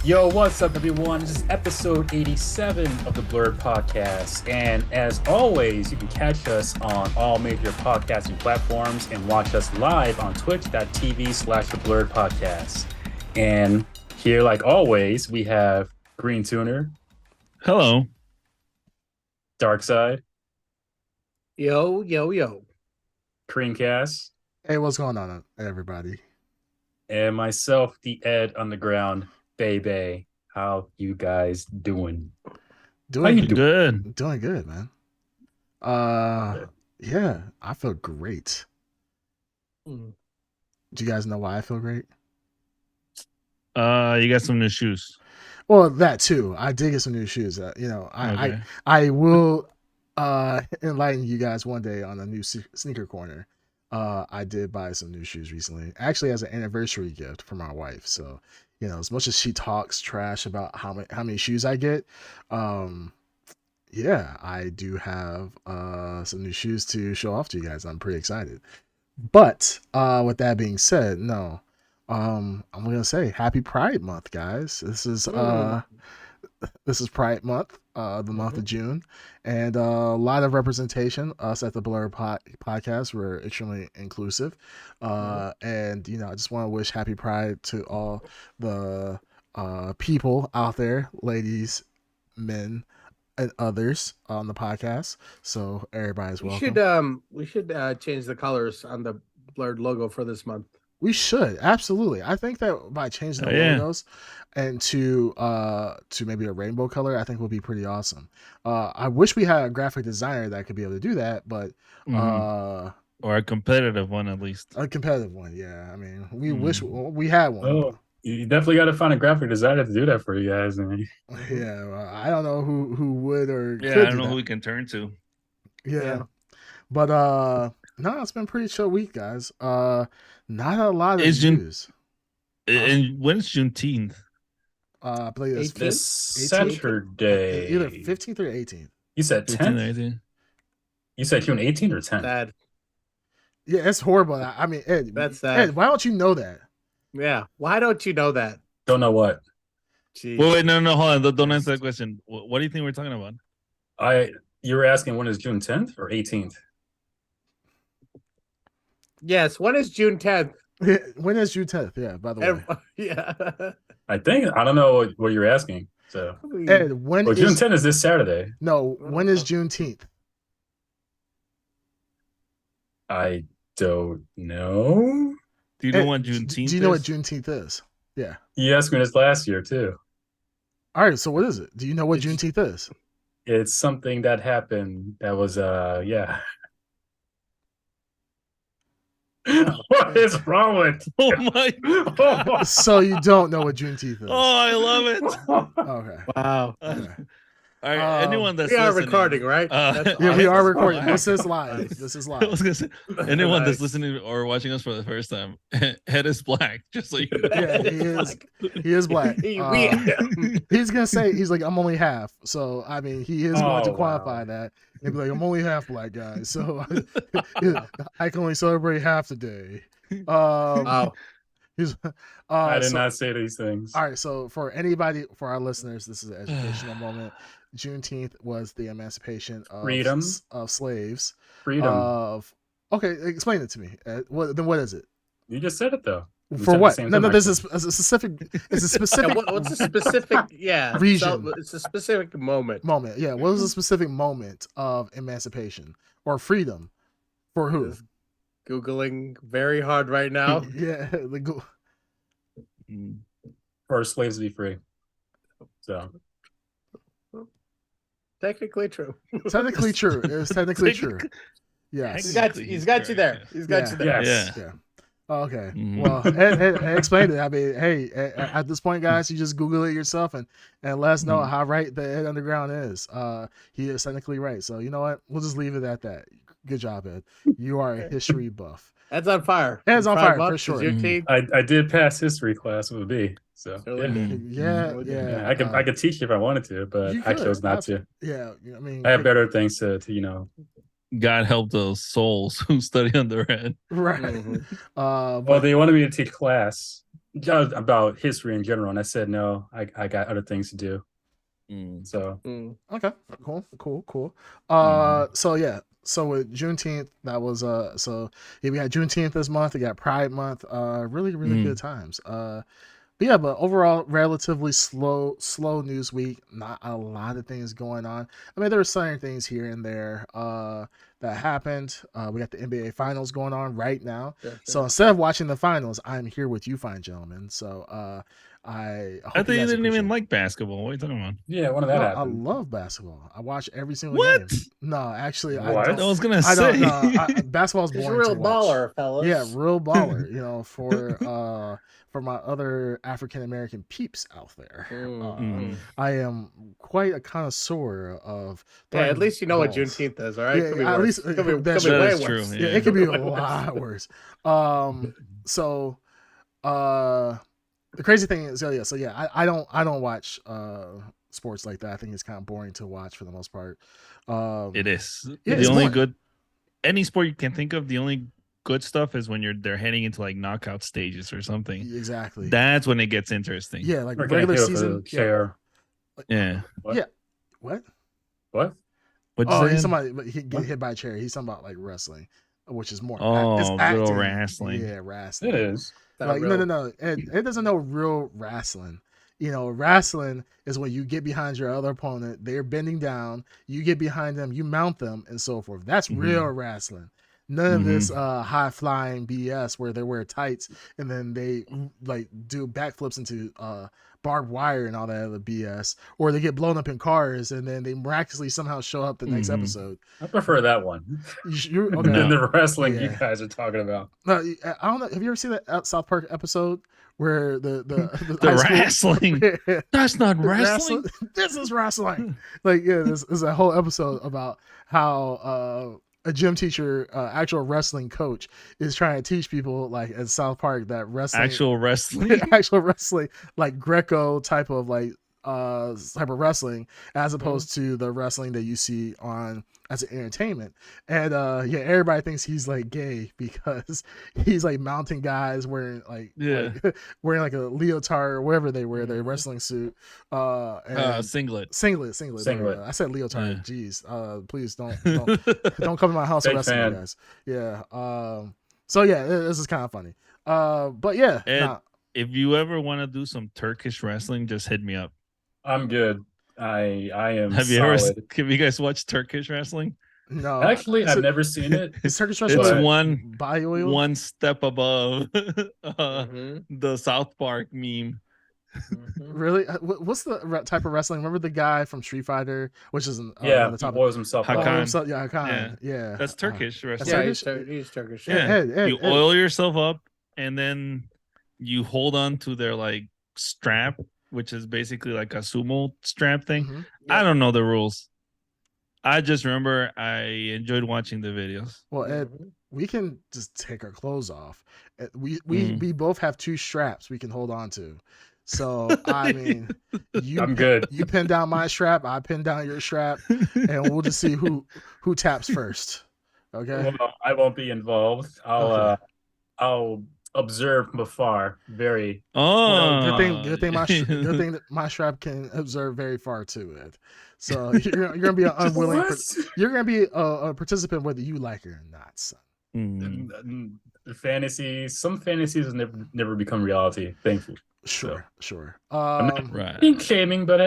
Yo, what's up, everyone? This is episode 87 of the Blurred Podcast. And as always, you can catch us on all major podcasting platforms and watch us live on twitch.tv/the Blurred Podcast. And here, like always, we have Green Tuner. Hello. Dark Side. Yo. Creamcast. Hey, what's going on, everybody? And myself, the Ed Underground. Baby, how you guys doing? Doing good. Doing good, man. Yeah, I feel great. Do you guys know why I feel great? You got some new shoes. Well, that too. I did get some new shoes. I will enlighten you guys one day on a new sneaker corner. I did buy some new shoes recently, actually as an anniversary gift for my wife. So, as much as she talks trash about how many shoes I get, yeah, I do have some new shoes to show off to you guys. I'm pretty excited. But with that being said, no, I'm gonna say Happy Pride Month, guys. This is Pride Month, the month of June, and a lot of representation. Us at the Blur Podcast, we're extremely inclusive, and I just want to wish Happy Pride to all the people out there, ladies, men, and others on the podcast. So everybody's welcome. We should change the colors on the Blurred logo for this month. We should, absolutely. I think that by changing the logos and to maybe a rainbow color, I think would be pretty awesome. I wish we had a graphic designer that could be able to do that, but or a competitive one at least. A competitive one, yeah. I mean, we wish we had one. Oh, you definitely got to find a graphic designer to do that for you guys. Yeah, well, I don't know who would or could. I don't know who we can turn to. Yeah. But no, it's been a pretty chill week, guys. Not a lot of news. And when's Juneteenth? I believe it's this Saturday. Either 15th or 18th. You said 10th? You said June 18th or 10th? Sad. Yeah, it's horrible. I mean, Ed, that's sad. Ed, why don't you know that? Yeah, why don't you know that? Don't know what? Jeez. Well, wait, no, hold on. Don't answer that question. What do you think we're talking about? You were asking when is June 10th or 18th? Yes, when is June 10th? When is June 10th? Yeah, by the way. Yeah. I don't know what you're asking. So Ed, June 10th is this Saturday. No, when is Juneteenth? I don't know. Do you know what Juneteenth is? Do you know what Juneteenth is? Yeah. You asked me this last year too. All right, so what is it? Do you know what Juneteenth is? It's something that happened that was yeah. What is wrong with you? Oh my God. So you don't know what Juneteenth is? Oh, I love it. Okay. Wow. Okay. All right, anyone that's recording, right? Yeah, we are recording. This is live. I was gonna say, anyone that's listening or watching us for the first time, Ed is black, just so you know. Yeah, he is black. He's gonna say he's like, I'm only half. So I mean, he is going to quantify that. He'd be like, I'm only half black, guys. So I can only celebrate half the day. I did not say these things. All right, so for our listeners, this is an educational moment. Juneteenth was the emancipation of freedom of slaves. Freedom. Okay, explain it to me. What is it? You just said it though. For what? No, this is a specific. It's a specific. What's a specific? Yeah, region. So it's a specific moment. Yeah. What was a specific moment of emancipation or freedom for who? Just Googling very hard right now. Yeah, for slaves to be free. So technically true. Technically true. It was technically true. Yes. He's got you there. He's got you there. Yes. Yeah. Okay. Well, and explain it. I mean, hey, at this point, guys, you just Google it yourself and let us know how right the Ed Underground is. He is technically right. So you know what? We'll just leave it at that. Good job, Ed. You are a history buff. Ed's on fire. Ed's on fire for sure. I did pass history class with a B. So yeah. I could teach you if I wanted to, but I chose not to. Yeah, I mean, I have better things to God help those souls who study under Ed. Right. Mm-hmm. Well, they wanted me to teach class, about history in general, and I said no. I got other things to do. So Okay, cool. Mhm. So yeah, so with Juneteenth, that was so yeah, we had Juneteenth this month. We got Pride Month. Really good times. But overall, relatively slow news week. Not a lot of things going on. I mean, there were certain things here and there that happened. We got the NBA Finals going on right now. So instead of watching the finals, I'm here with you, fine gentlemen. So I I hope thought you you guys didn't even appreciate it. like basketball. What are you talking about? yeah, when did that No, I happen? love basketball. I watch every single What? game. No, actually, I What? don't. I was gonna I don't say. know. Basketball's He's a boring to real watch. baller, fellas. Yeah, real baller. For my other African American peeps out there, I am quite a connoisseur of. Yeah, at throwing least you know what balls. Juneteenth is, all right? Yeah, Could be at worse. least Could be that's That way is true, worse. Yeah, yeah. it could be a Way worse. lot worse. So, the crazy thing is, I don't watch sports like that. I think it's kind of boring to watch for the most part. It is. Yeah, The it's only boring. good any sport you can think of, the only good stuff is when they're heading into like knockout stages or something. Exactly. That's when it gets interesting. Yeah, like We're getting regular hit with season. a chair. Yeah. What? Yeah. What? What? What'd you Oh, say? he's Ian? talking about he get What? hit by a chair. He's talking about like wrestling, which is more. It's Oh, good old acting. wrestling. Yeah, wrestling. It is. Like no. It doesn't know real wrestling. Wrestling is when you get behind your other opponent. They're bending down. You get behind them. You mount them, and so forth. That's real wrestling. None of this high flying BS where they wear tights and then they like do backflips into barbed wire and all that other BS, or they get blown up in cars and then they miraculously somehow show up the next episode. I prefer that one You're okay. than the wrestling you Yeah. guys are talking about. No, I don't know. Have you ever seen that South Park episode where the The high school- wrestling. That's not wrestling. This is wrestling. Like there's a whole episode about how a gym teacher, actual wrestling coach, is trying to teach people like at South Park that wrestling, Actual wrestling. actual wrestling, like Greco type of wrestling, as opposed to the wrestling that you see on as an entertainment. And everybody thinks he's like gay because he's like mounting guys wearing wearing like a leotard or whatever they wear, their wrestling suit. Singlet. Singlet. I said leotard. Yeah. Jeez. Please don't come to my house and wrestle me, guys. Yeah. So yeah, this is kind of funny. But yeah. Ed, if you ever want to do some Turkish wrestling, just hit me up. I'm good. I am. Have you guys watched Turkish wrestling? No, actually, I've never seen it. It's Turkish wrestling. It's body oil? one step above the South Park meme. Really? What's the type of wrestling? Remember the guy from Street Fighter, which is on the top. He boils himself. Hakan. Yeah, Hakan. Yeah. That's Turkish wrestling. Yeah, he's Turkish. Yeah. You oil yourself up and then you hold on to their like strap, which is basically like a sumo strap thing. Mm-hmm. Yeah. I don't know the rules. I just remember I enjoyed watching the videos. Well, Ed, we can just take our clothes off. We both have two straps we can hold on to. So I mean, I'm good. You pin down my strap, I pin down your strap, and we'll just see who taps first. Okay. Well, I won't be involved. I'll observe from afar. Very. Oh, good thing that my strap can observe very far too, Ed. So you're gonna be an unwilling. You're gonna be a participant whether you like it or not, son. Fantasies. Some fantasies will never become reality. Thankfully. Sure. I'm not being shaming, but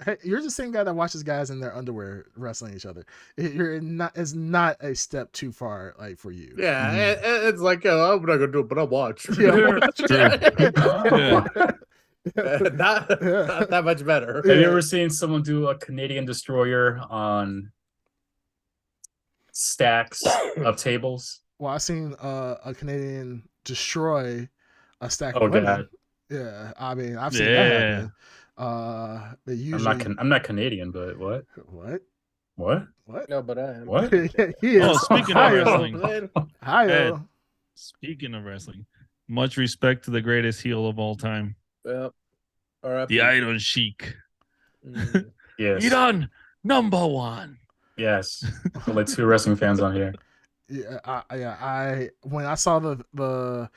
hey, you're the same guy that watches guys in their underwear wrestling each other. It's not a step too far, like for you. Yeah, it's like I'm not gonna do it, but I'll watch. Yeah, not that much better. Have you ever seen someone do a Canadian destroyer on stacks of tables? Well, I've seen a Canadian destroy a stack of Oh, women. God. Yeah, I mean, I've seen that happen. They usually... I'm not Canadian, but what? No, but I am. What? He is. Speaking of wrestling, Hi. Speaking of wrestling, much respect to the greatest heel of all time. Yep. The Iron Sheik. Yes. Iran #1. Yes. Only two wrestling fans on here. Yeah, I when I saw the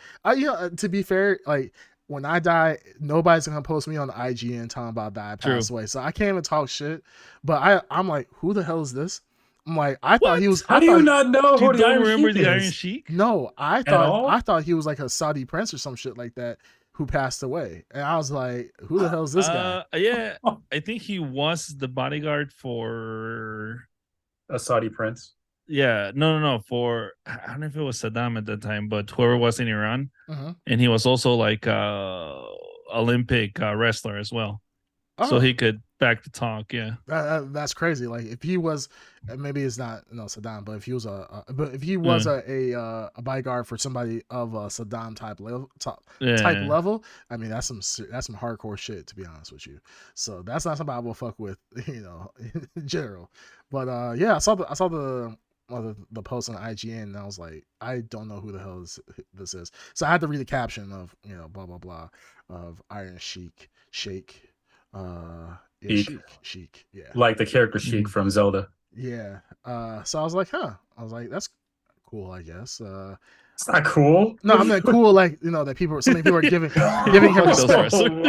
to be fair, like when I die, nobody's gonna post me on IGN talking about that I passed True. away. So I can't even talk shit. But I'm like, who the hell is this? I'm like, I thought he was. How I do you thought not know You who the don't Iron remember Sheik the Iron is? Sheik? no, I At all? thought he was like a Saudi prince or some shit like that who passed away, and I was like, who the hell is this guy? Yeah, I think he was the bodyguard for. A Saudi prince. Yeah, no. For I don't know if it was Saddam at the time, but whoever was in Iran, Mm-hmm. and he was also like Olympic wrestler as well, so Oh, he could back the talk. Yeah, that's crazy. Like if he was, maybe it's not Saddam, but if he was but if he Mm. was a bodyguard for somebody of a Saddam type level, type yeah. level, I mean that's some hardcore shit, to be honest with you. So that's not somebody I will fuck with, in general. But yeah, I saw the post on IGN, and I was like, I don't know who the hell this is. So I had to read the caption of blah blah blah of Iron Sheik. Yeah, Sheik. Yeah. Like the character Sheik from Zelda. Yeah. So I was like, that's cool, I guess. It's not cool. No, I mean cool, like that so many people are giving him Fuck those respect. wrestlers.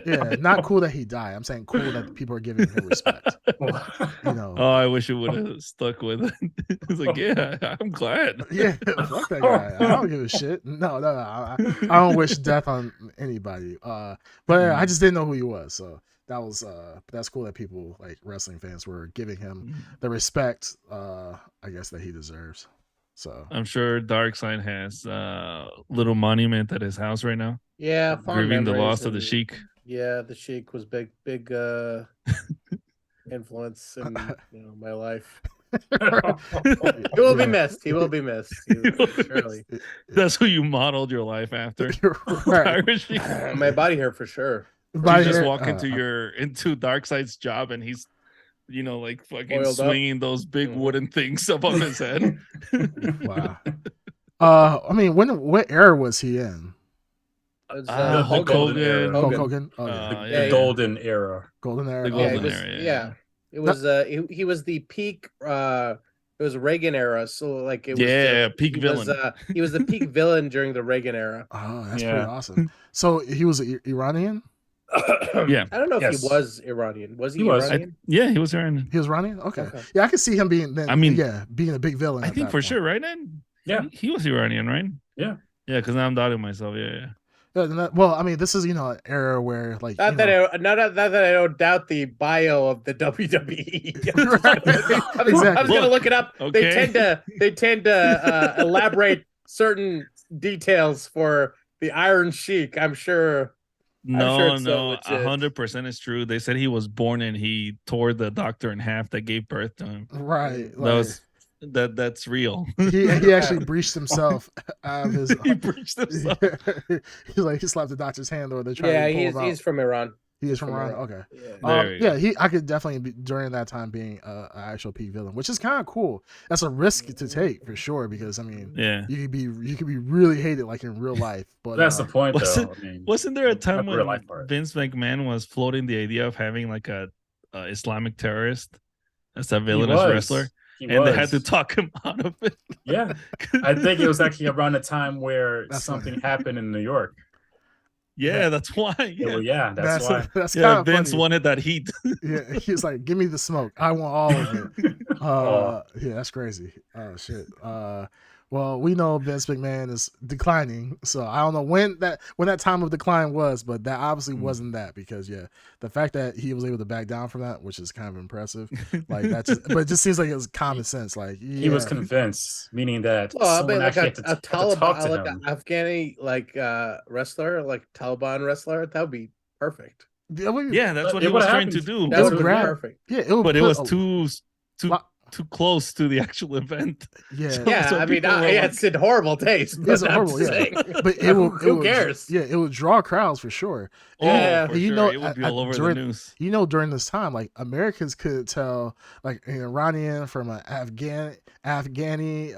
Yeah, not cool that he died. I'm saying cool that people are giving him respect. Oh, I wish it would have stuck with it. It's like, yeah, I'm glad. Yeah, fuck that guy. I don't give a shit. No. I don't wish death on anybody. But I just didn't know who he was. So that's cool that people like wrestling fans were giving him the respect, I guess, that he deserves. So I'm sure Darkseid has a little monument at his house right now, Yeah, fond grieving the memories loss of the and- Sheik. Yeah, the Sheik was big influence in my life. He will be missed. He will be missed. Surely. That's who you modeled your life after. Right. Irish Sheik. My body hair for sure. You Body just hair- walk into Darkseid's job, and he's like fucking Oiled up. swinging those big wooden things above his head. Wow. I mean, what era was he in? It was, the Hulk golden Hogan. era. Hulk Hogan. Oh, yeah. The Yeah. golden era. Golden era. The Oh, yeah, golden it was, era, yeah. It was he was the peak it was Reagan era, so like it was peak he villain. He was the peak villain during the Reagan era. Oh, that's Yeah. pretty awesome. So he was Iranian. Yeah. I don't know if Yes. he was Iranian. Was he, He was. Iranian? Yeah, he was Iranian. He was Iranian. Okay. Okay. Yeah, I could see him being. Then, I mean, being a big villain. I at think that for point. sure, right? Then Yeah. he was Iranian, right? Yeah. Yeah, because now I'm doubting myself. Yeah. Well, I mean, this is an era where like Not that I don't doubt the bio of the WWE. I was Exactly. gonna look it up. Okay. They tend to elaborate certain details for the Iron Sheik. I'm sure. No, it's so legit. 100% is true. They said he was born and he tore the doctor in half that gave birth to him. right. That was that's real. he actually breached himself out of his. He breached himself. He's like he slapped the doctor's hand, or they tried Yeah, to pull him out. he's from Iran. He is from from Iran. Iran. Okay. Yeah. There you go. I could definitely be during that time being an actual peak villain, which is kind of cool. That's a risk to take for sure, because I mean, Yeah. you could be really hated like in real life. But That's the point, wasn't- though. I mean, Wasn't there a time not the real when life part. Vince McMahon was floating the idea of having like a Islamic terrorist as a villainous wrestler, He and was. they had to talk him out of it? Yeah, I think it was actually around the time where That's something funny. happened in New York. Yeah, that's why. Yeah, Yeah, that's why. that's yeah kind of Vince funny. wanted that heat. Yeah, he's like, give me the smoke. I want all of it. Oh. Yeah, that's crazy. Oh shit. Well, we know Vince McMahon is declining, so I don't know when that time of decline was, but that obviously wasn't that, because the fact that he was able to back down from that, which is kind of impressive. Like but it just seems like it was common sense. Like He was convinced, meaning that Well, I someone mean, like actually a had to talk to Taliban, him. like Afghani wrestler, like Taliban wrestler, that would be perfect. Yeah, that's what It he was would've trying to happened. do. That was would be grab- perfect. Yeah, it would But it put was a- too close to the actual event. Yeah, Yeah, So I mean, people were it's in horrible taste. But It's I'm horrible, just yeah. saying. but Who cares? Yeah, it would draw crowds for sure. Yeah, Oh, for you sure. know, It would be all over during- the news. During this time, like Americans could tell like an Iranian from an Afghani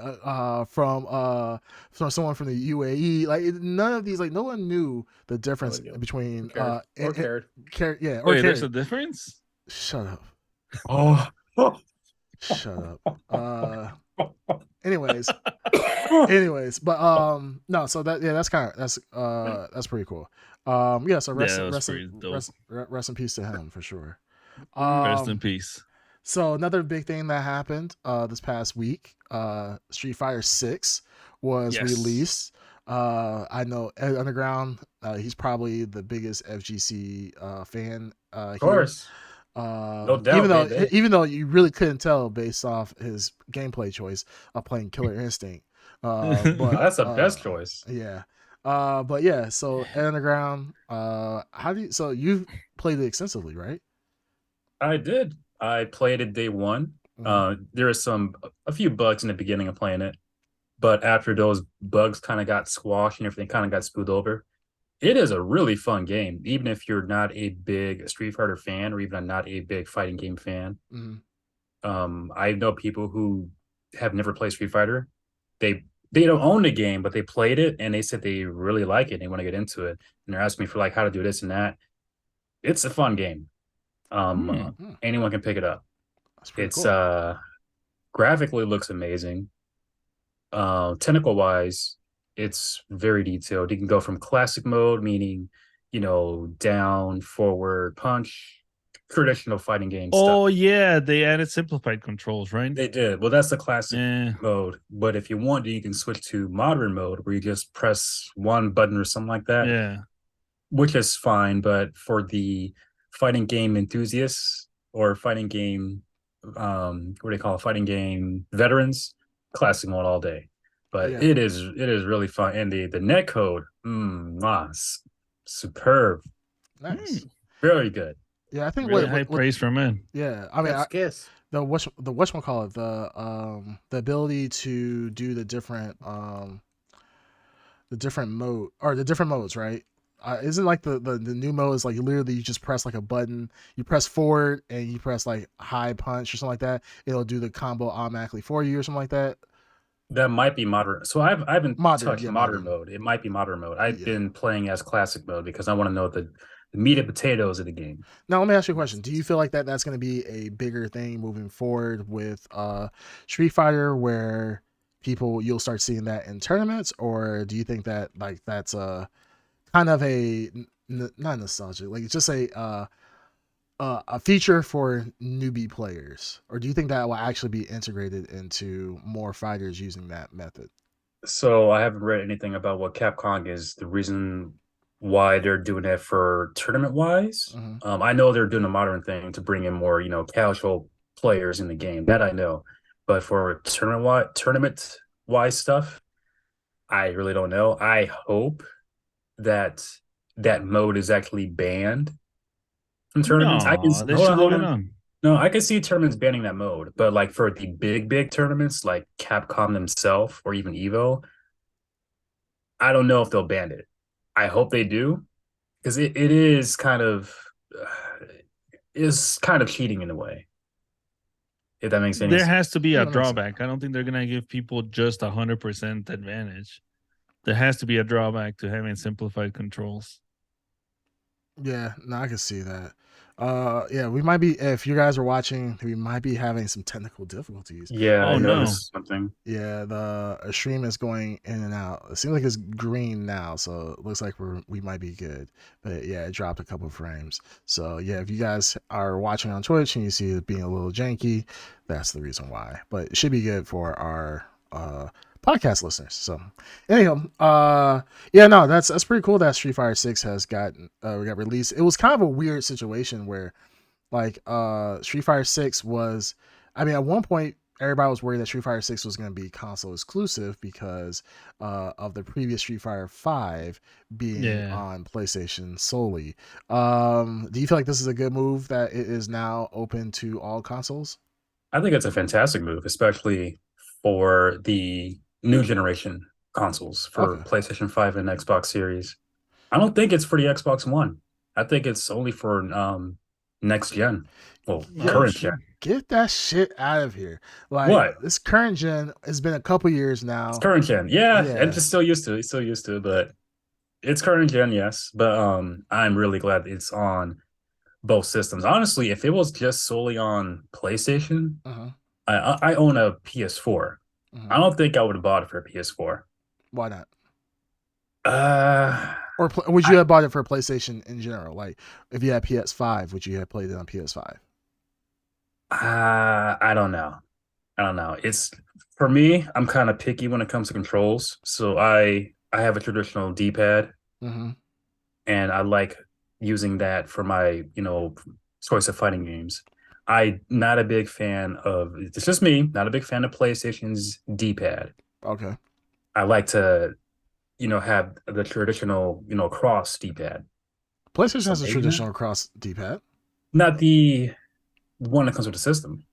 from someone from the UAE. Like none of these, like no one knew the difference No one knew. between Or cared. Wait, there's a difference? Shut up. Oh, Shut up. Anyways, but no, so that's pretty cool. Yeah, so Yeah, that was pretty dope. rest in peace to him for sure. Rest in Um, peace. so another big thing that happened this past week, Street Fighter 6 was Yes. released. I know Ed Underground, he's probably the biggest FGC fan Of here. course. No doubt. Even though you really couldn't tell based off his gameplay choice of playing Killer Instinct, but That's the best choice. yeah. But yeah, so Ed Underground, so you've played it extensively, right? I did. I played it day one. There was a few bugs in the beginning of playing it, but after those bugs kind of got squashed and everything kind of got smoothed over, it is a really fun game. Even if you're not a big Street Fighter fan or even not a big fighting game fan, I know people who have never played Street Fighter. They don't own the game, but they played it and they said they really like it and they want to get into it. And they're asking me for like how to do this and that. It's a fun game. Anyone can pick it up. That's pretty It's cool. Graphically looks amazing. Technical wise, it's very detailed. You can go from classic mode, meaning down, forward, punch, traditional fighting game Oh stuff. yeah, they added simplified controls, right? They did. Well, that's the classic Yeah. mode. But if you want, you can switch to modern mode where you just press one button or something like that, Yeah. which is fine. But for the fighting game enthusiasts or fighting game, what do they call it? Fighting game veterans, classic mode all day. But Yeah. it is really fun. And the net code, superb. Nice. Very good. Yeah, I think Really high praise from him. Yeah, I mean, Kiss. the whatchamacallit, the ability to do the different the different modes, right? Isn't like the new mode is like literally you just press like a button, you press forward and you press like high punch or something like that. It'll do the combo automatically for you or something like that. That might be modern. So I haven't touched modern modern mode. It might be modern mode. I've Yeah. been playing as classic mode because I want to know the meat and potatoes of the game. Now let me ask you a question. Do you feel like that's going to be a bigger thing moving forward with Street Fighter, where you'll start seeing that in tournaments, or do you think that like that's kind of not nostalgic, like it's just a feature for newbie players, or do you think that will actually be integrated into more fighters using that method? So I haven't read anything about what Capcom is the reason why they're doing that for tournament wise. I know they're doing a modern thing to bring in more, casual players in the game. That I know. But for tournament wise stuff, I really don't know. I hope that that mode is actually banned from tournaments. I can No, they hold should on, leave hold it on. on. No, I can see tournaments banning that mode, but like for the big tournaments like Capcom themselves or even Evo, I don't know if they'll ban it. I hope they do because it is kind of cheating in a way. If that makes any There sense. has to be Yeah, a that makes sense. drawback. I don't think they're gonna give people just 100% advantage. There has to be a drawback to having simplified controls. Yeah, no, I can see that. Yeah, we might be, if you guys are watching, we might be having some technical difficulties. Yeah, I Oh no. noticed something. Yeah, the stream is going in and out. It seems like it's green now, so it looks like we might be good. But yeah, it dropped a couple frames. So yeah, if you guys are watching on Twitch and you see it being a little janky, that's the reason why. But it should be good for our podcast listeners. So anyhow, yeah, no, that's pretty cool that Street Fighter 6 has got released. It was kind of a weird situation where like Street Fighter 6 was, I mean, at one point everybody was worried that Street Fighter 6 was going to be console exclusive because of the previous Street Fighter 5 being on PlayStation solely. Do you feel like this is a good move that it is now open to all consoles? I think it's a fantastic move, especially for the new generation consoles for PlayStation 5 and Xbox Series. I don't think it's for the Xbox One. I think it's only for next gen. Well, current gen. Get that shit out of here. Like what? This current gen has been a couple years now. It's current gen. Yeah. And just still used to it. Still used to it, but it's current gen, yes. But I'm really glad it's on both systems. Honestly, if it was just solely on PlayStation, I own a PS4. Mhm. I don't think I would have bought it for a PS4. Why not? Uh, Or would you have bought it for PlayStation in general? Like, if you had PS5, would you have played it on PS5? I don't know. I don't know. It's for me, I'm kind of picky when it comes to controls. So I have a traditional D-pad Mm-hmm. and I like using that for my, choice of fighting games. I'm not a big fan of it's just me, not a big fan of PlayStation's D-pad. Okay. I like to, have the traditional, cross D-pad. PlayStation So has a maybe not. traditional cross D-pad. Not the one that comes with the system.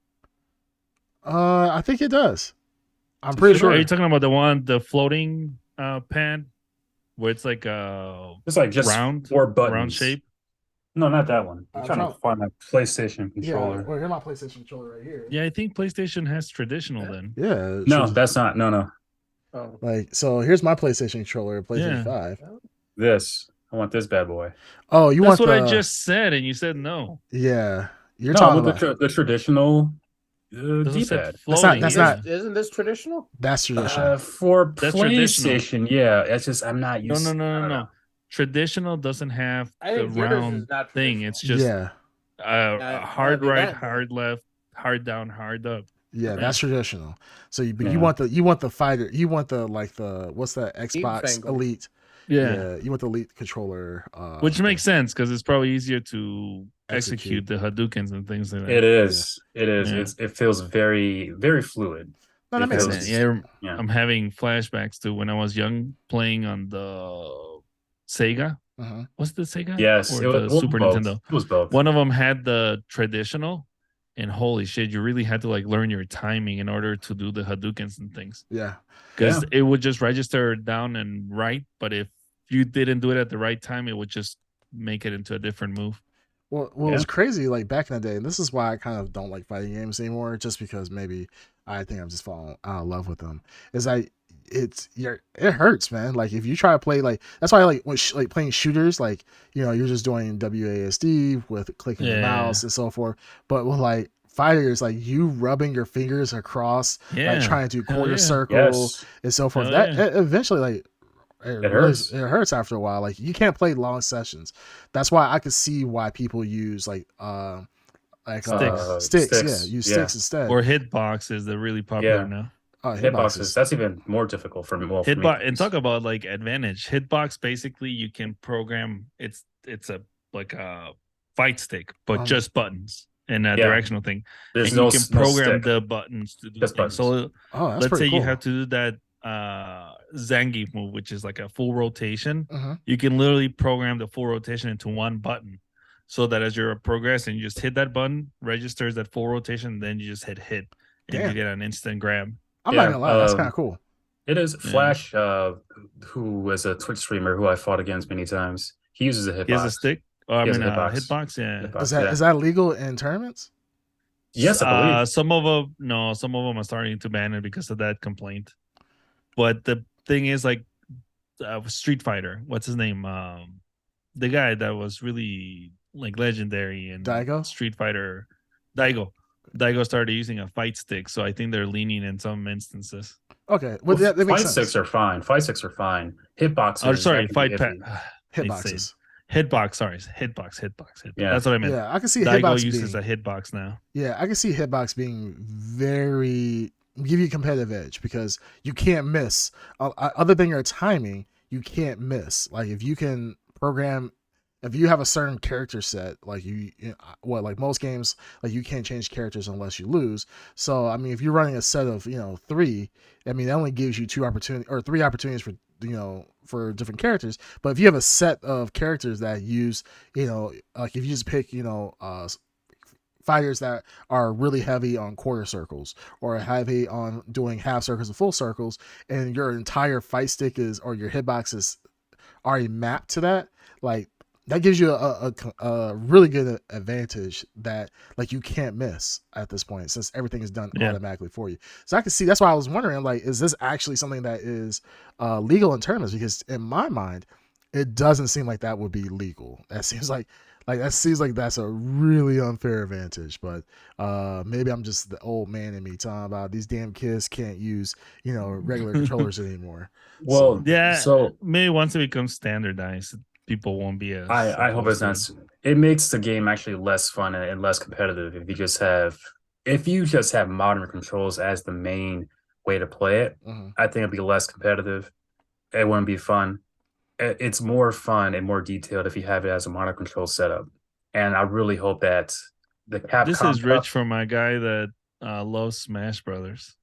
I think it does. I'm pretty Are you sure. talking about the floating pad where it's like It's like just round, four round buttons. shape? No, not that one. I'm I'm trying trying- to find my PlayStation Yeah. controller. Well, here's my PlayStation controller right here. Yeah, I think PlayStation has traditional then. Yeah. No, that's not. No. Oh, Like, so here's my PlayStation controller, PlayStation Yeah. 5. This. I want this bad boy. Oh, you That's want what the? I just said, and you said no. Yeah. You're No, talking with about the traditional That's what I said, D-pad. floating. That's yeah. not- isn't this traditional? that's traditional. For That's traditional. PlayStation, yeah. It's just I'm not No, used. no, I no, no, don't no. know. Traditional doesn't have I the think yours is round not thing. traditional. It's just Yeah. hard maybe right, that- hard left, hard down, hard up. Yeah, Yeah. that's traditional. So you Yeah. want the fighter, you want the what's that Xbox Entangled. Elite? Yeah. You want the Elite controller. Which makes sense because it's probably easier to Execute. execute the Hadoukens and things like that. It is. It is. Yeah. It feels very, very fluid. No, that It makes feels- sense. Yeah, Yeah. I'm having flashbacks to when I was young playing on the Sega. Uh-huh. Was it the Sega? Yes. Or It the was Super both. Nintendo? It was both. One of them had the traditional, and holy shit, you really had to like learn your timing in order to do the Hadoukens and things. Yeah. Because it would just register down and right, but if you didn't do it at the right time, it would just make it into a different move. Well, it was crazy. Like back in the day, and this is why I kind of don't like fighting games anymore. Just because maybe I think I'm just falling out of love with them. Is it hurts, man. Like if you try to play that's why I like when like playing shooters. Like you're just doing WASD with clicking the mouse and so forth. But with like fighters, like you rubbing your fingers across, like trying to do quarter circle Yes. and so forth. Hell That eventually like. It hurts. It hurts after a while. Like you can't play long sessions. That's why I could see why people use Sticks. sticks. Yeah, use sticks instead. Or hitboxes, they're really popular Yeah. now. Hitboxes. That's even more difficult for me. Well, for me. Hitbox and talk about like advantage. Hitbox basically you can program it's a like a fight stick, but just buttons and a directional thing. There's and no you can program stick. the buttons to do Just things. buttons. So Oh, that's let's pretty say cool. you have to do that Zangief move, which is like a full rotation. Uh-huh. You can literally program the full rotation into one button, so that as you're progressing, you just hit that button, registers that full rotation, and then you just hit, and Damn. you get an instant grab. I'm not gonna lie, that's kind of cool. It is. Flash, who was a Twitch streamer who I fought against many times. He uses a hitbox. He has a stick. Oh, I He has mean, a hitbox. hitbox. Yeah. Hitbox, Is that legal in tournaments? Yes, I believe. Some of them are starting to ban it because of that complaint. But the thing is, like, Street Fighter. What's his name? The guy that was really like legendary in Daigo? Street Fighter. Daigo. Daigo started using a fight stick, so I think they're leaning in some instances. Okay, well, that makes fight sense. sticks are fine. Fight sticks are fine. Hitboxes. Oh, sorry, that can fight be pad. iffy. Hitboxes. Hitbox. Sorry, hitbox. Yeah. That's what I meant. Yeah, I can see Daigo hitbox uses being. a hitbox now. Yeah, I can see hitbox being very give you a competitive edge because you can't miss. Other than your timing, you can't miss. Like if you can program, if you have a certain character set, like like most games, like you can't change characters unless you lose. So I mean, if you're running a set of 3, I mean that only gives you 2 opportunities or 3 opportunities for for different characters. But if you have a set of characters that use like if you just pick fighters that are really heavy on quarter circles or heavy on doing half circles and full circles, and your entire fight stick or your hitbox is already mapped to that, like that gives you a really good advantage that like you can't miss at this point since everything is done automatically for you. So I can see that's why I was wondering, like, is this actually something that is legal in tournaments? Because in my mind, it doesn't seem like that would be legal. That seems like Like that seems like that's a really unfair advantage, but maybe I'm just the old man in me talking about these damn kids can't use regular controllers anymore. Well, Yeah, so maybe once it becomes standardized, people won't be as I hope it's opposed not. to It makes the game actually less fun and less competitive if you just have modern controls as the main way to play it. Mhm. I think it'd be less competitive. It wouldn't be fun. It's more fun and more detailed if you have it as a modern control setup. And I really hope that the it. This Capcom is rich from a guy that loves Smash Brothers.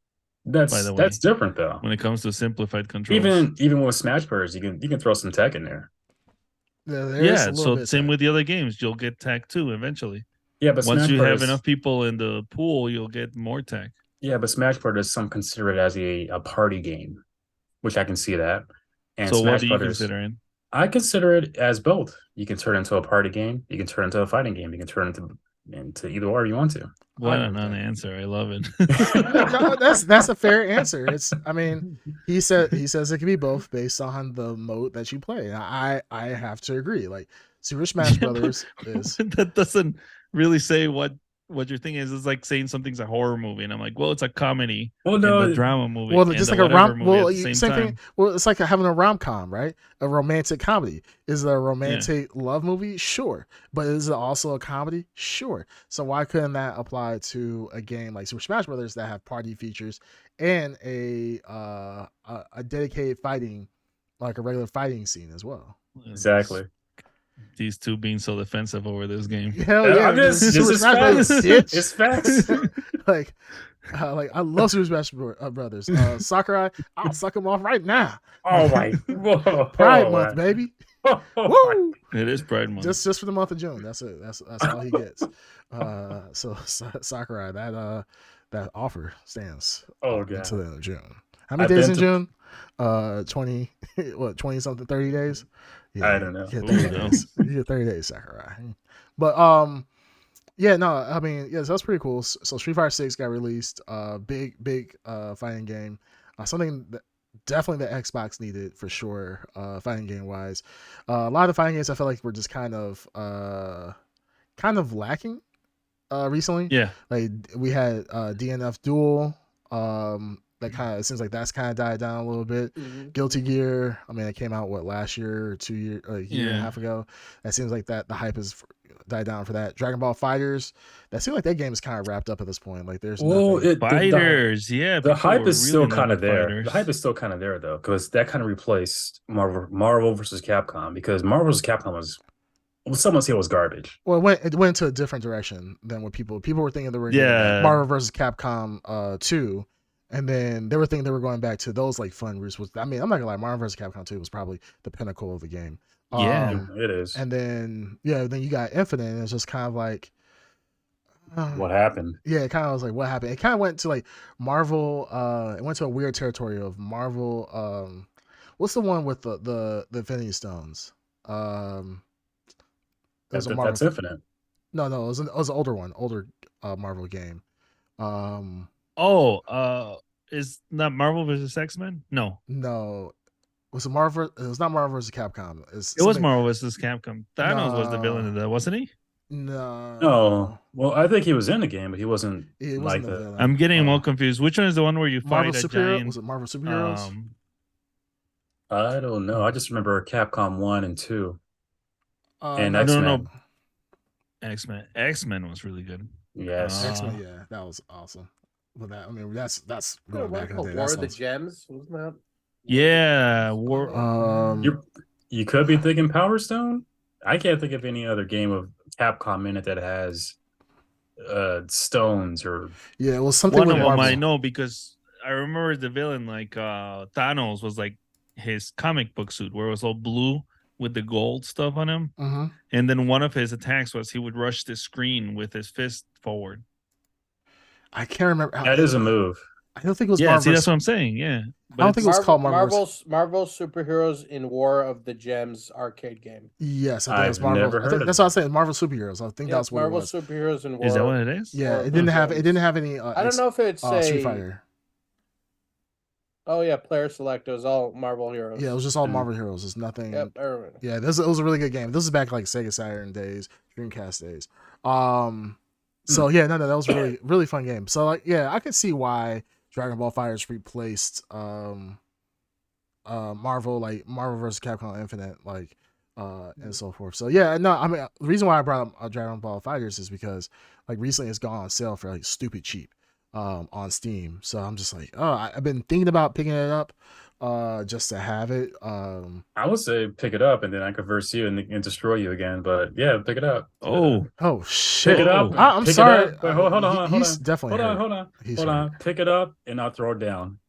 By the way, that's different though. when it comes to simplified controls, Even with Smash Bros, you can throw some tech in there. Yeah, there is a yeah. little So bit same there. with the other games, you'll get tech too eventually. Yeah, but Once Smash you have Bros. enough people in the pool, you'll get more tech. Yeah, but Smash Brothers, some consider it as a party game, which I can see that. And So what Smash do you Brothers, consider it? I consider it as both. You can turn it into a party game, you can turn it into a fighting game, you can turn it into either or you want to. What I a agree with that. non-answer! I love it. No, that's a fair answer. He says it can be both based on the mode that you play. And I have to agree. Like Super Smash Yeah, but Brothers is that doesn't really say what your thing is. It's like saying something's a horror movie, and I'm like, well, it's a comedy Well, and a no, drama movie, well, and just the like a whatever rom. movie Well, at the same same time. thing. Well, it's like having a rom com, right? A romantic comedy. Is it a romantic love movie? Sure, but is it also a comedy? Sure. So why couldn't that apply to a game like Super Smash Brothers that have party features and a dedicated fighting, like a regular fighting scene as well? exactly. These two being so defensive over this game. Hell yeah! I'm just this Super is Smash Brothers, facts. bitch. It's facts. like I love Super Smash Brothers. Sakurai, I'll suck him off right now. Oh my whoa, Pride Month, baby. Woo! It is Pride Month. Just for the month of June. That's it. That's all he gets. So Sakurai, that offer stands Oh god. until the end of June. How many I've days been in to- June? 20 what, 20 something, 30 days? I don't know. You get Ooh, 30 no. days. You get 30 days, Sakurai. But yeah, no, I mean, yeah, so that's pretty cool. So Street Fighter 6 got released. Big fighting game. Something that definitely the Xbox needed for sure, fighting game wise. A lot of the fighting games I feel like were just kind of lacking recently. Yeah. Like we had DNF Duel. That kind of, it seems like that's kind of died down a little bit. Mhm. Guilty Gear, I mean, it came out last year or 2 years, a year and a Yeah. half ago. That seems like that the hype has died down for that. Dragon Ball Fighters, that seems like that game is kind of wrapped up at this point. Like there's Well, nothing. Fighters, yeah. the people hype were is still really in love kind of with there. Fighters. The hype is still kind of there though, because that kind of replaced Marvel versus Capcom. Because Marvel versus Capcom was, well, someone say it was garbage. Well, it went to a different direction than what people were thinking they were getting Yeah. Marvel versus Capcom 2. And then they were thinking they were going back to those like fun roots. I mean, I'm not gonna lie, Marvel vs. Capcom 2 was probably the pinnacle of the game. Yeah. It is. And then then you got Infinite, and it's just kind of like What happened? Yeah, it kind of was like what happened. It kind of went to like Marvel. It went to a weird territory of Marvel. What's the one with the Infinity Stones? It was a Marvel. That's Infinite. No, it was an older one, older Marvel game. Is not Marvel versus X-Men? No. No, was it Marvel? It was not Marvel vs. Capcom. It was Marvel versus Capcom. Thanos was the villain of that, wasn't he? No. No. Well, I think he was in the game, but he wasn't He like wasn't the the. villain. I'm getting more confused. Which one is the one where you Marvel fight a superhero. giant? Was it Marvel superheroes? I don't know. I just remember Capcom 1 and 2. and no, X-Men. No. X-Men was really good. Yes. X-Men. Yeah, that was awesome. But that, I mean, that's going back in the day. War That of the sounds- Gems, wasn't that? Yeah, You could be thinking Power Stone. I can't think of any other game of Capcom in it that has stones or. Yeah, it was something one with of them Marvel. I know because I remember the villain like Thanos was like his comic book suit where it was all blue with the gold stuff on him. Mhm. And then one of his attacks was he would rush the screen with his fist forward. I can't remember. That is a move. I don't think it was Yeah, Marvel. see, that's what I'm saying. Yeah. I don't think it was called Marvel. Marvel Superheroes in War of the Gems arcade game. Yes, I think it was I've Marvel. never I heard think of that's what I was saying. Marvel superheroes. I think Yeah, that's what Marvel it was. Superheroes in War. Is that what it is? Yeah, War it of didn't the have Gems. any. I don't know if it's Street Fighter. Oh yeah, player select. It was all Marvel heroes. Yeah, it was just all Marvel heroes. It's nothing. Yep. Yeah, it was a really good game. This is back like Sega Saturn days, Dreamcast days. So yeah, no, that was a really really fun game. So like, yeah, I could see why Dragon Ball FighterZ replaced Marvel, like Marvel vs. Capcom Infinite, like and so forth. So yeah, no, I mean the reason why I brought up Dragon Ball FighterZ is because like recently it's gone on sale for like stupid cheap on Steam. So I'm just like, oh, I've been thinking about picking it up just to have it. I would say pick it up, and then I could verse you and destroy you again. But yeah, pick it up. Oh, shit! Pick it up. I'm pick sorry. It up. Wait, hold on. He's definitely hurt. Hold on. He's hold hurt. on. Pick it up, and I'll throw it down.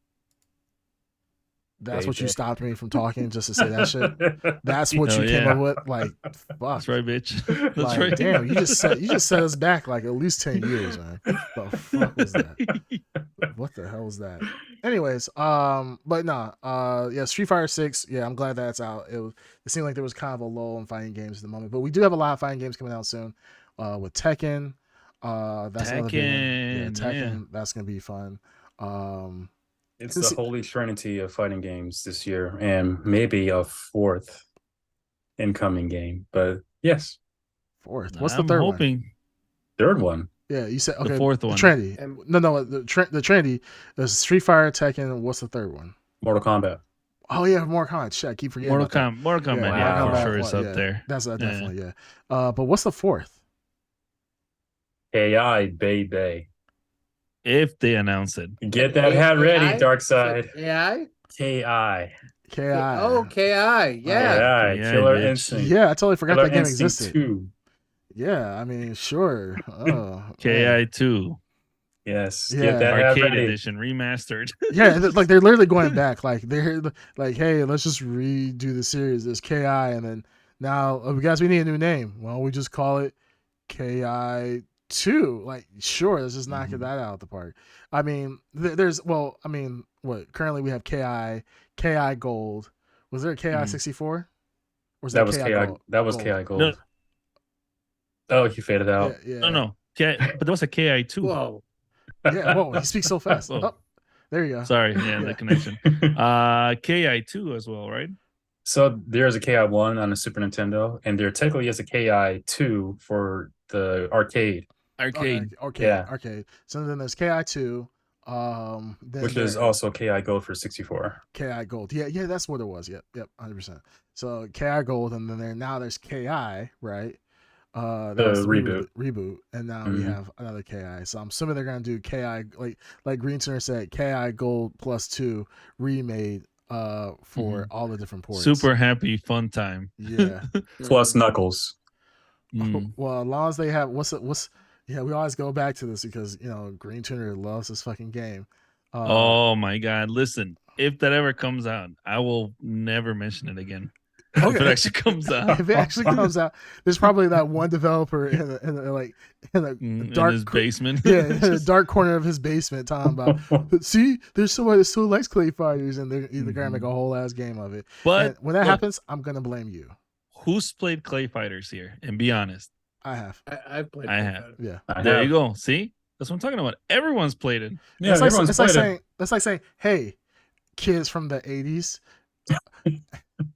That's what you baby. stopped me from talking just to say that shit. That's what you came up with. Like, fuck. that's right, bitch. That's Like, right. damn, you just set us back like at least 10 years, man. The fuck was that? What the hell was that? Anyways, but nah, yeah, Street Fighter 6, yeah, I'm glad that's out. It seemed like there was kind of a lull in fighting games at the moment, but we do have a lot of fighting games coming out soon. With Tekken, that's another big one. Yeah, Tekken, that's gonna be fun. It's the holy trinity of fighting games this year, and maybe a fourth incoming game. But yes, fourth. What's the third one? Third one. Yeah, you said okay. The fourth one. Trinity. No, the Trinity. There's Street Fighter, Tekken, and what's the third one? Mortal Kombat. Oh yeah, Mortal Kombat. Shit, I keep forgetting. Mortal Kombat, yeah, for sure is up there. That's definitely, yeah. But what's the fourth? AI Bay. If they announce it. Get that hat ready, Dark Side. AI? KI. Oh, KI. Yeah. KI. Killer bitch. Instinct. Yeah, I totally forgot Killer that game Instinct existed. 2. Yeah, I mean, sure. Oh, KI2. Yes. Yeah. Get that hat Arcade ready. edition remastered. Yeah, like they're literally going back. Like they're like, hey, let's just redo the series. There's KI, and then now, guys, we need a new name. Well, we just call it KI2. Like, sure, let's just knock that out of the park. I mean, what? Currently, we have KI Gold. Was there a KI 64? Or That was KI Gold. That was KI Gold. No. Oh, he faded out. Yeah. No. But there was a KI2. Whoa. Yeah, whoa, he speaks so fast. Whoa. Oh, there you go. Sorry, the connection. KI2 as well, right? So there's a KI1 on the Super Nintendo, and there technically is a KI2 for the arcade. Arcade. Arcade. So then there's KI2. Which is also KI Gold for 64. KI Gold. Yeah, that's what it was. Yep, 100%. So KI Gold, and then there's KI, right? That was the reboot, and now we have another KI. So I'm assuming they're gonna do KI like Green Turner said, KI Gold +2 remade for all the different ports. Super happy fun time. Yeah. Plus Knuckles. Well, as long as they have we always go back to this because Green Turner loves this fucking game. Oh my god! Listen, if that ever comes out, I will never mention it again. Okay. If it actually comes out, if it actually comes out, there's probably that one developer in a dark in his basement. Yeah, in a dark corner of his basement, talking about, see, there's somebody that still likes Clay Fighters, and they're gonna make a whole ass game of it. But and when that happens, I'm gonna blame you. Who's played Clay Fighters here? And be honest. I have. I've played. I have. Yeah. There you go. See, that's what I'm talking about. Everyone's played it. Yeah, it's like saying, hey, kids from the '80s.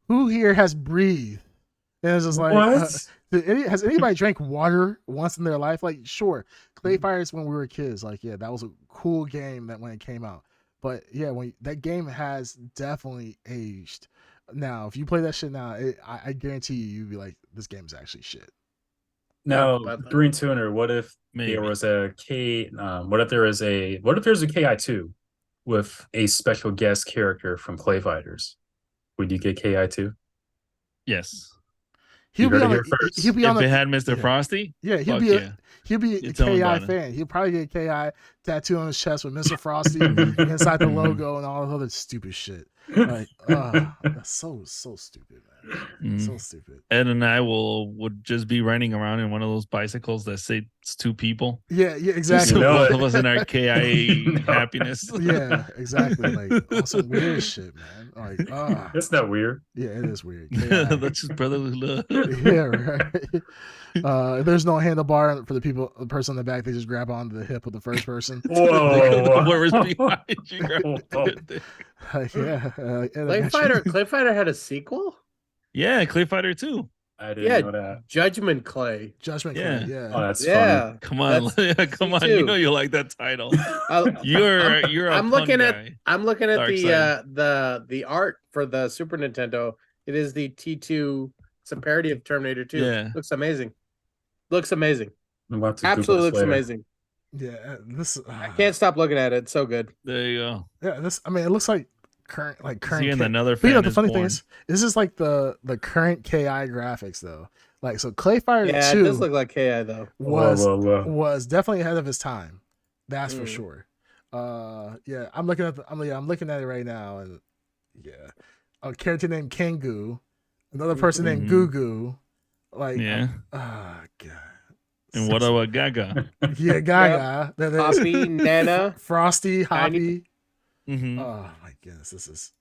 Who here has breathed? And it's just like, has anybody drank water once in their life? Like, sure, Clay Fighters when we were kids, like, yeah, that was a cool game that when it came out. But yeah, that game has definitely aged. Now, if you play that shit now, I guarantee you'd be like, this game's actually shit. Now, Green Tuner, what if there was a what if there's a KI2 with a special guest character from Clay Fighters? Would you get KI2? Yes. He'll be on if it had Mr. Frosty? Yeah, he'll be a KI fan. He'll probably get a KI tattoo on his chest with Mr. Frosty inside the logo and all the other stupid shit. Like, that's so stupid, man. So stupid. Ed and I would just be riding around in one of those bicycles that say it's two people. Yeah, exactly. So both of us in our KI happiness. Yeah, exactly. Like, all some weird shit, man. Like, That's not weird. yeah, it is weird. Yeah, KI. that's just brotherly love. Yeah, right. There's no handlebar for the person in the back. They just grab onto the hip of the first person. Whoa. Whoever's behind you. Yeah. Clay Fighter had a sequel? Yeah, Clay Fighter 2. I didn't Yeah, know that. Judgment Clay. Judgment Yeah. Clay. Yeah. Oh, that's Yeah. Come on, That's come on. C2. You know you like that title. funny. You're a I'm pun looking at guy. I'm looking at Dark the art for the Super Nintendo. It is the T2. It's a parody of Terminator 2. Yeah. Looks amazing. Looks amazing. I'm about to Google Absolutely this looks later. amazing. Yeah. This. I can't stop looking at it. It's so good. There you go. Yeah. This. I mean, it looks like current. Seeing K- another But you know, fan the is funny thing born. is, this is like the current KI graphics though. Like, so Clay Fighter Yeah, 2 it does look like KI though. was definitely ahead of his time. That's for Mm. sure. Yeah, I'm looking at I'm looking at it right now, and yeah, a character named Kengu, another person named Mhm. Gugu, like Yeah. God. And what about Gaga? Yeah, Gaga. Then there's Hoppy, Nana. Frosty, Tiny- Hoppy. Mhm. Oh my goodness, this is.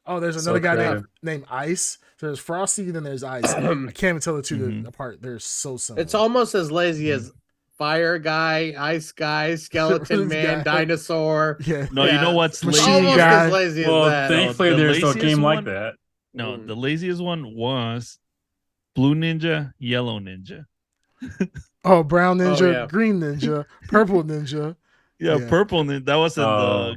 Oh, there's So another guy creative. named Ice. So there's Frosty, then there's Ice. I can't even tell the two Mhm. apart. They're so similar. It's almost as lazy as Fire Guy, Ice Guy, Skeleton Man, Guy. Dinosaur. Yeah. No, you know Yeah. what's Machine lazy? Almost Guy. as lazy as Well, that. thankfully the there's no laziest game like one- that. No, Mm. the laziest one was Blue Ninja, Yellow Ninja. Oh, brown ninja, yeah. green ninja, purple ninja. Yeah, Yeah. Purple Ninja. That was in Oh.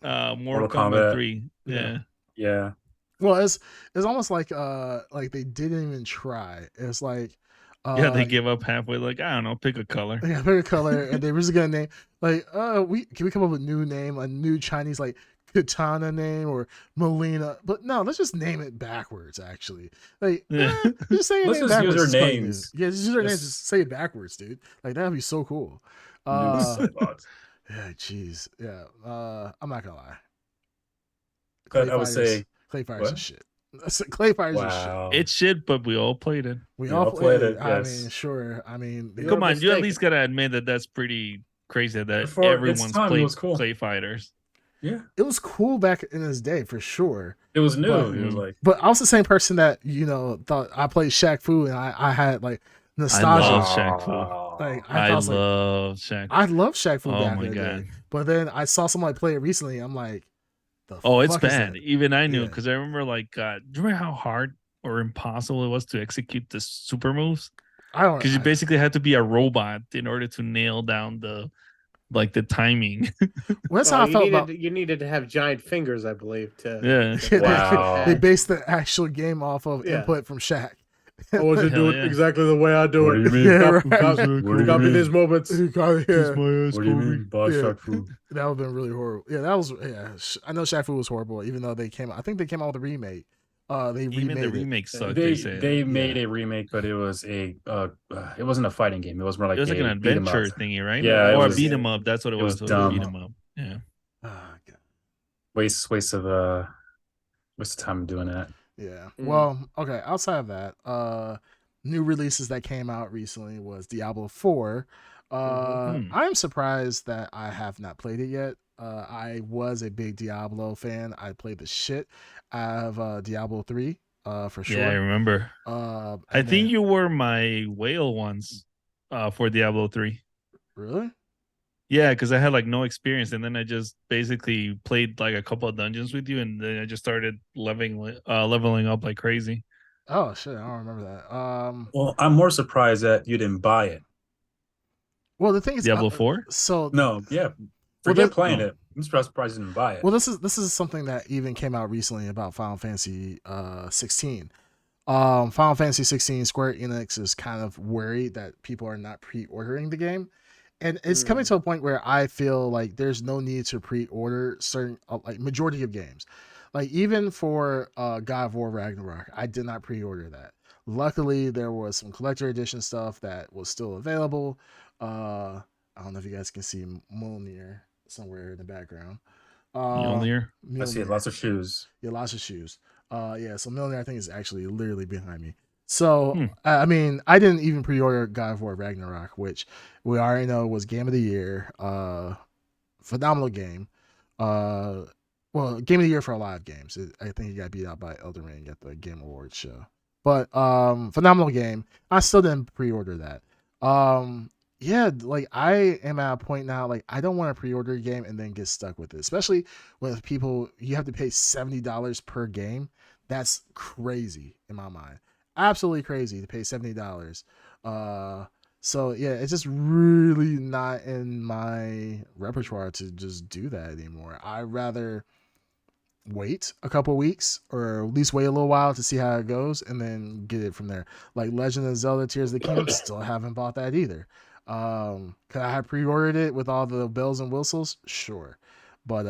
the Mortal Mortal Kombat Kombat. 3. Yeah. Yeah. Well, it's almost like they didn't even try. It's like Yeah, they give up halfway, like, I don't know, pick a color. yeah, pick a color, and they were just gonna name like we come up with a new name, a new Chinese like Katana name or Melina, but no, let's just name it backwards. Actually, like Yeah. just say your Let's name just use backwards. our It's funny, names. dude. Yeah, just use our names. Just- Just say it backwards, dude. Like that'd be so cool. News. Yeah, jeez. Yeah. I'm not gonna lie. But I would say Clay Fire's what? a shit. Clay Fire's a shit. wow. It's shit, but we all played it. We We all all played played it. it, I yes. mean, sure. I mean, You're Come on, you at mistaken. least gotta admit that that's pretty crazy that For its everyone's time, it played was cool. Clay Fighters. Yeah. it was cool back in his day for sure. It was new. But- It was like But I was the same person that thought I played Shaq Fu and I had like nostalgia. love Shaq Fu. Like I was like, love Shaq. I love Shaq Fu Oh back my in the God. day. But then I saw somebody play it recently. I'm like, the Oh, it's fuck is bad. that? Even I knew Yeah. because I remember like, do you remember how hard or impossible it was to execute the super moves? I don't. Because you basically had to be a robot in order to nail down the timing. Well, that's how I felt about. You needed to have giant fingers, I believe. To Yeah. Yeah, Wow. they based the actual game off of Yeah. input from Shaq. I want you to do Hell it yeah. exactly the way I do What it. do you mean? Yeah, Copy- right. copy- What do you copy mean? these moments. Yeah. What do you mean? Boss Yeah. Shark Fu? That would have been really horrible. Yeah, that was. Yeah, I know Shaq Fu was horrible, even though they came. I think they came out with a remake. They Even remade the it. remake sucked. They They said they made a remake, but it was it wasn't a fighting game. It was more like it was like a an beat 'em up. adventure thingy, right? Yeah, it or was- a beat 'em up. That's what it it was was. dumb. Beat 'em up. Yeah. Ah, God. Waste of time doing that. Yeah. Mm. Well, okay. Outside of that, new releases that came out recently was Diablo 4. Mhm. I'm surprised that I have not played it yet. I was a big Diablo fan. I played the shit out of Diablo 3, for sure. Yeah, I remember. I I think you were my whale once for Diablo 3. really. Yeah, because I had like no experience, and then I just basically played like a couple of dungeons with you, and then I just started leveling up like crazy. Oh shit, I don't remember that. Well, I'm more surprised that you didn't buy it. Well, the thing is, Diablo 4? So No, yeah. Well, Forget that- playing no. it. I'm surprised you didn't buy it. Well, this is something that even came out recently about Final Fantasy 16. Final Fantasy 16, Square Enix is kind of worried that people are not pre-ordering the game, and it's coming to a point where I feel like there's no need to pre-order certain like majority of games. Like even for God of War Ragnarok, I did not pre-order that. Luckily, there was some collector edition stuff that was still available. I don't know if you guys can see Mjolnir somewhere in the background. Mjolnir? I see Mjolnir. lots of shoes. Yeah, lots of shoes. Yeah, so Mjolnir I think is actually literally behind me. So Hmm. I mean, I didn't even pre-order God of War Ragnarok, which we already know was game of the year. Phenomenal game. well, game of the year for a lot of games. I think he got beat out by Elden Ring at the Game Awards show. But phenomenal game. I still didn't pre-order that. Yeah, like I am at a point now, like I don't want to pre-order a game and then get stuck with it, especially with people. You have to pay $70 per game. That's crazy in my mind. Absolutely crazy to pay $70. So yeah, it's just really not in my repertoire to just do that anymore. I rather wait a couple weeks or at least wait a little while to see how it goes and then get it from there. Like Legend of Zelda Tears of the Kingdom, still haven't bought that either. Could I have pre-ordered it with all the bells and whistles? Sure. But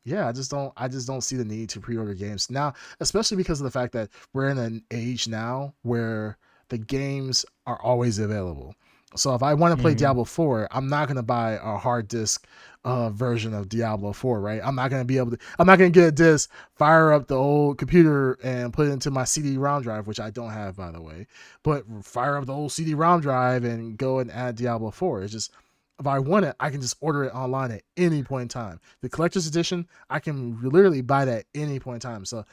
yeah, I just don't see the need to pre-order games now, especially because of the fact that we're in an age now where the games are always available. So if I want to play Diablo 4, I'm not going to buy a hard disk version of Diablo 4, right? I'm not going to get a disc, fire up the old computer and put it into my CD-ROM drive, which I don't have, by the way, but fire up the old CD-ROM drive and go and add Diablo 4. It's just, if I want it, I can just order it online at any point in time. The collector's edition, I can literally buy that at any point in time. So,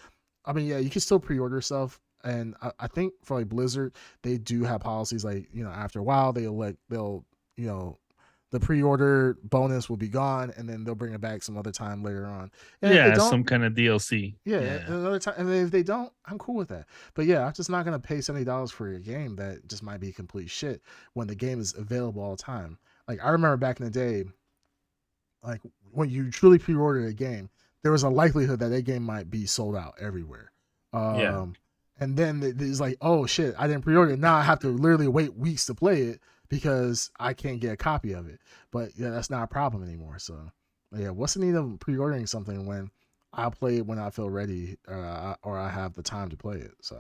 I mean, yeah, you can still pre-order stuff. And I think for like Blizzard, they do have policies like, after a while, they'll, the pre-order bonus will be gone and then they'll bring it back some other time later on. And yeah, some kind of DLC. Yeah, another time. And if they don't, I'm cool with that. But yeah, I'm just not going to pay $70 for a game that just might be complete shit when the game is available all the time. Like I remember back in the day, like when you truly pre-ordered a game, there was a likelihood that game might be sold out everywhere. Yeah. And then it's like, oh shit, I didn't pre-order it. Now I have to literally wait weeks to play it because I can't get a copy of it. But yeah, that's not a problem anymore. So yeah, what's the need of pre-ordering something when I'll play it when I feel ready or I have the time to play it? So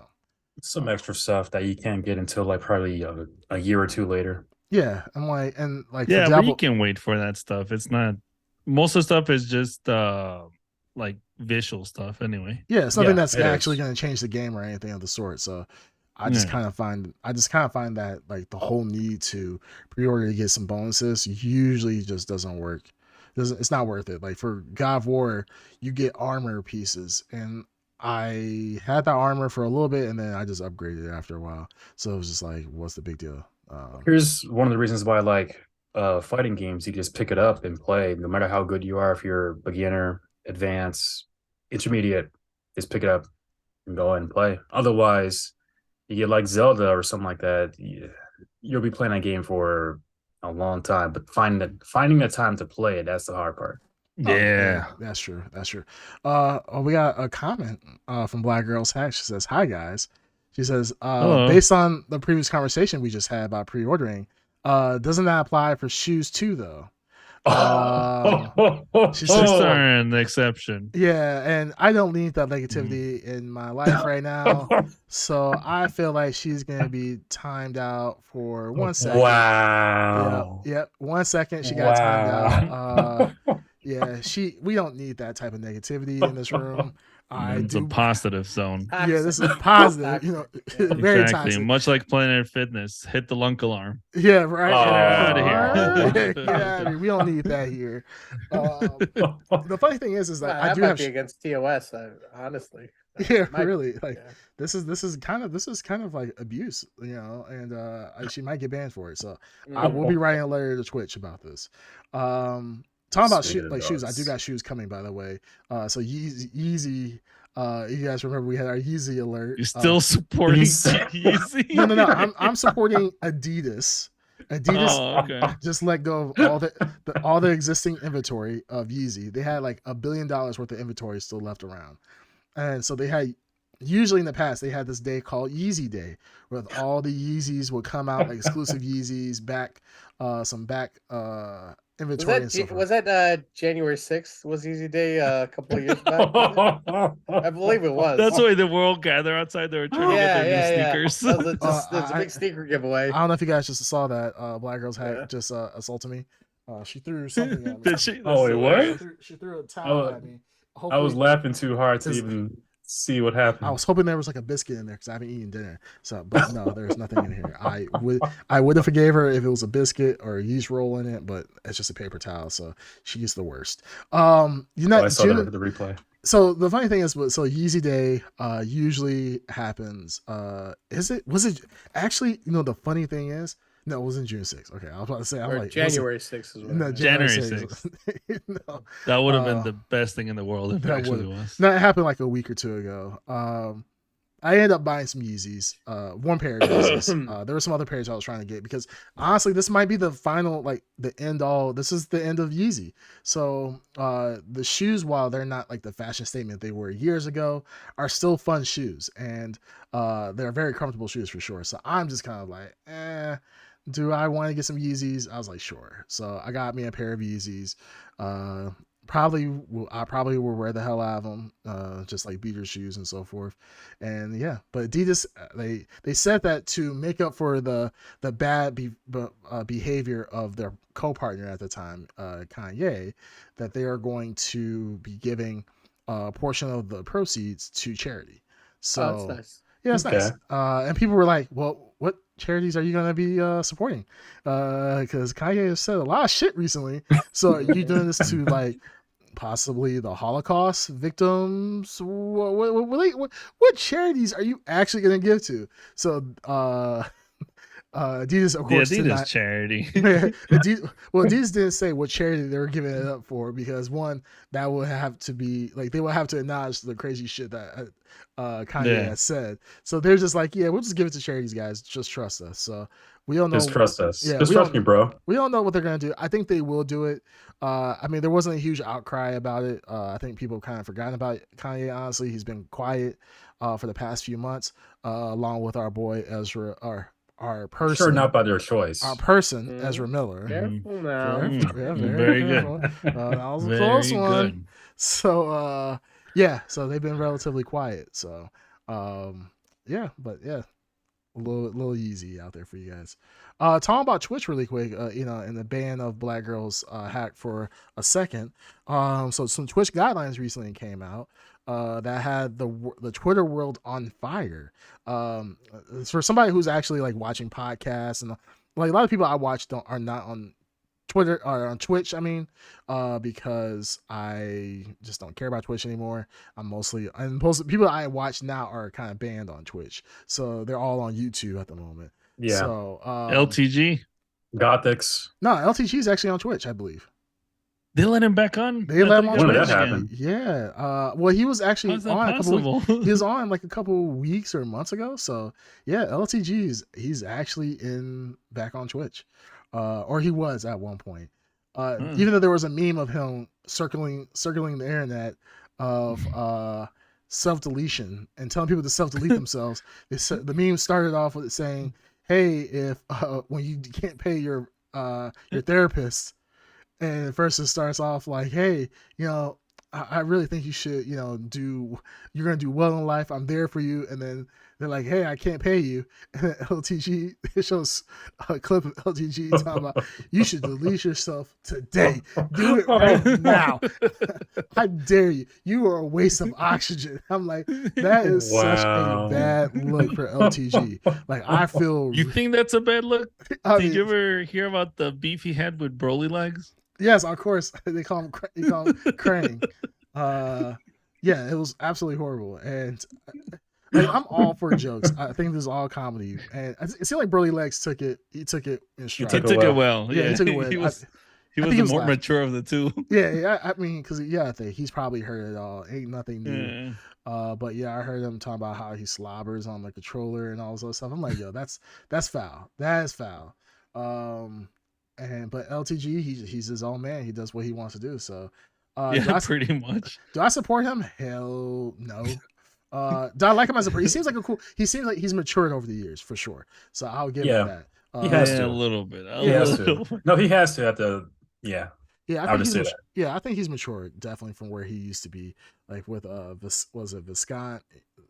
some extra stuff that you can't get until like probably a year or two later. Yeah, yeah, but you can wait for that stuff. It's not, most of the stuff is just like visual stuff anyway. Yeah, it's nothing that's actually going to change the game or anything of the sort. So I just kind of find that like the whole need to pre-order to get some bonuses usually just doesn't work. It's not worth it. Like for God of War, you get armor pieces, and I had that armor for a little bit, and then I just upgraded it after a while. So it was just like, what's the big deal? Here's one of the reasons why I like fighting games. You just pick it up and play, no matter how good you are. If you're beginner, advanced, intermediate, just pick it up and go ahead and play. Otherwise, you get like Zelda or something like that, you'll be playing that game for a long time. But finding the time to play it, that's the hard part. Yeah, that's true. We got a comment from Black Girls Hack. She says, "Hi guys." She says, based on the previous conversation we just had about pre-ordering, doesn't that apply for shoes too, though? She says an exception. Yeah, and I don't need that negativity in my life right now. So I feel like she's gonna be timed out for 1 second. Wow. Yep. 1 second, she got timed out. Yeah, we don't need that type of negativity in this room. It's a positive zone. Yeah, this is positive. Very toxic. Much like Planet Fitness, hit the lunk alarm. Yeah, right. Get out of here. Get out of here. We don't need that here. The funny thing is that I do have against TOS. Honestly. Yeah, really. Like this is kind of like abuse, and she might get banned for it. So I will be writing a letter to Twitch about this. Talking about shoes, I do got shoes coming, by the way. So Yeezy, you guys remember we had our Yeezy alert. You're still supporting Yeezy? No. I'm supporting Adidas. Adidas just let go of all the existing inventory of Yeezy. They had like $1 billion worth of inventory still left around, and so they had. Usually in the past, they had this day called Yeezy Day, where all the Yeezys would come out, like exclusive Yeezys, some back inventory. Was that January 6th? Was Yeezy Day a couple of years back? I believe it was. That's why the world gather outside. They were trying to get their new sneakers. That's a big sneaker giveaway. I don't know if you guys just saw that. Black Girls had just assaulted me. She threw something at me. Did she? What? She threw a towel at me. I was laughing too hard to even see what happened. I was hoping there was like a biscuit in there because I haven't eaten dinner. So, but no, there's nothing in here. I would have forgave her if it was a biscuit or a yeast roll in it, but it's just a paper towel. So she's the worst. I saw the replay. So the funny thing is, so Yeezy Day usually happens. Was it actually? The funny thing is, no, it wasn't June 6th. Okay, I was about to say, I'm Or like, January 6th is what no, I meant. January January 6th. No, That would have been the best thing in the world if it that actually would was. no, it happened like a week or two ago. I ended up buying some Yeezys, one pair of Yeezys. There were some other pairs I was trying to get because honestly, this might be the final, like the end all. This is the end of Yeezy. So the shoes, while they're not like the fashion statement they were years ago, are still fun shoes, and they're very comfortable shoes for sure. So I'm just kind of like, do I want to get some Yeezys? I was like, sure. So I got me a pair of Yeezys. I probably will wear the hell out of them, just like beater shoes and so forth. And yeah, but Adidas, they said that to make up for the bad behavior of their co-partner at the time, Kanye, that they are going to be giving a portion of the proceeds to charity. So Oh, that's nice. yeah, it's nice. And people were like, well, what charities are you going to be supporting? Because Kanye has said a lot of shit recently. So are you doing this to like possibly the Holocaust victims? What charities are you actually going to give to? So Adidas, of The course, Adidas charity. Adidas didn't say what charity they were giving it up for because one, that would have to be like they would have to acknowledge the crazy shit that Kanye has said. So they're just like, yeah, we'll just give it to charities, guys. Just trust us. So we don't know. Just trust us. Yeah, just trust me, bro. We don't know what they're gonna do. I think they will do it. I mean, there wasn't a huge outcry about it. I think people kind of forgotten about Kanye. Honestly, he's been quiet for the past few months, along with our boy Ezra, our person. Sure, not by their choice. Our person, Ezra Miller. Careful now. Very good. That was a Very close one. good. So yeah, so they've been relatively quiet. So yeah, but yeah, a little easy out there for you guys. Talking about Twitch really quick, and the ban of black girls hacked for a second. So some Twitch guidelines recently came out that had the Twitter world on fire. For somebody who's actually like watching podcasts and like a lot of people I watch are not on Twitter or on Twitch. I mean, because I just don't care about Twitch anymore. Most people I watch now are kind of banned on Twitch, so they're all on YouTube at the moment. Yeah. So LTG, Gothics. No, LTG is actually on Twitch, I believe. They let him back on. They let him on When did Twitch. that happen? Yeah. Well, he was actually How's that on possible? he was on like a couple weeks or months ago. So yeah, LTG he's actually back on Twitch, or he was at one point. Even though there was a meme of him circling the internet of self-deletion and telling people to self-delete themselves. The meme started off with it saying, "Hey, if when you can't pay your therapist." And at first it starts off like, hey, I really think you should, you're going to do well in life. I'm there for you. And then they're like, hey, I can't pay you. And then LTG, it shows a clip of LTG talking about, you should delete yourself today. Do it right now. I dare you. You are a waste of oxygen. I'm like, that is such a bad look for LTG. Like, I feel. You think that's a bad look? Did you ever hear about the beef he had with Broly legs? Yes, of course. They call him Krang. Yeah, it was absolutely horrible. And I'm all for jokes. I think this is all comedy. And it seemed like Broly Legs took it in stride. He took it well. Yeah, he took it well. He was the more mature of the two. Yeah. I mean, because I think he's probably heard it all. Ain't nothing new. But yeah, I heard him talking about how he slobbers on the controller and all this other stuff. I'm like, yo, that's foul. That is foul. But LTG, he's his own man. He does what he wants to do. So, pretty much. Do I support him? Hell no. Do I like him as a person? He seems like he's matured over the years for sure. So I'll give him that. He has to a little bit. He has to. No, he has to. I think he's matured definitely from where he used to be. Like with Viscont,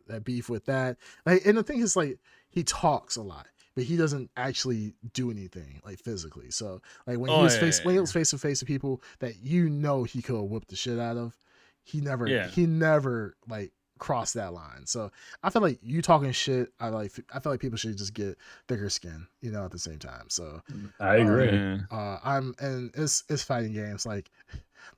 that beef with that. Like, and the thing is, like, he talks a lot, but he doesn't actually do anything like physically. So like when he was face to face with people that he could whip the shit out of, he never like crossed that line. So I feel like you talking shit. I feel like people should just get thicker skin, at the same time. So I agree. and it's fighting games. Like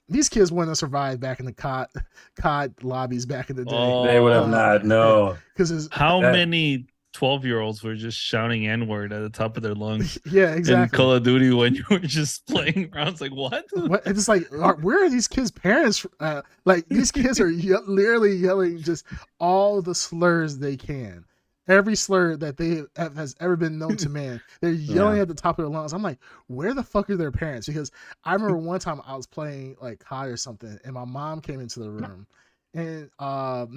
these kids wouldn't have survived back in the COD lobbies back in the day. They would have not. No. Because How that- many 12-year-olds were just shouting N-word at the top of their lungs yeah, in exactly. Call of Duty when you were just playing around? It's like, what? It's like, where are these kids' parents? Like, these kids are literally yelling just all the slurs they can. Every slur that has ever been known to man, they're yelling at the top of their lungs. I'm like, where the fuck are their parents? Because I remember one time I was playing like COD or something, and my mom came into the room, and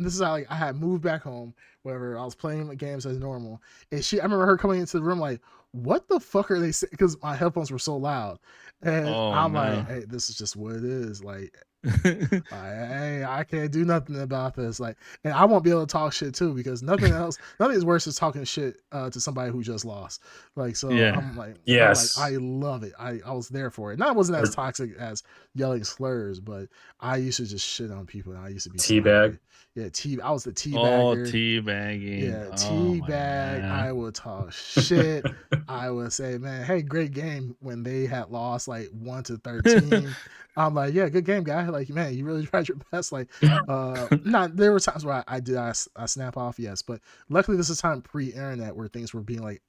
this is how like I had moved back home. Whatever, I was playing the games as normal, and I remember her coming into the room like, what the fuck are they saying? Because my headphones were so loud, and I'm like, hey, this is just what it is. Like, hey, I can't do nothing about this. Like, and I won't be able to talk shit too, because nothing is worse than talking shit to somebody who just lost. Like, so I'm like, yes, I love it. I was there for it. And I wasn't as toxic as yelling slurs, but I used to just shit on people, and I used to be teabag. Yeah, I was the teabagger. Oh, teabagging. Yeah, teabag. I would talk shit. I would say, man, hey, great game when they had lost like 1-13. I'm like, yeah, good game, guy. Like, man, you really tried your best. Like, there were times where I snap off, yes, but luckily this is time pre-internet where things were being like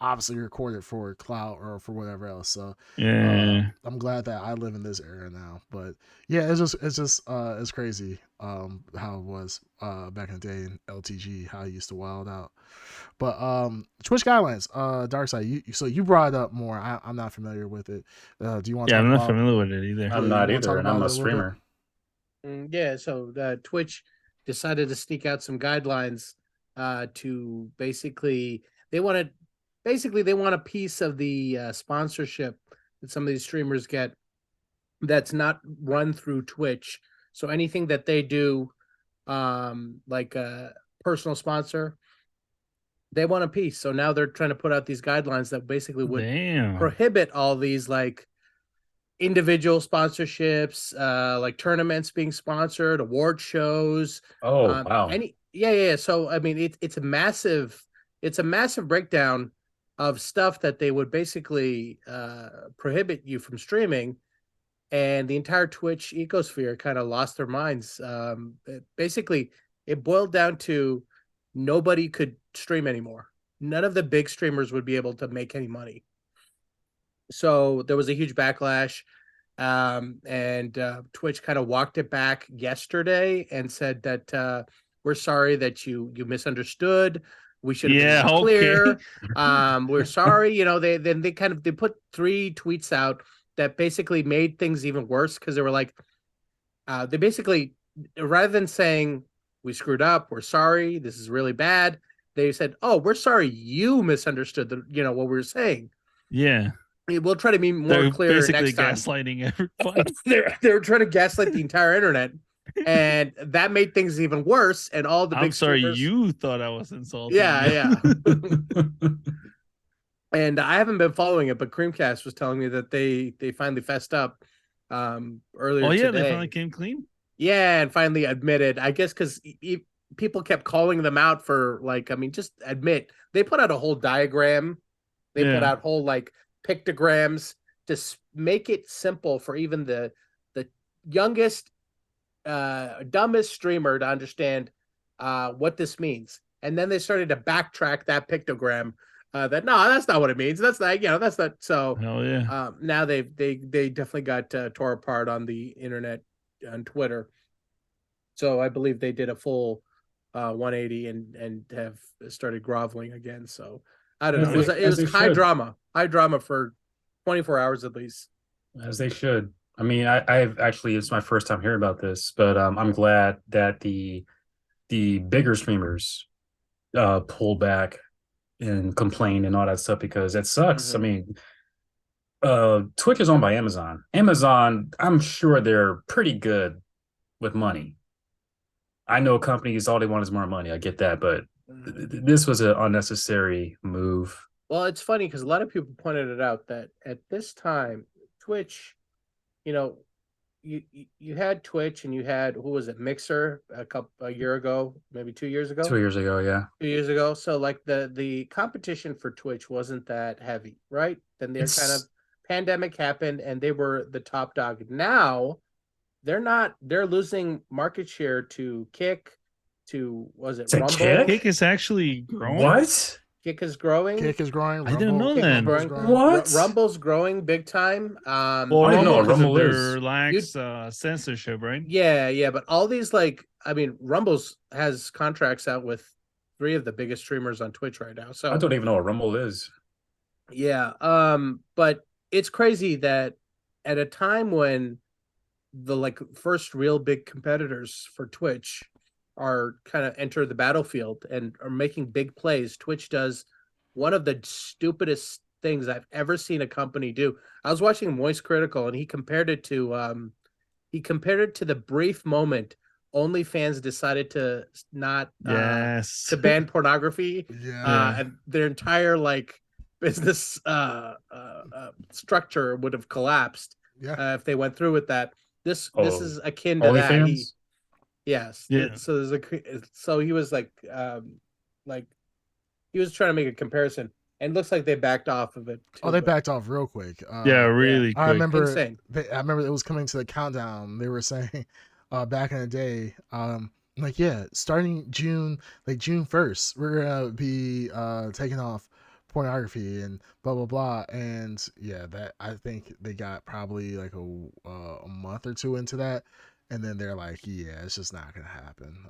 obviously recorded for cloud or for whatever else. So I'm glad that I live in this era now. But yeah, it's crazy how it was back in the day in LTG, how I used to wild out. But Twitch guidelines, Darkside, so you brought it up more. I'm not familiar with it. Do you want to talk I'm about? not familiar with it either. I'm not either, and I'm a streamer. Yeah, so Twitch decided to sneak out some guidelines to basically they want a piece of the sponsorship that some of these streamers get that's not run through Twitch. So anything that they do, like a personal sponsor, they want a piece. So now they're trying to put out these guidelines that basically would prohibit all these like individual sponsorships, like tournaments being sponsored, award shows. Oh, wow. Yeah. So I mean, it's a massive breakdown of stuff that they would basically prohibit you from streaming, and the entire Twitch ecosphere kind of lost their minds. Basically, it boiled down to nobody could stream anymore. None of the big streamers would be able to make any money. So there was a huge backlash, and Twitch kind of walked it back yesterday and said that we're sorry that you misunderstood. We should have been clear. We're sorry. You know, they put 3 tweets out that basically made things even worse, because they were like, they basically, rather than saying we screwed up, we're sorry, this is really bad, they said, oh, we're sorry you misunderstood what we were saying. Yeah. We'll try to be more clear next time. Basically gaslighting everybody. They're trying to gaslight the entire internet, and that made things even worse. And all the big streamers, you thought I was insulting. Yeah. And I haven't been following it, but Creamcast was telling me that they finally fessed up earlier today. They finally came clean? Yeah, and finally admitted, I guess, because people kept calling them out for, like, I mean, just admit. They put out a whole diagram. They put out whole, like, pictograms to make it simple for even the youngest, dumbest streamer to understand what this means. And then they started to backtrack that pictogram. That no, that's not what it means. That's not, that's not. So hell yeah. Now they definitely got tore apart on the internet, on Twitter. So I believe they did a full 180 and have started groveling again. So I don't know. It was high drama for 24 hours at least. As they should. I mean, I've actually, it's my first time hearing about this, but I'm glad that the bigger streamers pulled back and complained and all that stuff, because it sucks. Mm-hmm. I mean, Twitch is owned by Amazon. Amazon, I'm sure they're pretty good with money. I know companies, all they want is more money. I get that, but this was an unnecessary move. Well, it's funny because a lot of people pointed it out that at this time, Twitch, you had Twitch and you had, who was it, Mixer a year ago, maybe 2 years ago. 2 years ago, yeah. 2 years ago. So like the competition for Twitch wasn't that heavy, right? Then their kind of pandemic happened and they were the top dog. Now they're losing market share to Kick, to was it To Rumble? Kick? Kick is actually growing. What? Kick is growing. Kick is growing. I didn't know Kick is that. growing. What? Rumble's growing big time. Well, I don't even know what because of Rumble their is. lax censorship, right? Yeah, but all these Rumble's has contracts out with 3 of the biggest streamers on Twitch right now. So I don't even know what Rumble is. yeah, but it's crazy that at a time when the first real big competitors for Twitch are kind of enter the battlefield and are making big plays, Twitch does one of the stupidest things I've ever seen a company do. I was watching Moist Critical and he compared it to the brief moment OnlyFans decided to not Yes. to ban pornography. Yeah. And their entire business structure would have collapsed if they went through with that. This is akin to that. OnlyFans? Yes. Yeah. So he was he was trying to make a comparison, and it looks like they backed off of it. Oh, they backed off real quick. Yeah, really quick. I remember. Insane. I remember it was coming to the countdown. They were saying, back in the day, starting June 1st, we're gonna be taking off pornography and blah blah blah. And yeah, that I think they got probably like a month or two into that, and then they're like, yeah, it's just not gonna happen.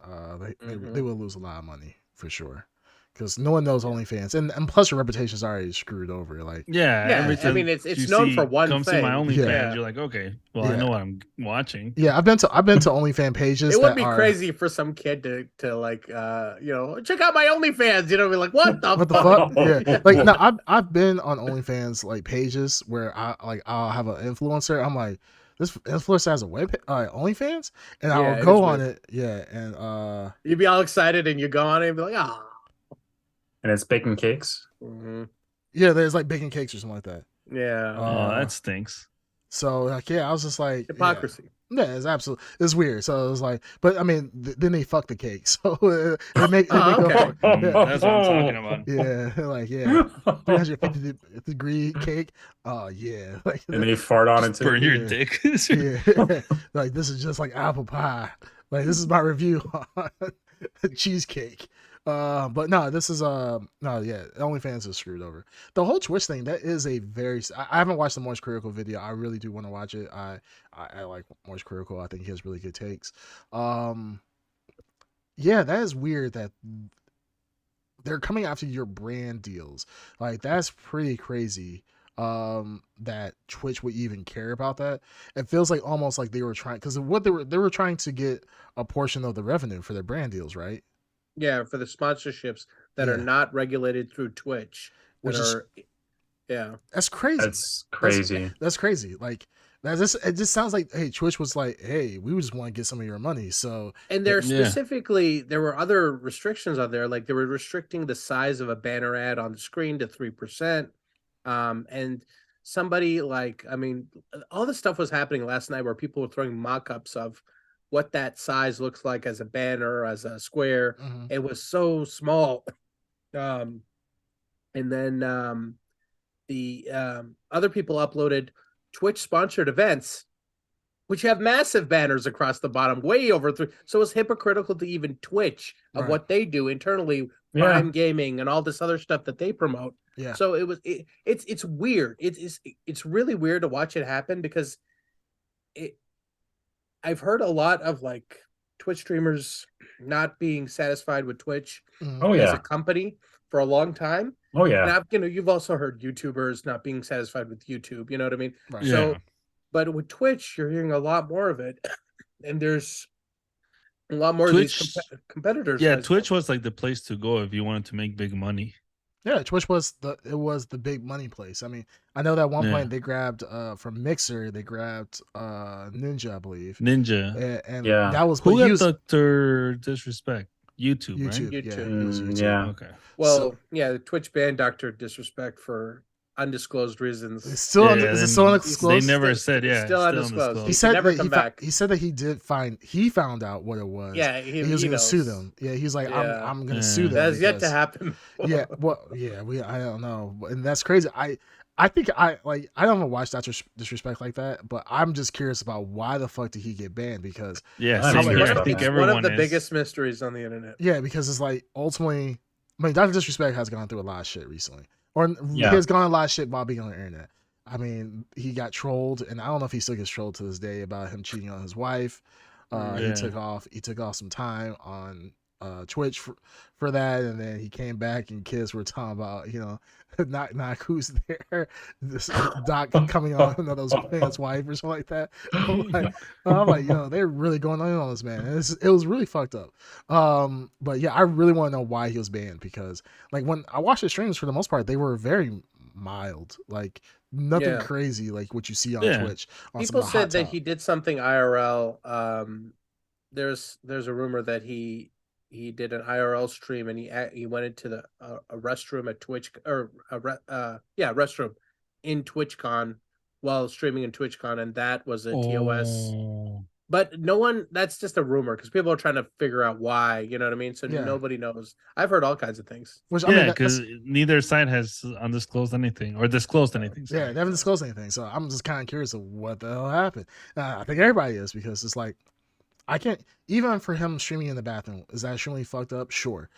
They will lose a lot of money for sure. Because no one knows OnlyFans, and plus your reputation is already screwed over. Like, I mean, it's known for one comes thing. to my OnlyFans, Yeah. you're like, okay, well, I know what I'm watching. Yeah, I've been to OnlyFans pages. It would be crazy for some kid to check out my OnlyFans. Be like, what the fuck? Yeah, no, I've been on OnlyFans pages where I'll have an influencer. I'm like, this influencer has a web OnlyFans, and I'll go on it. Yeah, and you'd be all excited, and you go on it and be like, ah. And it's baking cakes. Mm-hmm. Yeah, there's baking cakes or something like that. Yeah. That stinks. So I was just like hypocrisy. Yeah, it's weird. So it was like, but I mean, then they fuck the cake. So it make okay. That's what I'm talking about. Yeah, 350 degree cake. Oh yeah, and then you fart on it too. Burn your dick. Yeah, this is just like apple pie. This is my review on cheesecake. But no, this is OnlyFans is screwed over. The whole Twitch thing, that is a very. I haven't watched the Moist Critical video. I really do want to watch it. I like Moist Critical. I think he has really good takes. Yeah, that is weird that they're coming after your brand deals. That's pretty crazy. That Twitch would even care about that. It feels almost like they were trying, because what they were trying to get a portion of the revenue for their brand deals, right? Yeah, for the sponsorships that are not regulated through Twitch, that's crazy. That's crazy. That's crazy. It just sounds like, hey, Twitch was like, hey, we just want to get some of your money. So, and there were other restrictions on there, they were restricting the size of a banner ad on the screen to 3%. And somebody all this stuff was happening last night where people were throwing mock-ups of what that size looks like as a banner, as a square. Mm-hmm. It was so small. And then the other people uploaded Twitch sponsored events, which have massive banners across the bottom, way over 3. So it's hypocritical to even Twitch of what they do internally, Prime Gaming and all this other stuff that they promote. Yeah. So it's weird. It's really weird to watch it happen, because I've heard a lot of Twitch streamers not being satisfied with Twitch as a company for a long time. Oh yeah. And you've also heard YouTubers not being satisfied with YouTube. You know what I mean? Right. So, but with Twitch, you're hearing a lot more of it, and there's a lot more Twitch, of these competitors. Yeah, Twitch was the place to go if you wanted to make big money. Yeah, Twitch was the big money place. I mean, I know that at one point they grabbed from Mixer, they grabbed Ninja, I believe. Ninja. And that was who got Dr. Disrespect? YouTube, right? YouTube. Yeah. Okay. Well, Twitch banned Dr. Disrespect for undisclosed reasons. It's still undisclosed. They never said, still undisclosed. He said never come back. He said that he found out what it was. Yeah, he was going to sue them. Yeah, he's like, I'm going to sue them. That has yet to happen. I don't know, and that's crazy. I think I don't want to watch that disrespect like that, but I'm just curious about why the fuck did he get banned? Because Yeah, I'm same curious here. I about think that. It's one of everyone the is. biggest mysteries on the internet. yeah, because it's like ultimately, I mean, Dr. Disrespect has gone through a lot of shit recently, or he Yeah. has gone a lot of shit while being on the internet. I mean, he got trolled, and I don't know if he still gets trolled to this day about him cheating on his wife. He Yeah. took off some time on Twitch for that, and then he came back, and kids were talking about not who's there, this Doc coming on another was playing his wife or something like that. I'm like, they're really going on this man. And it was really fucked up. But yeah, I really want to know why he was banned, because like when I watched the streams, for the most part, they were very mild, like nothing Yeah. crazy like what you see on Yeah. Twitch on some People of the hot said that top. he did something IRL. There's a rumor that he did an IRL stream and he went into a restroom at Twitch, or restroom in TwitchCon while streaming in TwitchCon, and that was a TOS. Oh. But no one, that's just a rumor because people are trying to figure out why, you know what I mean? So Yeah. nobody knows. I've heard all kinds of things. Which I Yeah, mean, because neither side has undisclosed anything or disclosed anything. yeah, Sorry. they haven't disclosed anything, so I'm just kind of curious of what the hell happened. I think everybody is, because it's like I can't, even for him streaming in the bathroom, is that extremely fucked up? Sure.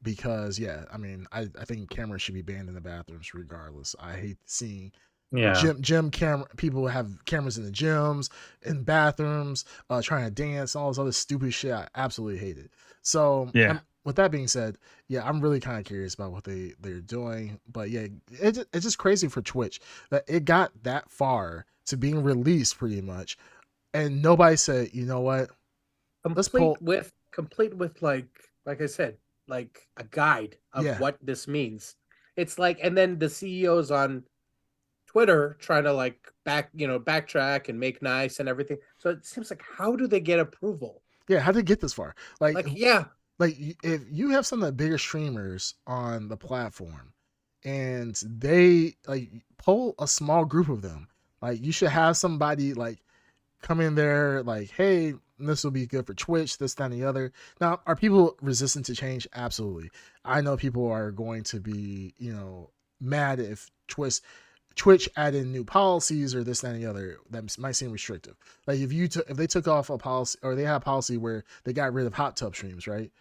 Because yeah, I mean, I think cameras should be banned in the bathrooms regardless. I hate seeing Yeah. gym camera people have cameras in the gyms, in bathrooms, trying to dance, all this other stupid shit. I absolutely hate it. So Yeah. with that being said, yeah, I'm really kind of curious about what they're doing. But yeah, it's just crazy for Twitch that it got that far to being released pretty much, and nobody said, you know what, Complete with like I said, like a guide of Yeah. what this means. It's like, and then the CEOs on Twitter trying to like backtrack and make nice and everything. So it seems like, how do they get approval? Yeah, how did they get this far? Like Yeah, if you have some of the bigger streamers on the platform and they like poll a small group of them, like you should have somebody like come in there like, hey, this will be good for Twitch, this, that, and the other. Now, are people resistant to change? Absolutely. I know people are going to be, mad if Twitch added new policies or this, that, and the other that might seem restrictive. Like if they took off a policy, or they had a policy where they got rid of hot tub streams, right?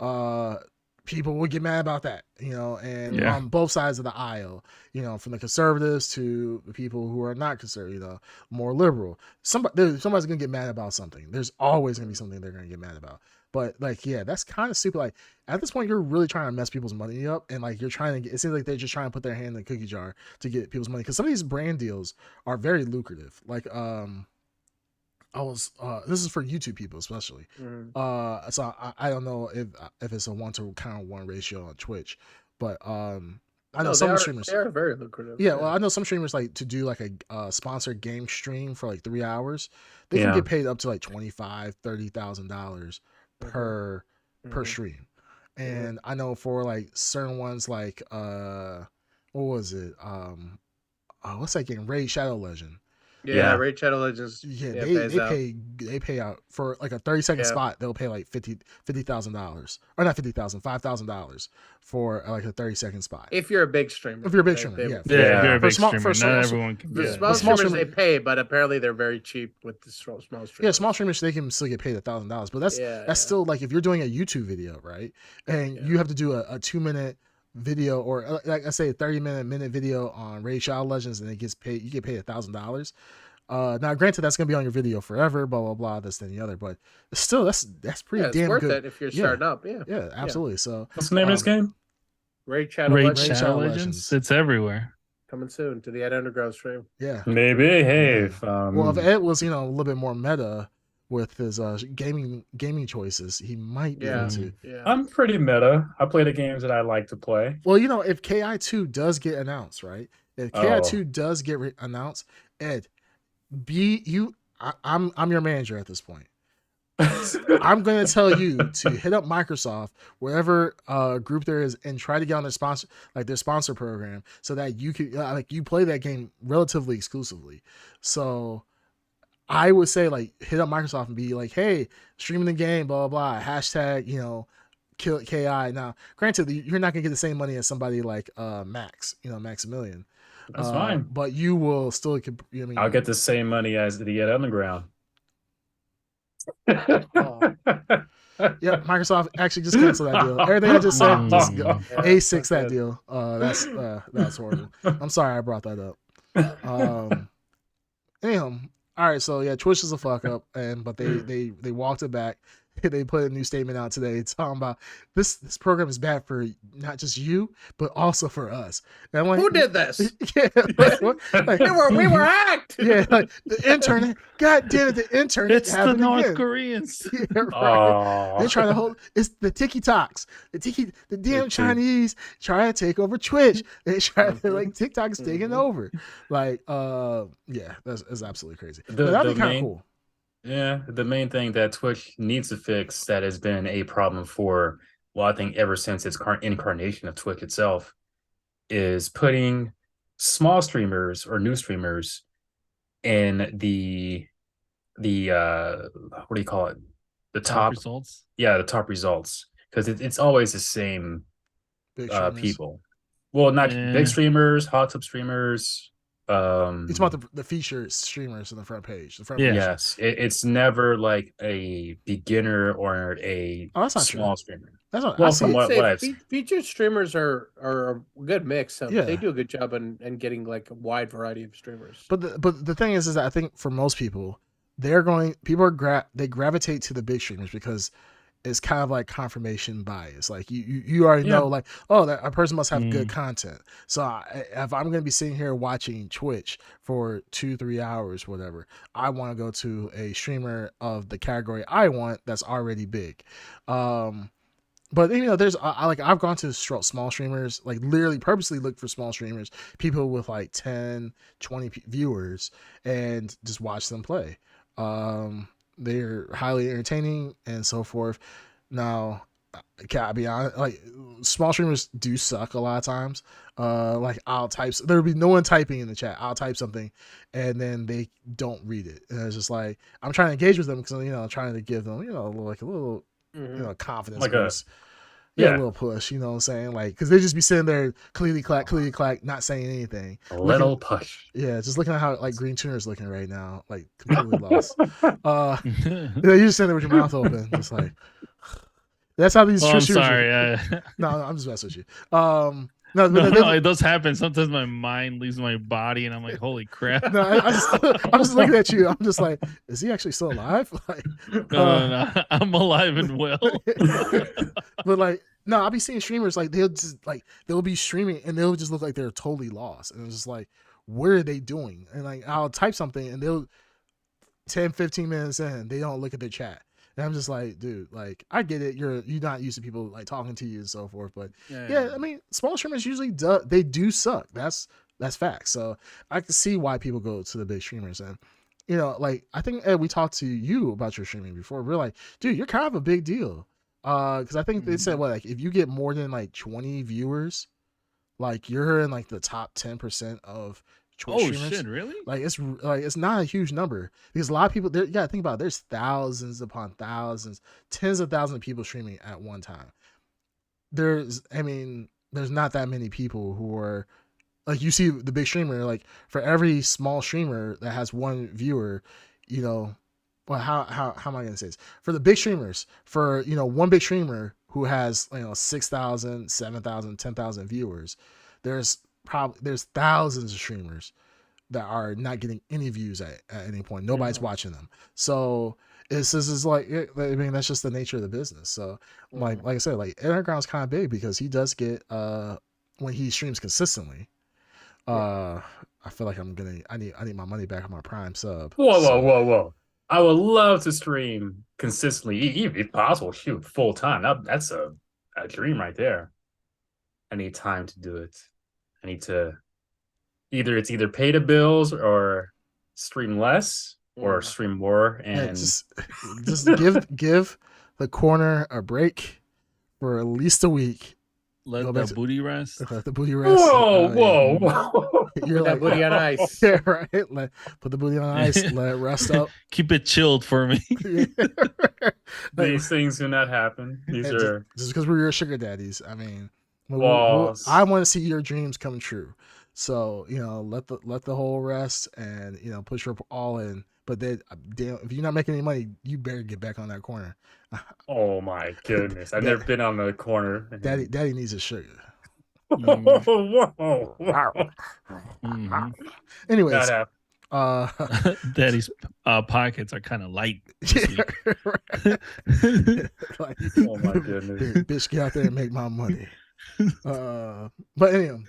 Uh, People would get mad about that, and on both sides of the aisle, from the conservatives to the people who are not conservative, more liberal. Somebody's gonna get mad about something. There's always gonna be something they're gonna get mad about. But like, yeah, that's kind of stupid. Like at this point, you're really trying to mess people's money up, and like you're trying to get. It seems like they're just trying to put their hand in the cookie jar to get people's money, because some of these brand deals are very lucrative. Like this is for YouTube people especially. So I don't know if it's a 1-to-1 ratio on Twitch, but I know some streamers, they are very lucrative. yeah, well, I know some streamers like to do like a sponsored game stream for like 3 hours. They can get paid up to like $25,000-$30,000 per stream. And I know for like certain ones like what was it? What's that game? Raid Shadow Legend. Yeah, Raid Shadow Legends. Yeah, they pay out for like a 30-second spot. They'll pay like $50,000, or not $50,000, $5,000 for like a 30-second spot. If you're a big streamer, if you're a big streamer, if you're a big streamer, not everyone can. For small streamers, they pay, but apparently they're very cheap with the small streamers. Yeah, small streamers, they can still get paid $1,000, but that's still like if you're doing a YouTube video, right? And you have to do a 2-minute video, or like I say, a 30-minute video on Raid Shadow Legends, and you get paid $1,000. Now, granted, that's gonna be on your video forever, blah blah blah, this and the other, but still, that's pretty damn worth good it if you're starting up. Yeah, absolutely. So, what's the name of this game? Raid Shadow Legends. It's everywhere. Coming soon to the Ed Underground stream. Yeah, maybe. Hey, well, if Ed was a little bit more meta with his gaming choices, he might be able to. Yeah. I'm pretty meta. I play the games that I like to play. Well, if KI2 does get announced, right? If KI2 does get announced, Ed, I'm your manager at this point. I'm going to tell you to hit up Microsoft, wherever group there is, and try to get on their sponsor program, so that you can you play that game relatively exclusively. So I would say hit up Microsoft and be like, hey, streaming the game, blah blah blah, hashtag kill Ki. Now, granted, you're not gonna get the same money as somebody like Max, Maximilian. That's fine. But you will still. I'll get the same money as the Underground. Yep, Microsoft actually just canceled that deal. Everything I just said, just go, A6 that deal. That's horrible. I'm sorry I brought that up. Anyhow, all right. So yeah, Twitch is a fuck up, but they walked it back. They put a new statement out today talking about this program is bad for not just you, but also for us. And I'm like, who did this? Yeah, like, we were hacked. Yeah, like the internet. God damn it, the internet. It's the North Koreans. Yeah, right. They're trying to hold. It's the TikToks. The damn Chinese try to take over Twitch. They try to like TikTok's taking over. Like, yeah, that's absolutely crazy. That'd be kind of cool. Yeah, the main thing that Twitch needs to fix that has been a problem for, well, I think ever since its incarnation of Twitch itself, is putting small streamers or new streamers in the what do you call it? The top results. Yeah, the top results, because it's always the same people. Well, not big streamers, hot tub streamers. It's about the featured streamers in the front page. Yes, it's never like a beginner or a small streamer. That's not, well, from what I've seen, featured streamers are a good mix. They do a good job in getting like a wide variety of streamers. But the thing is that I think for most people, they gravitate to the big streamers because it's kind of like confirmation bias. Like you already know, like, oh, that a person must have good content. So if I'm going to be sitting here watching Twitch for 2-3 hours, whatever, I want to go to a streamer of the category I want that's already big. But there's I've gone to small streamers, like literally purposely look for small streamers, people with like 10, 20 viewers, and just watch them play. They're highly entertaining and so forth. Now, can I be honest? Like, small streamers do suck a lot of times. Like, there'll be no one typing in the chat. I'll type something, and then they don't read it. And it's just like, I'm trying to engage with them because, I'm trying to give them, like a little, confidence like boost. A little push, you know what I'm saying? Like, because they just be sitting there, clickety clack, not saying anything. A little push. Yeah, just looking at how like Green Tuner's looking right now, like completely lost. You're just sitting there with your mouth open, just like. That's how these. I'm sorry. No, I'm just messing with you. No, it does happen. Sometimes my mind leaves my body, and I'm like, "Holy crap!" No, I'm just looking at you. I'm just like, "Is he actually still alive?" Like, no, I'm alive and well. But like, no, I'll be seeing streamers like they'll be streaming and they'll just look like they're totally lost, and it's just like, what are they doing? And like, I'll type something, and they'll 10-15 minutes in, they don't look at their chat. And I'm just like, dude, like, I get it. You're not used to people like talking to you and so forth, but yeah, I mean, small streamers usually do suck. That's facts. So I can see why people go to the big streamers. And like, I think Ed, we talked to you about your streaming before. We're like, dude, you're kind of a big deal. Because I think they said like if you get more than like 20 viewers, like you're in like the top 10% of Twitch streamers. Shit, really? Like it's not a huge number because a lot of people there. You gotta think about it, there's thousands upon thousands, tens of thousands of people streaming at one time. There's not that many people who are like, you see the big streamer, like for every small streamer that has one viewer, well, how am I gonna say this? For the big streamers, for one big streamer who has 6,000, 7,000, 10,000 viewers, there's thousands of streamers that are not getting any views at any point. Nobody's watching them. So this is like, I mean, that's just the nature of the business. So like I said, like Underground's kind of big because he does get when he streams consistently. I feel like I need my money back on my Prime sub. Whoa. I would love to stream consistently, if possible, shoot, full time. That's a dream right there. I need time to do it. I need to either pay the bills or stream less or stream more, and just give the corner a break for at least a week Let Go the back to booty rest. the booty rest. Whoa, Yeah. whoa. You're Put that like, booty on ice. yeah, right. Put the booty on ice. Let it rest up. Keep it chilled for me. Yeah. Like, These things do not happen. These and are just because we're your sugar daddies. I mean, walls. I want to see your dreams come true. So let the whole rest, and put your all in. But then, damn, if you're not making any money, you better get back on that corner. Oh my goodness. I've never been on the corner. Daddy needs a sugar. Whoa. Mhm. Anyways, Not Daddy's pockets are kind of light this yeah, week. right. Like, Oh my goodness. bitch, get out there and make my money. But anyway,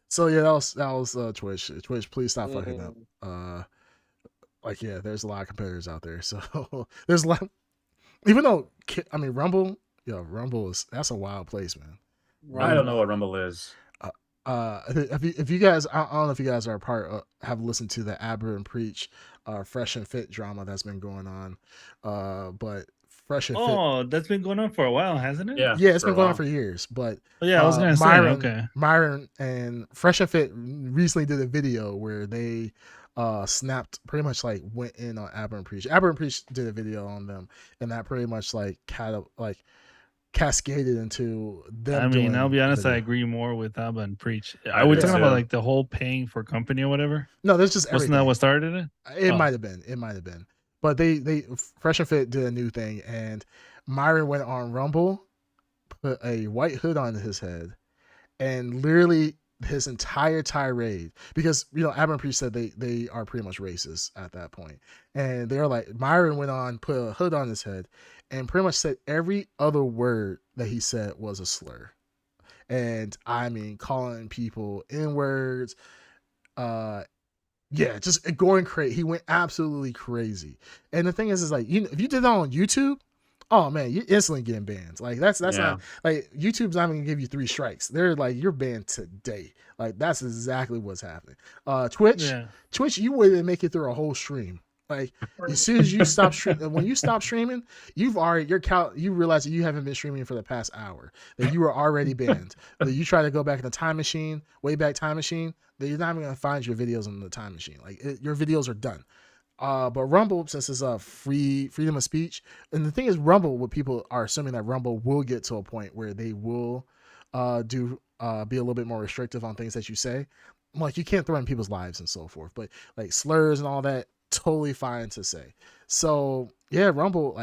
so yeah, that was Twitch. Twitch, please stop fucking up. Like, yeah, there's a lot of competitors out there, so there's a lot. Even though, I mean, Rumble, Rumble that's a wild place, man. I don't know what Rumble is. If you guys, I don't know if you guys are a part have listened to the Aber and Preach Fresh and Fit drama that's been going on, but Fresh and Fit, Oh, that's been going on for a while, hasn't it? Yeah. yeah, it's for a been going on while. for years. But Oh, yeah, I was gonna say, okay. Myron and Fresh and Fit recently did a video where they snapped, pretty much like went in on Aber and Preach. Aber and Preach did a video on them, and that pretty much like cascaded into them. I mean, I'll be honest, video. I agree more with Abba and Preach. I Are we do talking too. about like the whole paying for company or whatever? No, there's just Wasn't everything. that what started it? It Oh. might have been. It might have been. But they Fresh and Fit did a new thing, and Myron went on Rumble, put a white hood on his head, and literally his entire tirade, because Aber and Priest said they are pretty much racist at that point, and they're like, Myron went on, put a hood on his head, and pretty much said every other word that he said was a slur, and I mean calling people N-words, yeah, just going crazy. He went absolutely crazy. And the thing is like, if you did that on YouTube, oh man, you're instantly getting banned. Like that's not, like, YouTube's not even gonna give you 3 strikes. They're like, you're banned today. Like that's exactly what's happening. Twitch, you wouldn't make it through a whole stream. Like as soon as you stop streaming, when you stop streaming, you've already you realize that you haven't been streaming for the past hour. That you were already banned. That you try to go back in the time machine, way back time machine, that you're not even gonna find your videos in the time machine. Like your videos are done. But Rumble, since it's a freedom of speech, and the thing is, Rumble, what people are assuming that Rumble will get to a point where they will be a little bit more restrictive on things that you say. Like you can't threaten people's lives and so forth, but like slurs and all that, totally fine to say. So yeah, Rumble's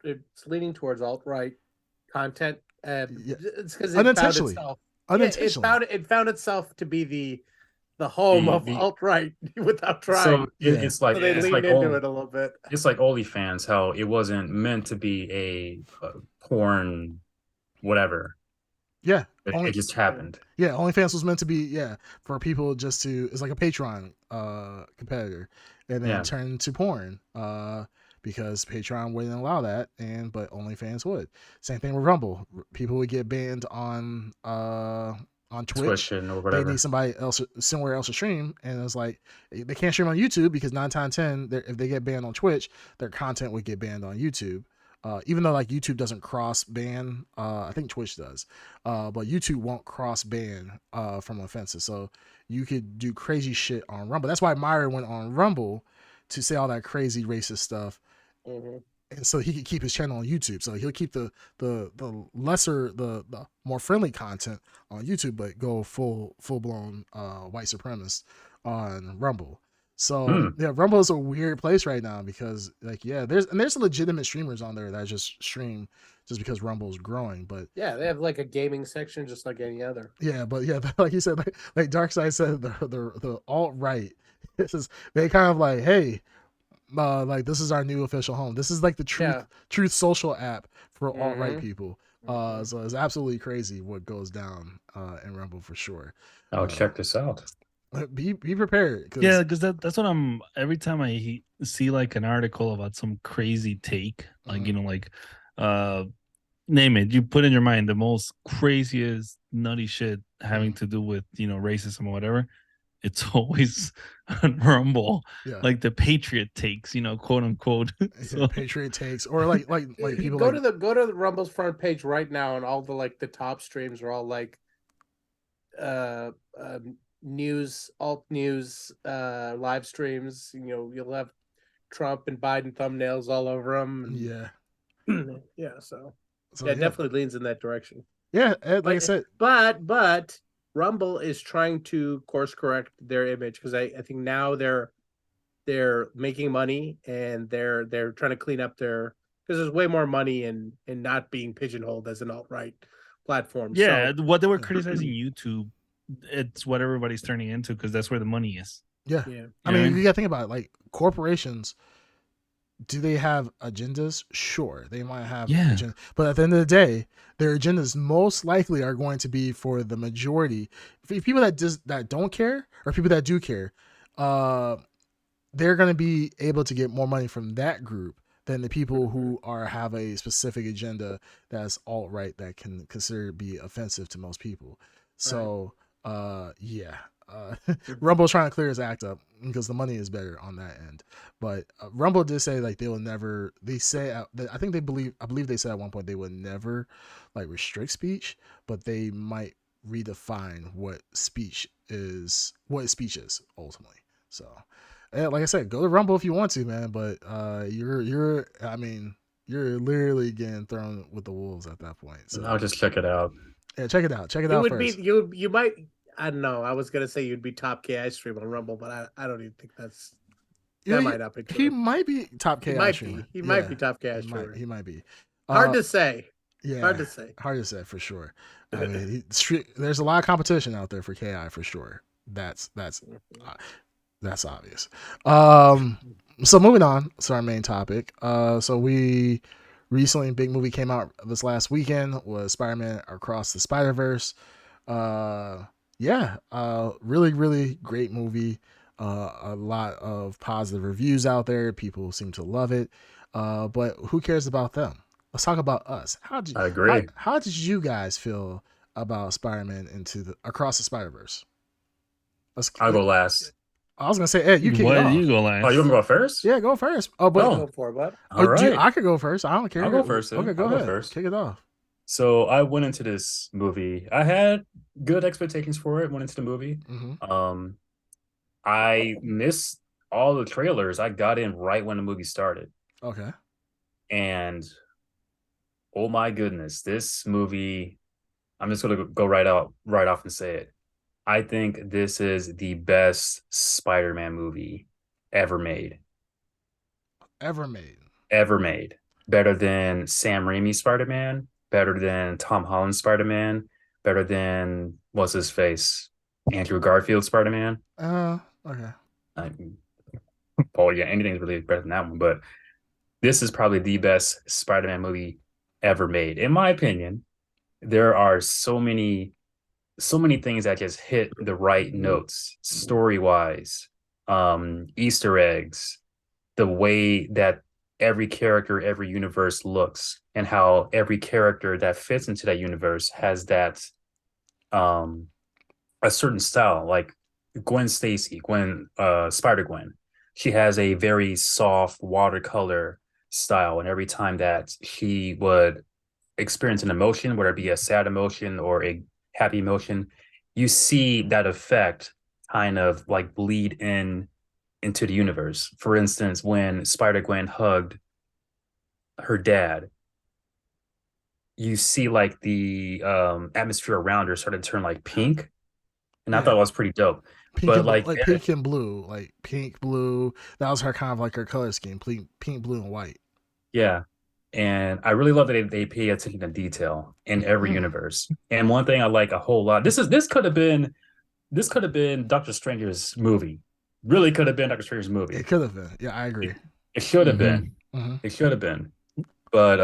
it's leaning towards alt-right content, and it's because unintentionally. It found itself to be the home of alt-right without trying. So it's like, so they leaned into it a little bit. It's like OnlyFans, how it wasn't meant to be a porn whatever. Yeah, it just happened. Yeah, OnlyFans was meant to be for people just to, it's like a Patreon competitor, and then turn to porn because Patreon wouldn't allow that, but OnlyFans would. Same thing with Rumble. People would get banned on Twitch or whatever. They need somebody else somewhere else to stream, and it's like they can't stream on YouTube because 9 times 10, if they get banned on Twitch, their content would get banned on YouTube. Even though like YouTube doesn't cross ban, I think Twitch does, but YouTube won't cross ban from offenses. So you could do crazy shit on Rumble. That's why Myron went on Rumble to say all that crazy racist stuff, and so he could keep his channel on YouTube. So he'll keep the lesser, the more friendly content on YouTube, but go full blown white supremacist on Rumble. So Rumble is a weird place right now because there's legitimate streamers on there that just stream just because Rumble is growing. But yeah, they have like a gaming section just like any other. Yeah, but like you said, like Darkseid said, the alt right, they kind of like, hey, like this is our new official home. This is like the truth social app for alt right people. So it's absolutely crazy what goes down in Rumble for sure. Oh, check this out. Be prepared. Because that's what I'm. Every time I see like an article about some crazy take, like name it, you put in your mind the most craziest nutty shit having to do with racism or whatever, it's always on Rumble, Yeah. like the Patriot takes, quote unquote. So, Patriot takes, or like people go like to the Rumble's front page right now, and all the top streams are all like uh, news, alt news, live streams. You'll have Trump and Biden thumbnails all over them. And, yeah. yeah, so So it definitely leans in that direction. Yeah, like I said, but Rumble is trying to course correct their image, because I think now they're making money, and they're trying to clean up because there's way more money in not being pigeonholed as an alt-right platform. yeah, So, what they were criticizing YouTube, it's what everybody's turning into, because that's where the money is. yeah. yeah. I mean, you got to think about it. Like, corporations, do they have agendas? Sure, they might have agendas, but at the end of the day, their agendas most likely are going to be for the majority. For people that don't care, or people that do care, they're going to be able to get more money from that group than the people who have a specific agenda that's alt-right that can consider be offensive to most people. So, yeah. Rumble's trying to clear his act up because the money is better on that end. But Rumble did say like they will never. They say I think I believe they said at one point they would never like restrict speech, but they might redefine what speech is ultimately. So, like I said, go to Rumble if you want to, man. But you're literally getting thrown with the wolves at that point. So I'll just check it out. Yeah, check it out. Check it You out would first. you might. I don't know. I was gonna say you'd be top KI stream on Rumble, but I don't even think that might not be true. He might be top KI streamer. He might be top KI streamer. He might be. Hard to say. Yeah, hard to say. Hard to say for sure. I mean, there's a lot of competition out there for KI for sure. That's obvious. So moving on to our main topic. So we recently, big movie came out this last weekend was Spider-Man Across the Spider-Verse. Really, really great movie. A lot of positive reviews out there. People seem to love it. But who cares about them? Let's talk about us. I agree. How did you guys feel about Spider-Man Across the Spider-Verse? I'll go last. I was gonna say, Ed, you kick it off. You go last. Oh, you want me to go first? Yeah, go first. Oh, but go for it, bud. All right. I could go first. I don't care. I'll go first. Okay, go ahead. First. Kick it off. So I went into this movie. I had good expectations for it. Went into the movie. Mm-hmm. I missed all the trailers. I got in right when the movie started. Okay. And oh my goodness, this movie, I'm just gonna go right off and say it. I think this is the best Spider-Man movie ever made. Ever made. Better than Sam Raimi's Spider-Man, better than Tom Holland's Spider-Man, better than what's his face? Andrew Garfield's Spider-Man. Okay. Anything's really better than that one, but this is probably the best Spider-Man movie ever made. In my opinion, there are so many things that just hit the right notes, story-wise, Easter eggs, the way that every character, every universe looks, and how every character that fits into that universe has that a certain style. Like Gwen Stacy, Spider-Gwen, she has a very soft watercolor style, and every time that she would experience an emotion, whether it be a sad emotion or a happy emotion, you see that effect kind of like bleed into the universe. For instance, when Spider-Gwen hugged her dad, you see like the atmosphere around her started to turn like pink, and I thought it was pretty dope. Pink and blue, like pink, blue. That was her kind of like her color scheme: pink, blue, and white. Yeah. And I really love that they pay attention to detail in every universe. And one thing I like a whole lot, this could have been Doctor Strange's movie. Really could have been Doctor Strange's movie. It could have been. Yeah, I agree. It should have been. Mm-hmm. It should have been. But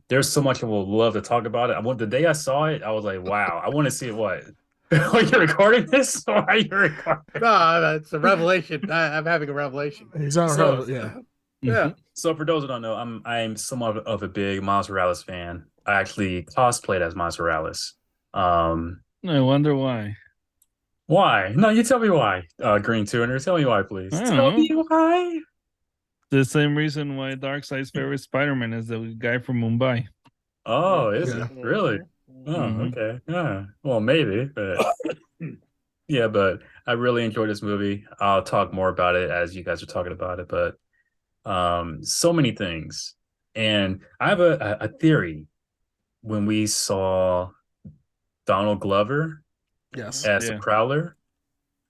there's so much I would love to talk about it. The day I saw it, I was like, wow, I want to see it. What? Are you recording this? Or are you recording? No, it's a revelation. I'm having a revelation. Yeah. So for those who don't know, I'm somewhat of a big Miles Morales fan. I actually cosplayed as Miles Morales. I wonder why. Why? No, you tell me why. Green Tuner, tell me why, please. I don't Tell know. me why. The same reason why Darkseid's favorite Spider-Man is the guy from Mumbai. Oh, is Yeah. it really? Oh, Mhm. okay. Yeah. Well, maybe, but yeah, but I really enjoyed this movie. I'll talk more about it as you guys are talking about it, but so many things. And I have a theory. When we saw Donald Glover Yes. as the Yeah. Prowler,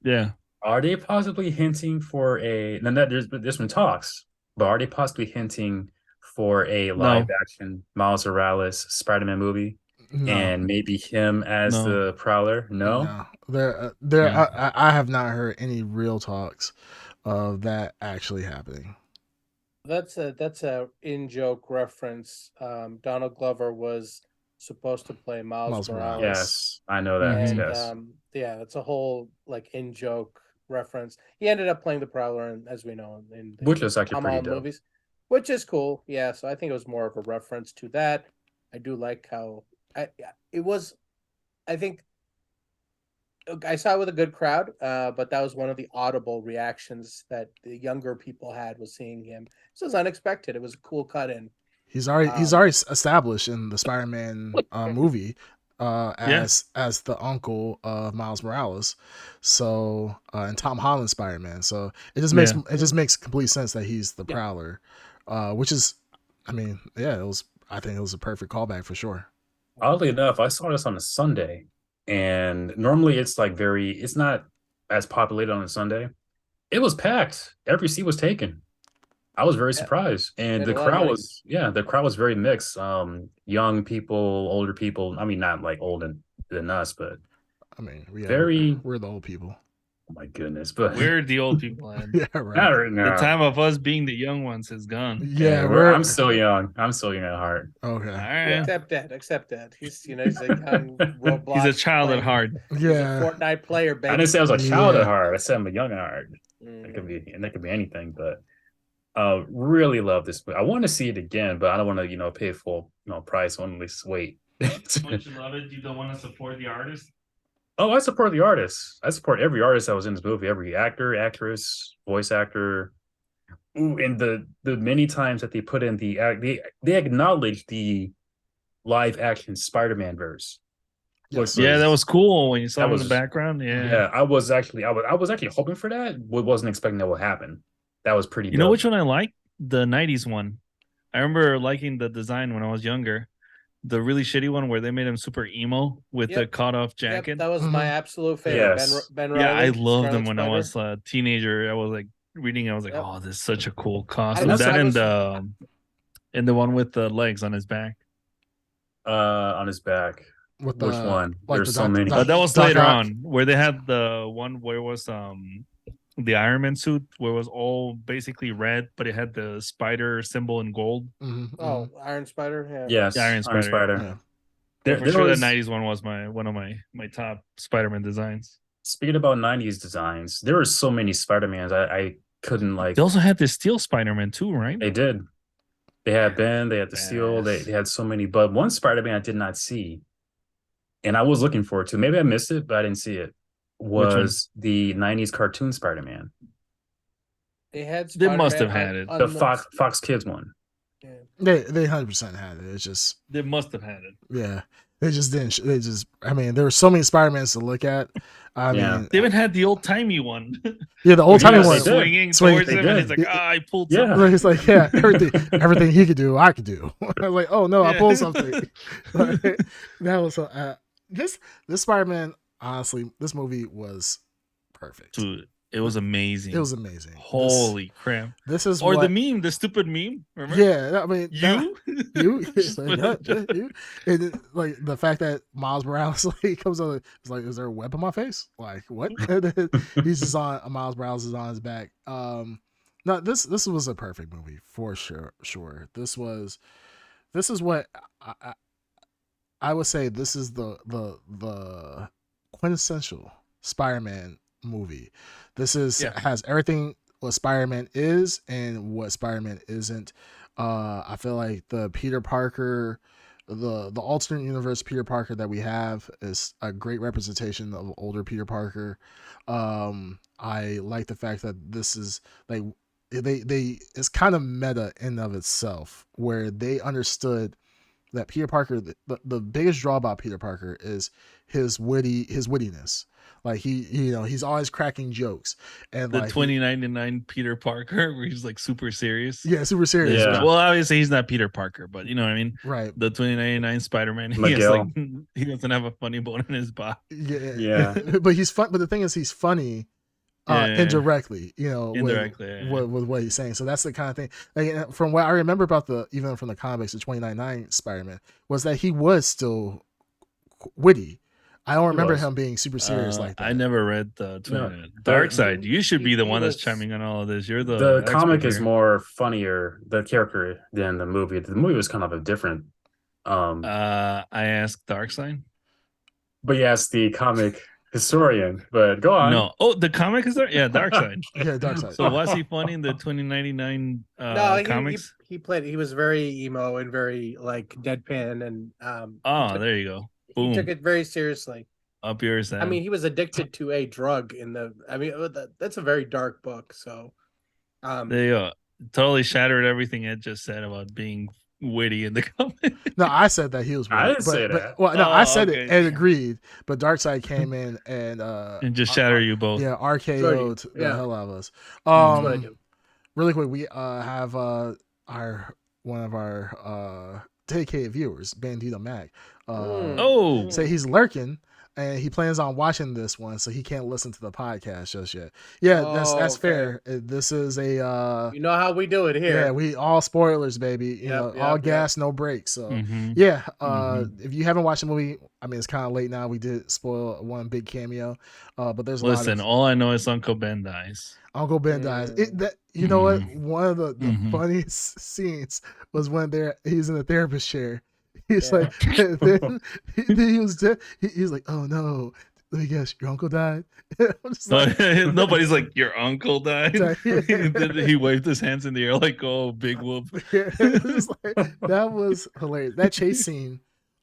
Yeah. are they possibly hinting for a now that there's been talks, but are they possibly hinting for a live No. action Miles Morales Spider-Man movie? No. And maybe him as No. the Prowler? No? No. There. Yeah. I have not heard any real talks of that actually happening. That's a in joke reference. Donald Glover was supposed to play Miles Miles Morales, Morales. Yes, I know that. Mhm. and Yes. yeah, it's a whole like in joke reference. He ended up playing the Prowler, and as we know, in the Which is actually Tom pretty Holland dope. movies, which is cool. Yeah, so I think it was more of a reference to that. I do like how it was. I think I saw it with a good crowd, but that was one of the audible reactions that the younger people had was seeing him. This was unexpected. It was a cool cut in. He's Um, already established in the Spider-Man movie Yeah. as the uncle of Miles Morales. So and Tom Holland Spider-Man. So Yeah. it just makes complete sense that he's the Yeah. Prowler, which is, I mean, yeah, it was. I think it was a perfect callback for sure. Oddly enough, I saw this on a Sunday, and normally it's not as populated on a Sunday. It was packed. Every seat was taken. I was very Yeah, surprised. And made a lot of money. the crowd was very mixed. Young people, older people. I mean, not like older than us, but I mean, yeah, very, we're the old people. oh my goodness. But We're the old people, and Yeah, not right. right the now. time of us being the young ones is gone. Yeah, I'm still young. I'm still young at heart. All okay. right. Except that he's he's a young Roblox. He's a child at playing- heart. He's a Yeah, Fortnite player, I baby. didn't say I was a child at yeah. heart. I said I'm a young at heart. That could Mhm. be, and that could be anything. But really love this movie. I want to see it again, but I don't want to, pay full, price. I want to at least wait. Don't you love it? You don't want to support the artist? Oh, I support the artists. I support every artist that was in this movie, every actor, actress, voice actor. Ooh, and the many times that they put in they acknowledge the live action Spider-Man verse, which Yes. Yeah, that was was cool when you saw that him in the was background. Yeah. yeah. I was actually hoping for that, but wasn't expecting that would happen. That was pretty You know dope. which one I like? The 90s one. I remember liking the design when I was younger. The really shitty one where they made him super emo with the Yep. cut off Yep, jacket. that was my Mhm. absolute favorite. Yes. Ben Yeah, I Riley, loved them Scarlet when I Spider. was a teenager. I was like reading, I was like, Yep. oh, this is such a cool I costume. was, That I was and the one with the legs on his back. On his back. With Which the one? like There's the so many. That was Doc later Ock. on, where they had the one where it was the Iron Man suit, where it was all basically red, but it had the spider symbol in gold. oh Iron Spider. Yeah. Yes, The Iron Spider. Spider. Yeah. Yeah, There, for there sure, was that '90s one was one of my top Spider-Man designs. speaking about '90s designs. There were so many Spider-Mans. I couldn't like. They also had this Steel Spider-Man too, right? They did. They had Ben. They had the Steel. Badass. They had so many. But one Spider-Man I did not see, and I was looking forward to. Maybe I missed it, but I didn't see it. Which one? Was the '90s cartoon Spider-Man, They had They must Spider-Man have had it. the Fox Kids one? Yeah. They 100% had it. It's just, They must have had it. yeah, they just didn't. They just, I mean, there were so many Spider-Mans to look at. I Yeah. mean, They even had the old timey one. yeah, the old timey Yes, one. they did. Swinging Swing- towards they him, and did. he's like, I pulled Yeah. something. It's like, yeah, everything he could do, I could do. I was like, oh no, I Yeah. pulled something. Like, that was this Spider-Man. Honestly, this movie was perfect. Dude, it was amazing. It was amazing. Holy crap. This is Or what, the stupid meme, remember? yeah. I mean, You? you, it's like, yeah, you. And like the fact that Miles Morales like comes on, it's like, is there a web on my face? Like what? And then he's just on Miles Morales is on his back. No, this was a perfect movie for sure. Sure, this is what I would say. This is the quintessential Spider-Man movie. This has everything what Spider-Man is and what Spider-Man isn't. I feel like the Peter Parker the alternate universe Peter Parker that we have is a great representation of older Peter Parker. I like the fact that this is like they it's kind of meta in of itself, where they understood that Peter Parker, the biggest draw about Peter Parker is his wittiness. Like he's always cracking jokes, and The like 2099 Peter Parker, where he's like super serious. super serious. Yeah. Well, obviously he's not Peter Parker, but you know what I mean. Right. The 2099 Spider-Man, he has Miguel. like he doesn't have a funny bone in his body. Yeah. But he's fun. But the thing is, he's funny. Indirectly, Indirectly, with what he's saying. So that's the kind of thing. Like, from what I remember about even from the comics, the 2099 Spider-Man was that he was still witty. I don't remember him being super serious like that. I never read the Dark Side. You should be the one that's chiming on all of this. You're the comic is more funnier, the character, than the movie. The movie was kind of a different. I asked Dark Side, but yes, the comic historian. But go on. No, the comic is there. Yeah, Dark Side. Yeah, Dark Side. So was he funny in the 2099 comics? He was very emo and very like deadpan, and there you go. Boom. He took it very seriously. Up yours, I mean, he was addicted to a drug that's a very dark book. So there you go. Totally shattered everything Ed just said about being witty in the comic. No, I said that he was witty. I didn't say that. Well, no, I said it and agreed, but Darkseid came in and just shatter you both. Yeah, RKO'd the hell out of us. That's what I do. Really quick, we have one of our dedicated viewers, Bandito Mac. Say he's lurking. And he plans on watching this one, so he can't listen to the podcast just yet. Yeah, that's fair. This is a you know how we do it here. Yeah, we all spoilers, baby. All gas, no brakes. So if you haven't watched the movie, I mean, it's kind of late now. We did spoil one big cameo, but there's a lot of... all I know is Uncle Ben dies. Uncle Ben dies. You know what? One of the funniest scenes was when he's in the therapist chair. He's like, then he was dead. He's like, oh no, let me guess, your uncle died. Nobody's like, your uncle died. He waved his hands in the air like, oh, big whoop. That was hilarious. That chase scene.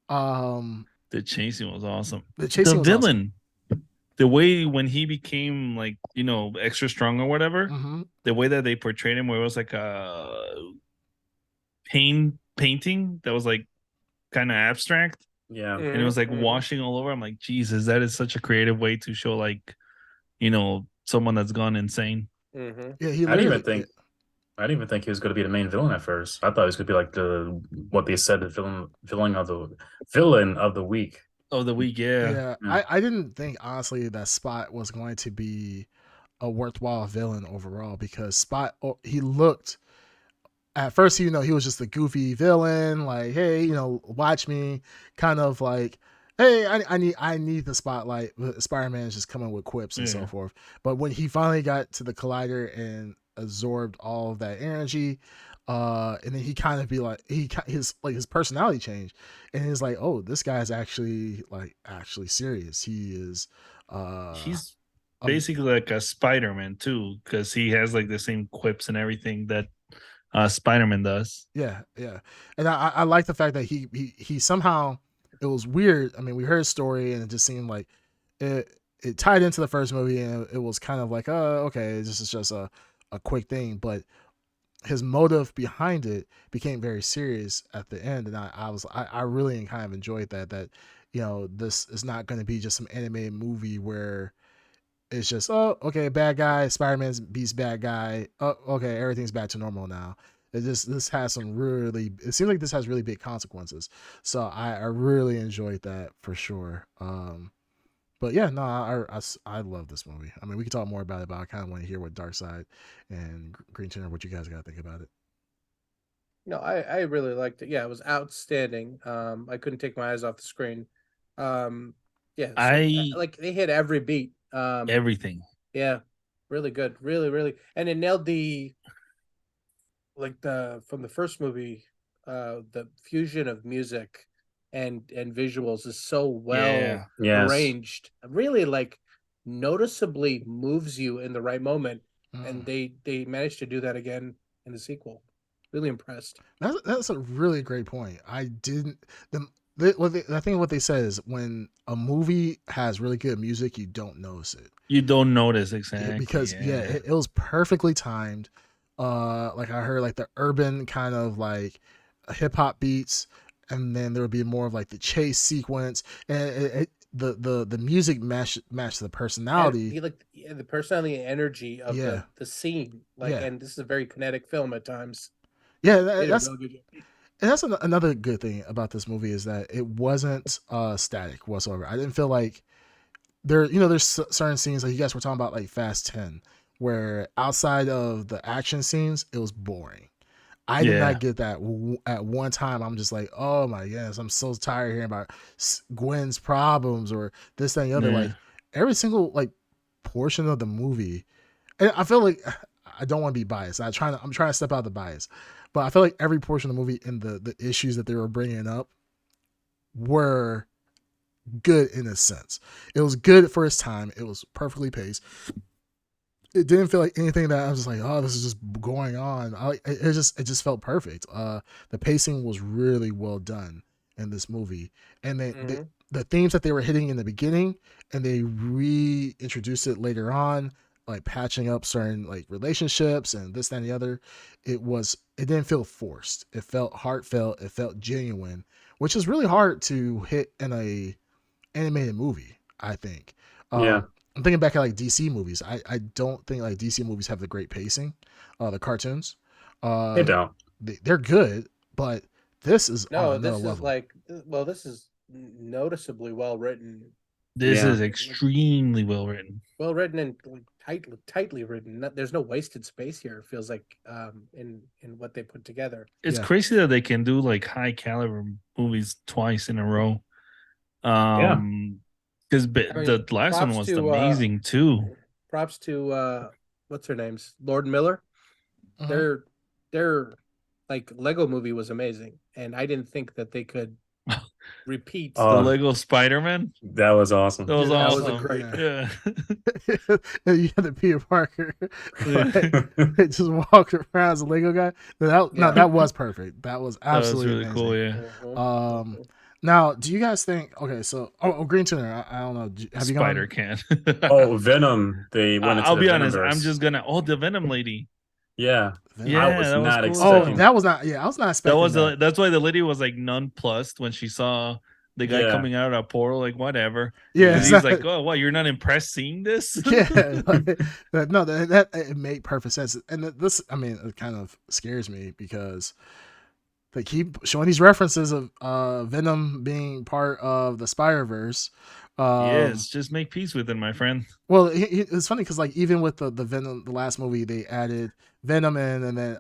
The chase scene was awesome. The villain. Awesome. The way when he became like, extra strong or whatever, the way that they portrayed him, where it was like a painting that was like kind of abstract, and it was like washing all over. I'm like, Jesus, that is such a creative way to show like, someone that's gone insane. Yeah, I didn't even think he was going to be the main villain at first. I thought he was going to be like what they said, the villain of the week. Oh, the week, yeah. I didn't think honestly that Spot was going to be a worthwhile villain overall, because Spot, he looked. At first, he was just a goofy villain, like, hey, watch me, kind of like, hey, I need the spotlight. Spider-Man is just coming with quips and so forth. But when he finally got to the collider and absorbed all of that energy, and then he kind of be like, his personality changed, and he's like, oh, this guy's actually serious. He is. He's basically like a Spider-Man too, because he has like the same quips and everything that Spider-Man does. Yeah. And I like the fact that he somehow, it was weird. I mean, we heard his story and it just seemed like it tied into the first movie, and it was kind of like, oh, okay, this is just a quick thing. But his motive behind it became very serious at the end, and I really kind of enjoyed that this is not going to be just some animated movie where it's just, oh, okay, bad guy, Spider-Man beats bad guy. Oh, okay, everything's back to normal now. This has it seems like this has really big consequences. So I really enjoyed that for sure. But yeah, no, I love this movie. I mean, we can talk more about it, but I kind of want to hear what Darkseid and Green Turner, what you guys got to think about it. No, I really liked it. Yeah, it was outstanding. I couldn't take my eyes off the screen. Like they hit every beat. Everything. Yeah, really good, really, and it nailed from the first movie, the fusion of music and visuals is so well arranged. Really, like, noticeably moves you in the right moment, and they managed to do that again in the sequel. Really impressed. That's a really great point. I didn't I think what they said is when a movie has really good music, you don't notice it. You don't notice exactly. Because it was perfectly timed. Like I heard like the urban kind of like hip hop beats, and then there would be more of like the chase sequence, and the music matched the personality. The personality and energy of the scene. And this is a very kinetic film at times. Yeah, that's and that's another good thing about this movie is that it wasn't static whatsoever. I didn't feel like there's certain scenes like you guys were talking about like Fast 10 where outside of the action scenes it was boring. I did not get that at one time. I'm just like, oh my goodness, I'm so tired of hearing about Gwen's problems or this, that, and the other. Like every single like portion of the movie, and I feel like I don't want to be biased. I'm trying to step out of the bias, but I feel like every portion of the movie and the issues that they were bringing up were good in a sense. It was good for its time. It was perfectly paced. It didn't feel like anything that I was just like, oh, this is just going on. It just felt perfect. The pacing was really well done in this movie, and the themes that they were hitting in the beginning, and they reintroduced it later on, like patching up certain like relationships and this, that, and the other. It didn't feel forced. It felt heartfelt. It felt genuine, which is really hard to hit in a animated movie, I think. I'm thinking back at like DC movies. I don't think like DC movies have the great pacing. The cartoons, they don't. They're good, but this is on another level. This is noticeably well written. This is extremely well written. Well written and tightly written. There's no wasted space here. It feels like in what they put together. It's crazy that they can do like high caliber movies twice in a row. Because the last one was amazing too. Props to what's her name's Lord Miller. Their like Lego movie was amazing, and I didn't think that they could repeat the Lego Spiderman. That was awesome. That was awesome. That was a great. You had the Peter Parker just walk around as a Lego guy. No, that was perfect. That was absolutely really amazing. Cool. Yeah. Now, do you guys think? Okay, so Green Tuner. I don't know. Have you gone? Spider can. Venom. They went into I'll the be honest. Venomverse. I'm just gonna. The Venom lady. Yeah. I was not cool. expecting. That was not. Yeah, I was not expecting. That's why the lady was like nonplussed when she saw the guy coming out of that portal. Like whatever. Yeah. He's like, oh, what? You're not impressed seeing this? Yeah. No, that it made perfect sense. And this, I mean, it kind of scares me because they keep showing these references of Venom being part of the Spider-Verse. Yes, just make peace with it, my friend. Well, it's funny because like even with the Venom, the last movie, they added Venom in, and then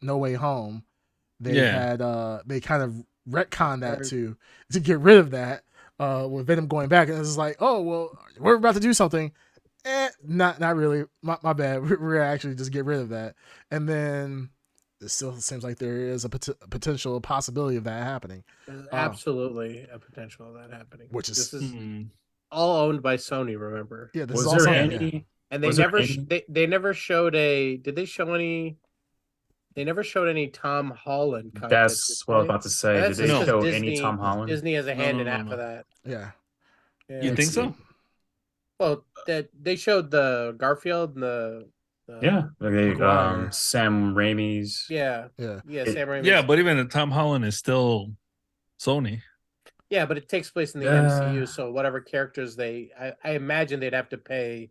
No Way Home, they had they kind of retconned that to get rid of that with Venom going back, and it's like, oh well, we're about to do something. Not really. My bad. We're actually just get rid of that, and then it still seems like there is a potential possibility of that happening. There's absolutely a potential of that happening. Which is all owned by Sony. Remember? Yeah. Was there any? And they never showed a. Did they show any? They never showed any Tom Holland. That's what I was about to say. Did they show any Tom Holland? Disney has a hand in half of that. Yeah. You think so? Well, that they showed the Garfield and the Sam Raimi's. Yeah, Sam Raimi's. Yeah, but even the Tom Holland is still Sony. Yeah, but it takes place in the MCU, so whatever characters I imagine they'd have to pay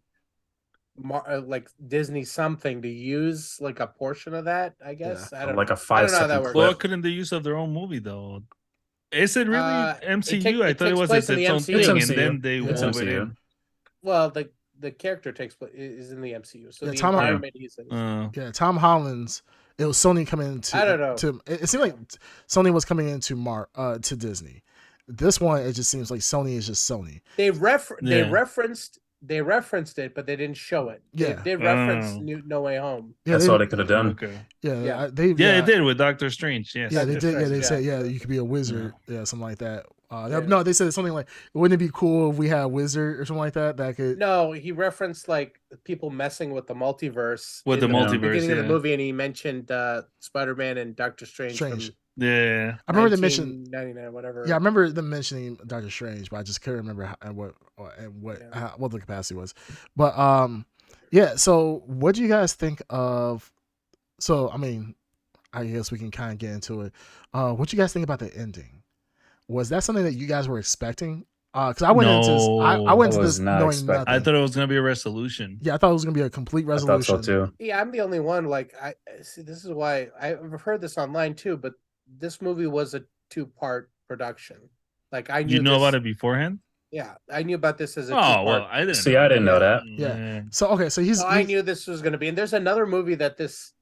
like Disney something to use like a portion of that, I guess. I don't like know. a 5-second clip. Well, couldn't they use of their own movie though? Is it really MCU? I thought it was its own thing, and then they move it in. Well, the character is in the MCU, so the Tom environment Tom Holland's. It was Sony coming into. I don't know. It seemed like Sony was coming into to Disney. This one, it just seems like Sony is just Sony. They referenced they referenced it, but they didn't show it. Yeah. They did reference Oh. No Way Home. Yeah, That's all they could have done. Okay. Yeah. They Yeah, it did with Doctor Strange. Yes. Yeah, they Doctor did. Yeah, Strange, they said, yeah. you could be a wizard. Yeah, something like that. Yeah. No, they said something like, wouldn't it be cool if we had a wizard or something like that? That could. No, he referenced like people messing with the multiverse With the in multiverse, beginning of the yeah. movie, and he mentioned Spider-Man and Doctor Strange. Strange. From Yeah. I remember they mentioned 1999, whatever. Yeah, I remember them mentioning Doctor Strange, but I just couldn't remember what the capacity was. But yeah. So, what do you guys think of? So, I mean, I guess we can kind of get into it. What do you guys think about the ending? Was that something that you guys were expecting? Because I went into this, I went I into was this not knowing expecting. nothing. I thought it was gonna be a resolution. Yeah, I thought it was gonna be a complete I thought resolution. so too. Yeah, I'm the only one. Like, I see. This is why I've heard this online too. But this movie was a 2-part production. Like, I knew. You know about it beforehand? Yeah, I knew about this as a Oh 2-part. well, I didn't. See, I didn't know that. Yeah. So okay, so he's. So I knew this was going to be, and there's another movie that this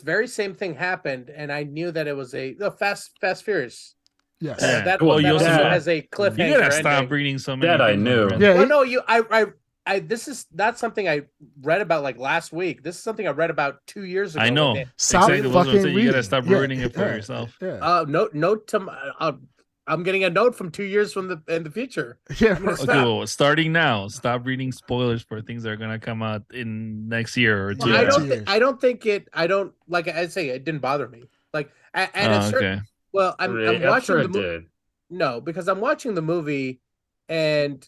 very same thing happened, and I knew that it was Fast Furious. Yes. Yeah. That, Well, that you also also- has a cliffhanger. You gotta stop ending. reading so many. That I things, my knew. friend. Yeah. Well, no, I this is not something I read about like last week. This is something I read about 2 years ago. I know. Stop Exactly what I was gonna fucking say. You reading. gotta stop ruining it for yourself. Yeah. Note to I'm getting a note from 2 years from in the future. Yeah. I'm gonna Okay, stop. well, starting now, stop reading spoilers for things that are gonna come out in next year or 2 Well, years. I don't think it. I don't like. I say it didn't bother me. Like at a certain. Okay. Well, I'm I'm watching sure the it movie. did. No, because I'm watching the movie, and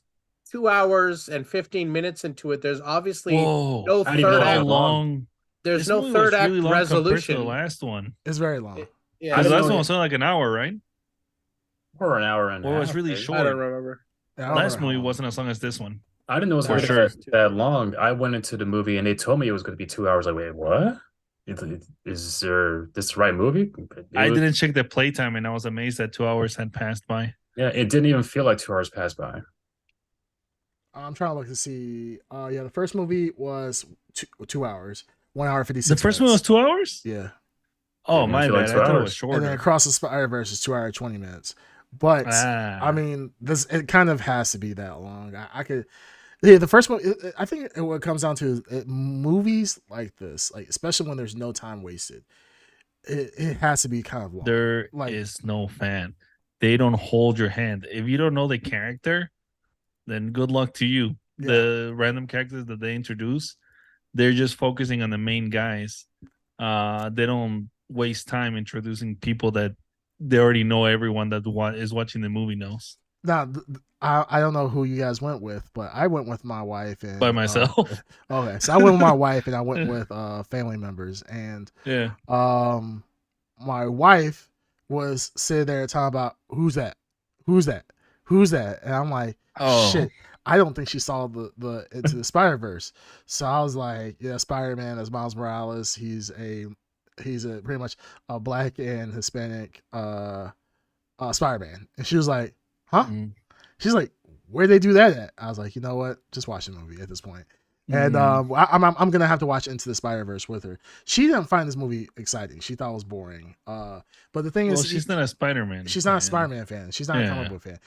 2 hours and 15 minutes into it, there's obviously Whoa. no I didn't know third how act. How long? There's This no movie third was act really long compared to resolution. the last one. It's very long. Yeah, I The didn't last know one it- was only like an hour, right? Or an hour and a Or it half. was really maybe. short. I don't remember. I don't Last remember how movie long. wasn't as long as this one. I didn't know it was For going to sure. be that long. I went into the movie and they told me it was going to be 2 hours. Like, wait, what? Is there this the right movie? I didn't check the playtime, and I was amazed that 2 hours had passed by. Yeah, it didn't even feel like 2 hours passed by. I'm trying to look to see. Yeah, the first movie was 2 hours, 1 hour 56. The first one was 2 hours. Yeah, Oh Didn't my feel like bad! 2 I thought it hours. was shorter. and then Across the Spider-Verse is 2 hour 20 minutes. But I mean, it kind of has to be that long. I could. Yeah, the first one. I think what it comes down to is movies like this, like especially when there's no time wasted. It has to be kind of long. there is like- no fan. They don't hold your hand. If you don't know the character, then good luck to you. Yeah. The random characters that they introduce, they're just focusing on the main guys. They don't waste time introducing people that they already know. Everyone that is watching the movie knows. Now, I don't know who you guys went with, but I went with my wife and By myself. Okay, so I went with my wife and I went with family members, and Yeah. my wife was sitting there talking about who's that, and I'm like, Oh. shit. I don't think she saw the Into the Spider-Verse, so I was like, yeah, Spider-Man as Miles Morales. He's a pretty much a black and Hispanic Spider-Man, and she was like, huh? Mm. She's like, where'd they do that at? I was like, you know what? Just watch the movie at this point. And I'm gonna have to watch Into the Spider-Verse with her. She didn't find this movie exciting. She thought it was boring. But the thing Well, is, she's not a Spider-Man. she's not a fan. Spider-Man fan. She's not a comic Yeah. book fan.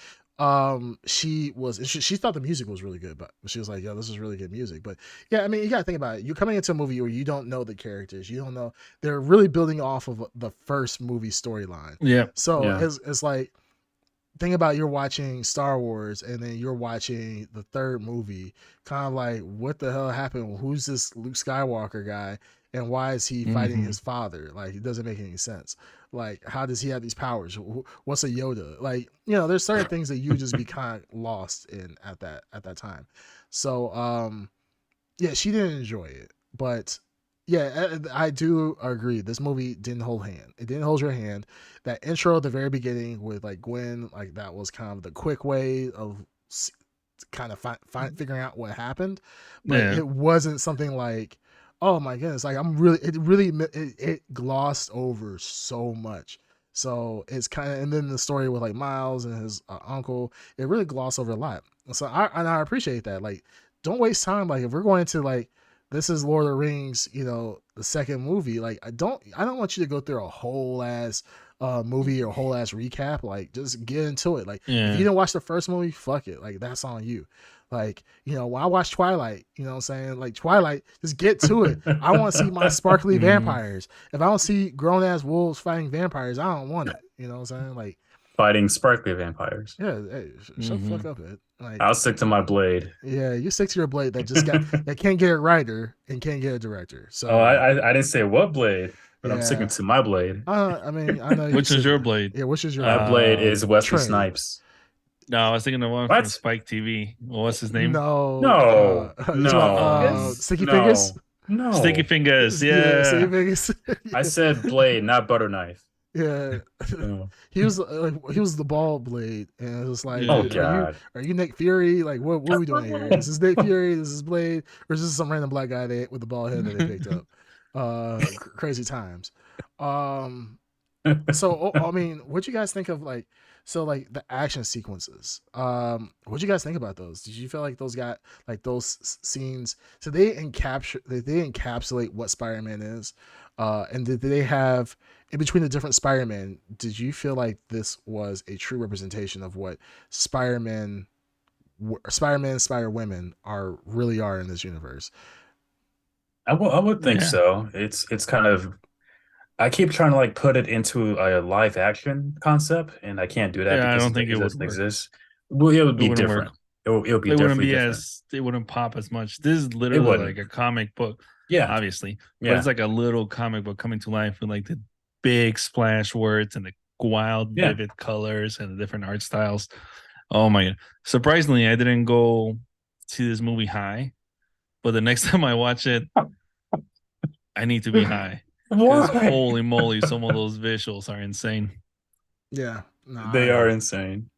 She thought the music was really good, but she was like, yo, this is really good music. But yeah, I mean, you gotta think about it. You're coming into a movie where you don't know the characters. You don't know. They're really building off of the first movie storyline. Yeah. So Yeah. it's like, think about you're watching Star Wars and then you're watching the third movie, kind of like, what the hell happened? Who's this Luke Skywalker guy? And why is he fighting Mhm. his father? Like, it doesn't make any sense. Like, how does he have these powers? What's a Yoda? Like, there's certain things that you just be kind of lost in at that time. So, yeah, she didn't enjoy it, but yeah, I do agree. This movie didn't hold hand. It didn't hold your hand. That intro at the very beginning with like Gwen, like that was kind of the quick way of kind of figuring out what happened, but Yeah. it wasn't something like, oh my goodness, like it glossed over so much. So it's kind of, and then the story with like Miles and his uncle, it really glossed over a lot. So I appreciate that. Like, don't waste time. Like, if we're going to like this is Lord of the Rings, the second movie. Like, I don't want you to go through a whole ass movie or whole ass recap. Like, just get into it. Like, if you didn't watch the first movie, fuck it. Like, that's on you. Like, when I watch Twilight, you know what I'm saying? Like, Twilight, just get to it. I want to see my sparkly vampires. If I don't see grown ass wolves fighting vampires, I don't want it. You know what I'm saying? Like, Fighting sparkly vampires. yeah, hey, shut the fuck up, Ed. Like, I'll stick to my blade. Yeah, you stick to your blade that just got that can't get a writer and can't get a director. So I didn't say what blade, but I'm sticking to my blade. I mean, I know. Which is your blade? Yeah, which is your My blade is Wesley Trey. Snipes. No, I was thinking the one from Spike TV. What's his name? No. Sticky Fingers. No. Sticky Fingers. Yeah. Sticky Fingers. I said blade, not butter knife. Yeah, he was the ball blade, and it was like, oh god, are you Nick Fury? Like, what are we doing here? This is Nick Fury. This is Blade, or is this some random black guy with the bald head that they picked up? Crazy times. So I mean, what you guys think of like the action sequences? What you guys think about those? Did you feel like those got like those scenes? So they encapsulate what Spider-Man is, and did they have in between the different Spider-Man? Did you feel like this was a true representation of what Spider-Man, Spider-Women really are in this universe? I would think so. It's kind of. I keep trying to like put it into a live action concept, and I can't do that because I don't think it doesn't would exist. Well, it would be different. It would be definitely different. It wouldn't pop as much. This is literally like a comic book. Yeah, obviously. Yeah. But it's like a little comic book coming to life with like the big splash words and the wild, vivid colors and the different art styles. Oh my god! Surprisingly, I didn't go see this movie high, but the next time I watch it, I need to be high. Because holy moly, some of those visuals are insane. Yeah, they are insane.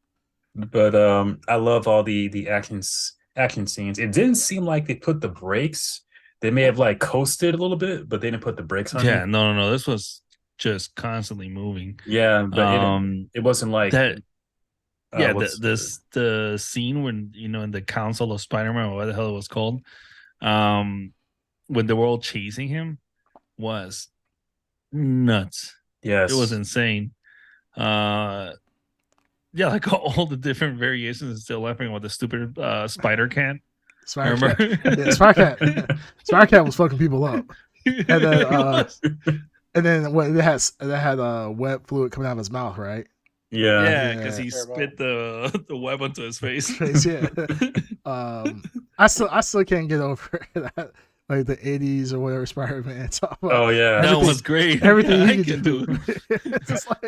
But I love all the action scenes. It didn't seem like they put the brakes. They may have like coasted a little bit, but they didn't put the brakes on. Yeah, no. This was just constantly moving. Yeah, but it wasn't like that. The scene when in the Council of Spider-Man, or what the hell it was called, when they were all chasing him, was nuts. Yes, it was insane. Like all the different variations. Still laughing with the stupid spider cat. Spider Cat was fucking people up, and then what? It had web fluid coming out of his mouth, right? Yeah, because he spit the web onto his face. Yeah. I still can't get over that. Like the 80s or whatever Spider-Man talk about. Oh yeah, that was great. Everything he could do. Just like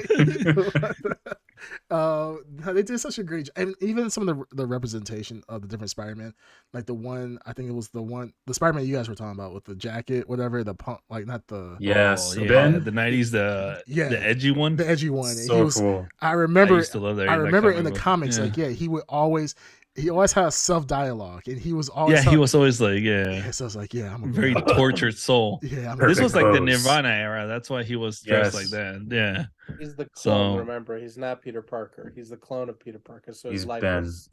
they did such a great job. And even some of the representation of the different Spider-Man, like the one, I think it was the Spider-Man you guys were talking about with the jacket, whatever, the punk, like not the the 90s, the edgy one. The edgy one. So cool. I remember I used to love that. I remember in the comics, he would always had self dialogue, and he was always he was always like so I was like, I'm a very tortured soul. This was like the Nirvana era. That's why he was dressed like that. Yeah, he's the clone. Remember, he's not Peter Parker. He's the clone of Peter Parker. So his life was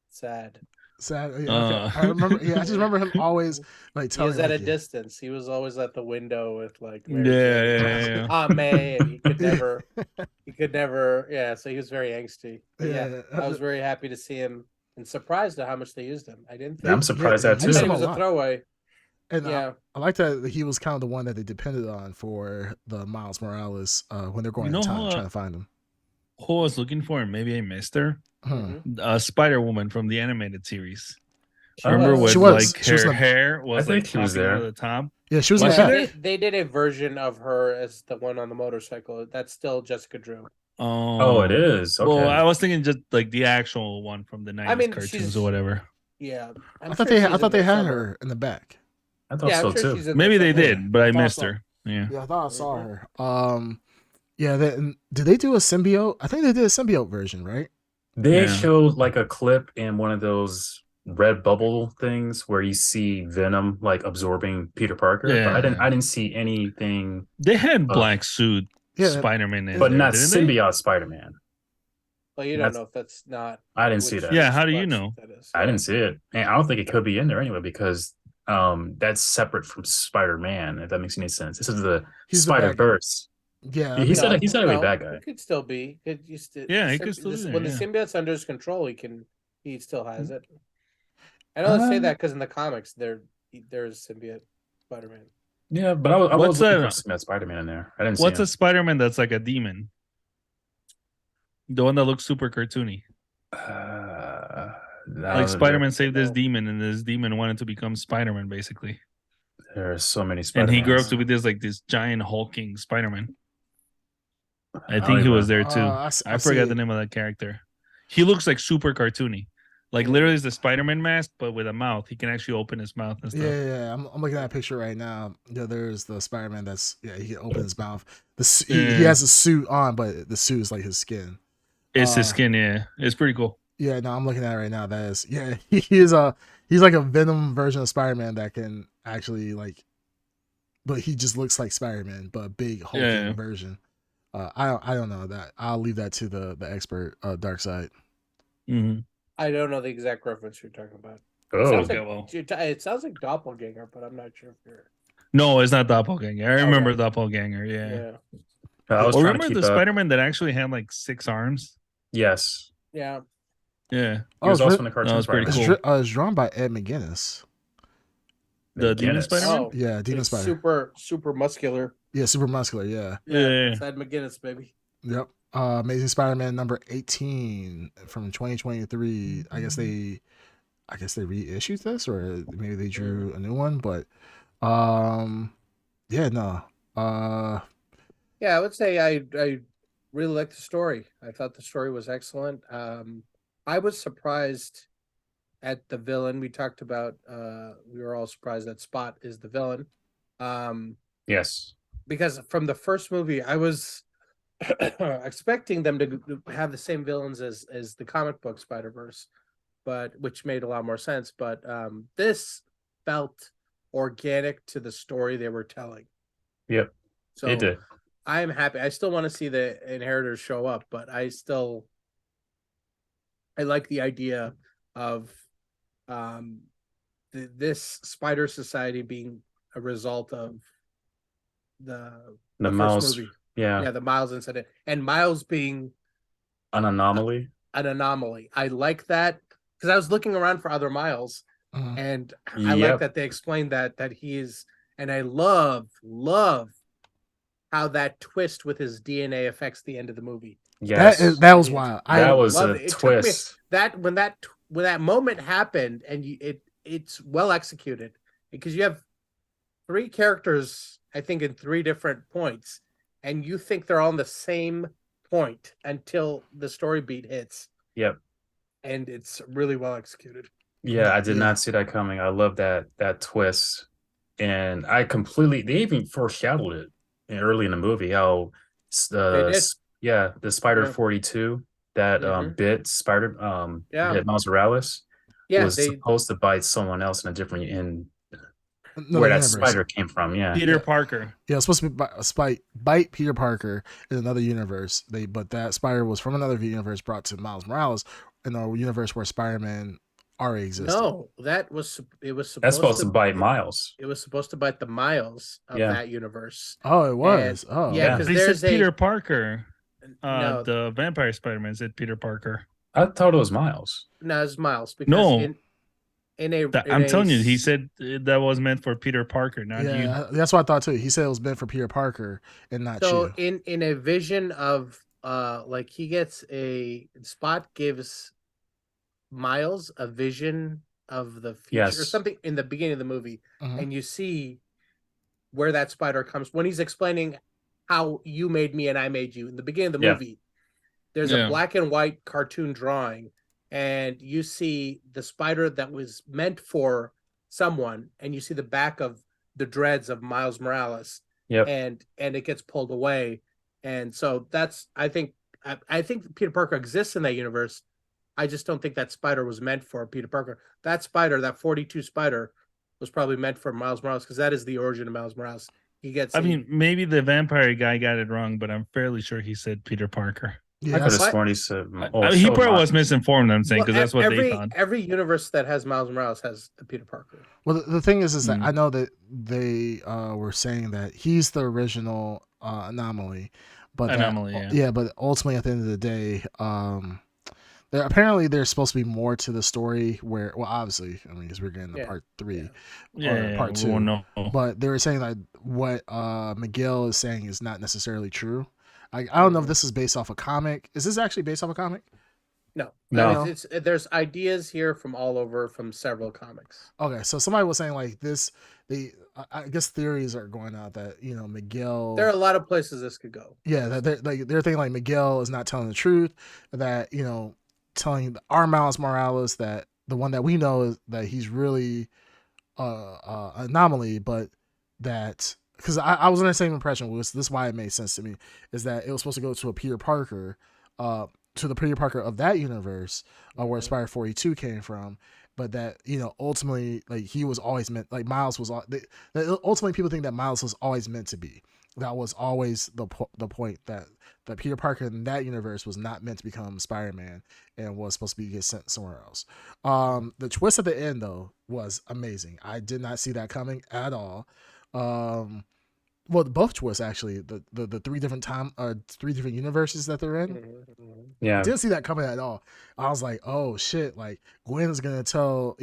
sad. I remember. I just remember him always like telling. He was at a distance. He was always at the window with like Aunt May, and he could never. Yeah, so he was very angsty. But I was very happy to see him. And surprised at how much they used him. I didn't think. I'm surprised that too. I thought he was a throwaway. And I like that he was kind of the one that they depended on for the Miles Morales when they're going in time trying to find him. Who I was looking for, and maybe I missed her. Spider-Woman from the animated series. Remember when her hair was like she was there at the top? Yeah, she was. They did a version of her as the one on the motorcycle. That's still Jessica Drew. Oh, it is. Okay. Well, I was thinking just like the actual one from the 90s cartoons or whatever. Yeah, I thought they had her in the back. I thought so too. Maybe they did, but I missed her. Yeah, I thought I saw her. Did they do a symbiote? I think they did a symbiote version, right? They showed like a clip in one of those red bubble things where you see Venom like absorbing Peter Parker. Yeah. But I didn't see anything. They had black suit Spider-Man, but not symbiote Spider-Man. Well, you don't know if that's not. I didn't see that. Yeah, how do you know? I didn't see it, and I don't think it could be in there anyway because that's separate from Spider-Man, if that makes any sense. This is the He's the bad guy. Spider-Verse. Yeah, He said he's not a no, bad guy. he could still be. Yeah, he could still be there, when the yeah. symbiote's under his control, he still has it. I know Uh, they say that because in the comics there's symbiote Spider-Man. Yeah, but I What's was looking that? for some Spider-Man in there. I didn't see What's him. a Spider-Man that's like a demon? The one that looks super cartoony. Like Spider-Man saved this demon, and this demon wanted to become Spider-Man, basically. There are so many And Spider-Man. he grew up to be this giant hulking Spider-Man. I don't think he even- was there too. I I forgot see. the name of that character. He looks like super cartoony. Like literally it's the Spider-Man mask, but with a mouth. He can actually open his mouth and stuff. Yeah. I'm looking at a picture right now. Yeah, there's the Spider-Man he can open his mouth. He Yeah. has a suit on, but the suit is like his skin. It's his skin, yeah. It's pretty cool. Yeah, no, I'm looking at it right now. That is, yeah, he's like a Venom version of Spider-Man that can actually but he just looks like Spider-Man, but a big hulking version. I don't know that. I'll leave that to the expert, Dark Side. Mm-hmm. I don't know the exact reference you're talking about. Oh, It sounds like Doppelganger, but I'm not sure if you're. No, it's not Doppelganger. I remember Okay. Doppelganger, yeah. I was Or trying to remember keep the up. Spider-Man that actually had like 6 arms? Yes, Yeah. Yeah. he was it's also writ- in the cartoon. that was pretty Spider-Man. cool. It's drawn by Ed McGuinness. The Demon McGinnis. Spider-Man? Oh, Yeah, Demon it's Spider. super muscular. Yeah, super muscular. Yeah. Yeah. It's Ed McGuinness, baby. Yep. Amazing Spider-Man number 18 from 2023. I guess they reissued this, or maybe they drew a new one. But yeah, no. Yeah, I would say I really liked the story. I thought the story was excellent. I was surprised at the villain. We talked about we were all surprised that Spot is the villain. Yes. Because from the first movie, I was expecting them to have the same villains as the comic book Spider-Verse, but which made a lot more sense. But this felt organic to the story they were telling. Yep. So It did. I am happy. I still want to see the inheritors show up, but I like the idea of this spider society being a result of the Miles, first movie. yeah, The Miles incident, and Miles being an anomaly. an anomaly. I like that because I was looking around for other Miles, and I like that they explained that he is. And I love how that twist with his DNA affects the end of the movie. Yes, that was wild. That was loved a it. It twist. Took me, when that moment happened, and it's well executed because you have 3 characters, I think, in 3 different points, and you think they're all on the same point until the story beat hits. Yep. And it's really well executed. Yeah, I did not see that coming. I love that twist. And they even foreshadowed it early in the movie how the Spider 42 that bit Miles Morales was supposed to bite someone else in a different where that spider came from. Yeah, Peter Parker. Yeah, it's supposed to be bite Peter Parker in another universe. But that spider was from another universe brought to Miles Morales in a universe where Spider-Man already existed. No, it was supposed to bite Miles. It was supposed to bite the Miles of that universe. Oh, it was. Because they said Peter Parker. No, the Vampire Spider-Man said Peter Parker. I thought it was Miles. No, it's Miles. Because no. I'm telling you, he said that was meant for Peter Parker, not you. That's what I thought too. He said it was meant for Peter Parker and not you. So in a vision of he gets Spot gives Miles a vision of the future or something in the beginning of the movie, and you see where that spider comes when he's explaining how you made me and I made you in the beginning of the movie. There's a black and white cartoon drawing, and you see the spider that was meant for someone, and you see the back of the dreads of Miles Morales. And it gets pulled away, and so that's I think Peter Parker exists in that universe. I just don't think that spider was meant for Peter Parker. That spider, that 42 spider, was probably meant for Miles Morales because that is the origin of Miles Morales. He gets. Maybe the vampire guy got it wrong, but I'm fairly sure he said Peter Parker. Yeah, I could have What? sworn he said. He probably was misinformed. I'm saying because that's what they thought. every universe that has Miles Morales has a Peter Parker. well, the thing is that I know that they were saying that he's the original anomaly, but Anomaly, yeah. but ultimately at the end of the day, apparently there's supposed to be more to the story where, well, obviously, I mean, because we're getting to part 3 or part 2, no. but they were saying that what Miguel is saying is not necessarily true. I don't know if this is based off a comic. Is this actually based off a comic? No. No. There's ideas here from all over from several comics. Okay, so somebody was saying like this. I guess theories are going out that Miguel. There are a lot of places this could go. Yeah, that they're thinking like Miguel is not telling the truth. That telling our Miles Morales that the one that we know is that he's really anomaly, but that because I was under the same impression. This is why it made sense to me is that it was supposed to go to a Peter Parker, to the Peter Parker of that universe, where Spider 42 came from, but that ultimately like he was always meant like Miles was ultimately people think that Miles was always meant to be. That was always the point that Peter Parker in that universe was not meant to become Spider-Man and was supposed to get sent somewhere else. The twist at the end though was amazing. I did not see that coming at all. Well, both twists actually. The three different three different universes that they're in. Yeah, I didn't see that coming at all. I was like, oh shit! Like Gwen's gonna tell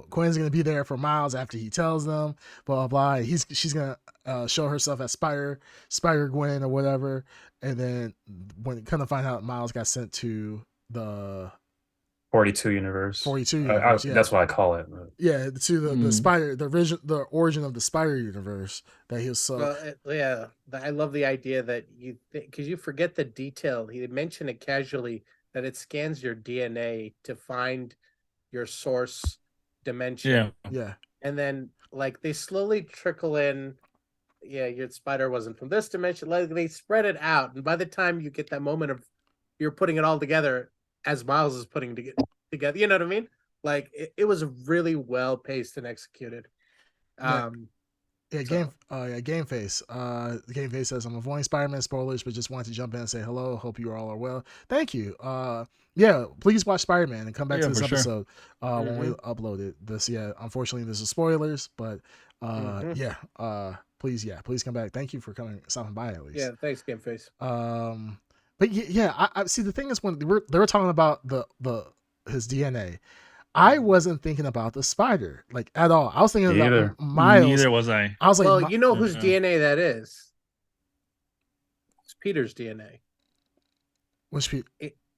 Gwen's gonna be there for Miles after he tells them blah blah blah. She's gonna show herself as Spider Gwen or whatever, and then when kind of find out Miles got sent to the 42 universe. 42 universe. Yeah. That's what I call it. Yeah, to the spider, the origin of the Spider universe that he was so. Well, I love the idea that because you forget the detail. He mentioned it casually that it scans your DNA to find your source dimension. Yeah. And then like they slowly trickle in. Yeah, your spider wasn't from this dimension. Like they spread it out, and by the time you get that moment of you're putting it all together, as Miles is putting it together, you know what I mean? Like it was really well paced and executed. Game Face. Game Face says, I'm avoiding Spider-Man spoilers, but just wanted to jump in and say hello. Hope you all are well. Thank you. Please watch Spider-Man and come back to this episode when we upload it. Unfortunately, this is spoilers, but please come back. Thank you for stopping by at least. Yeah, thanks, Game Face. But I see. The thing is, when they were talking about his DNA, I wasn't thinking about the spider like at all. I was thinking about Miles. Neither was I. I was like, well, you know whose DNA that is? It's Peter's DNA. Which Peter?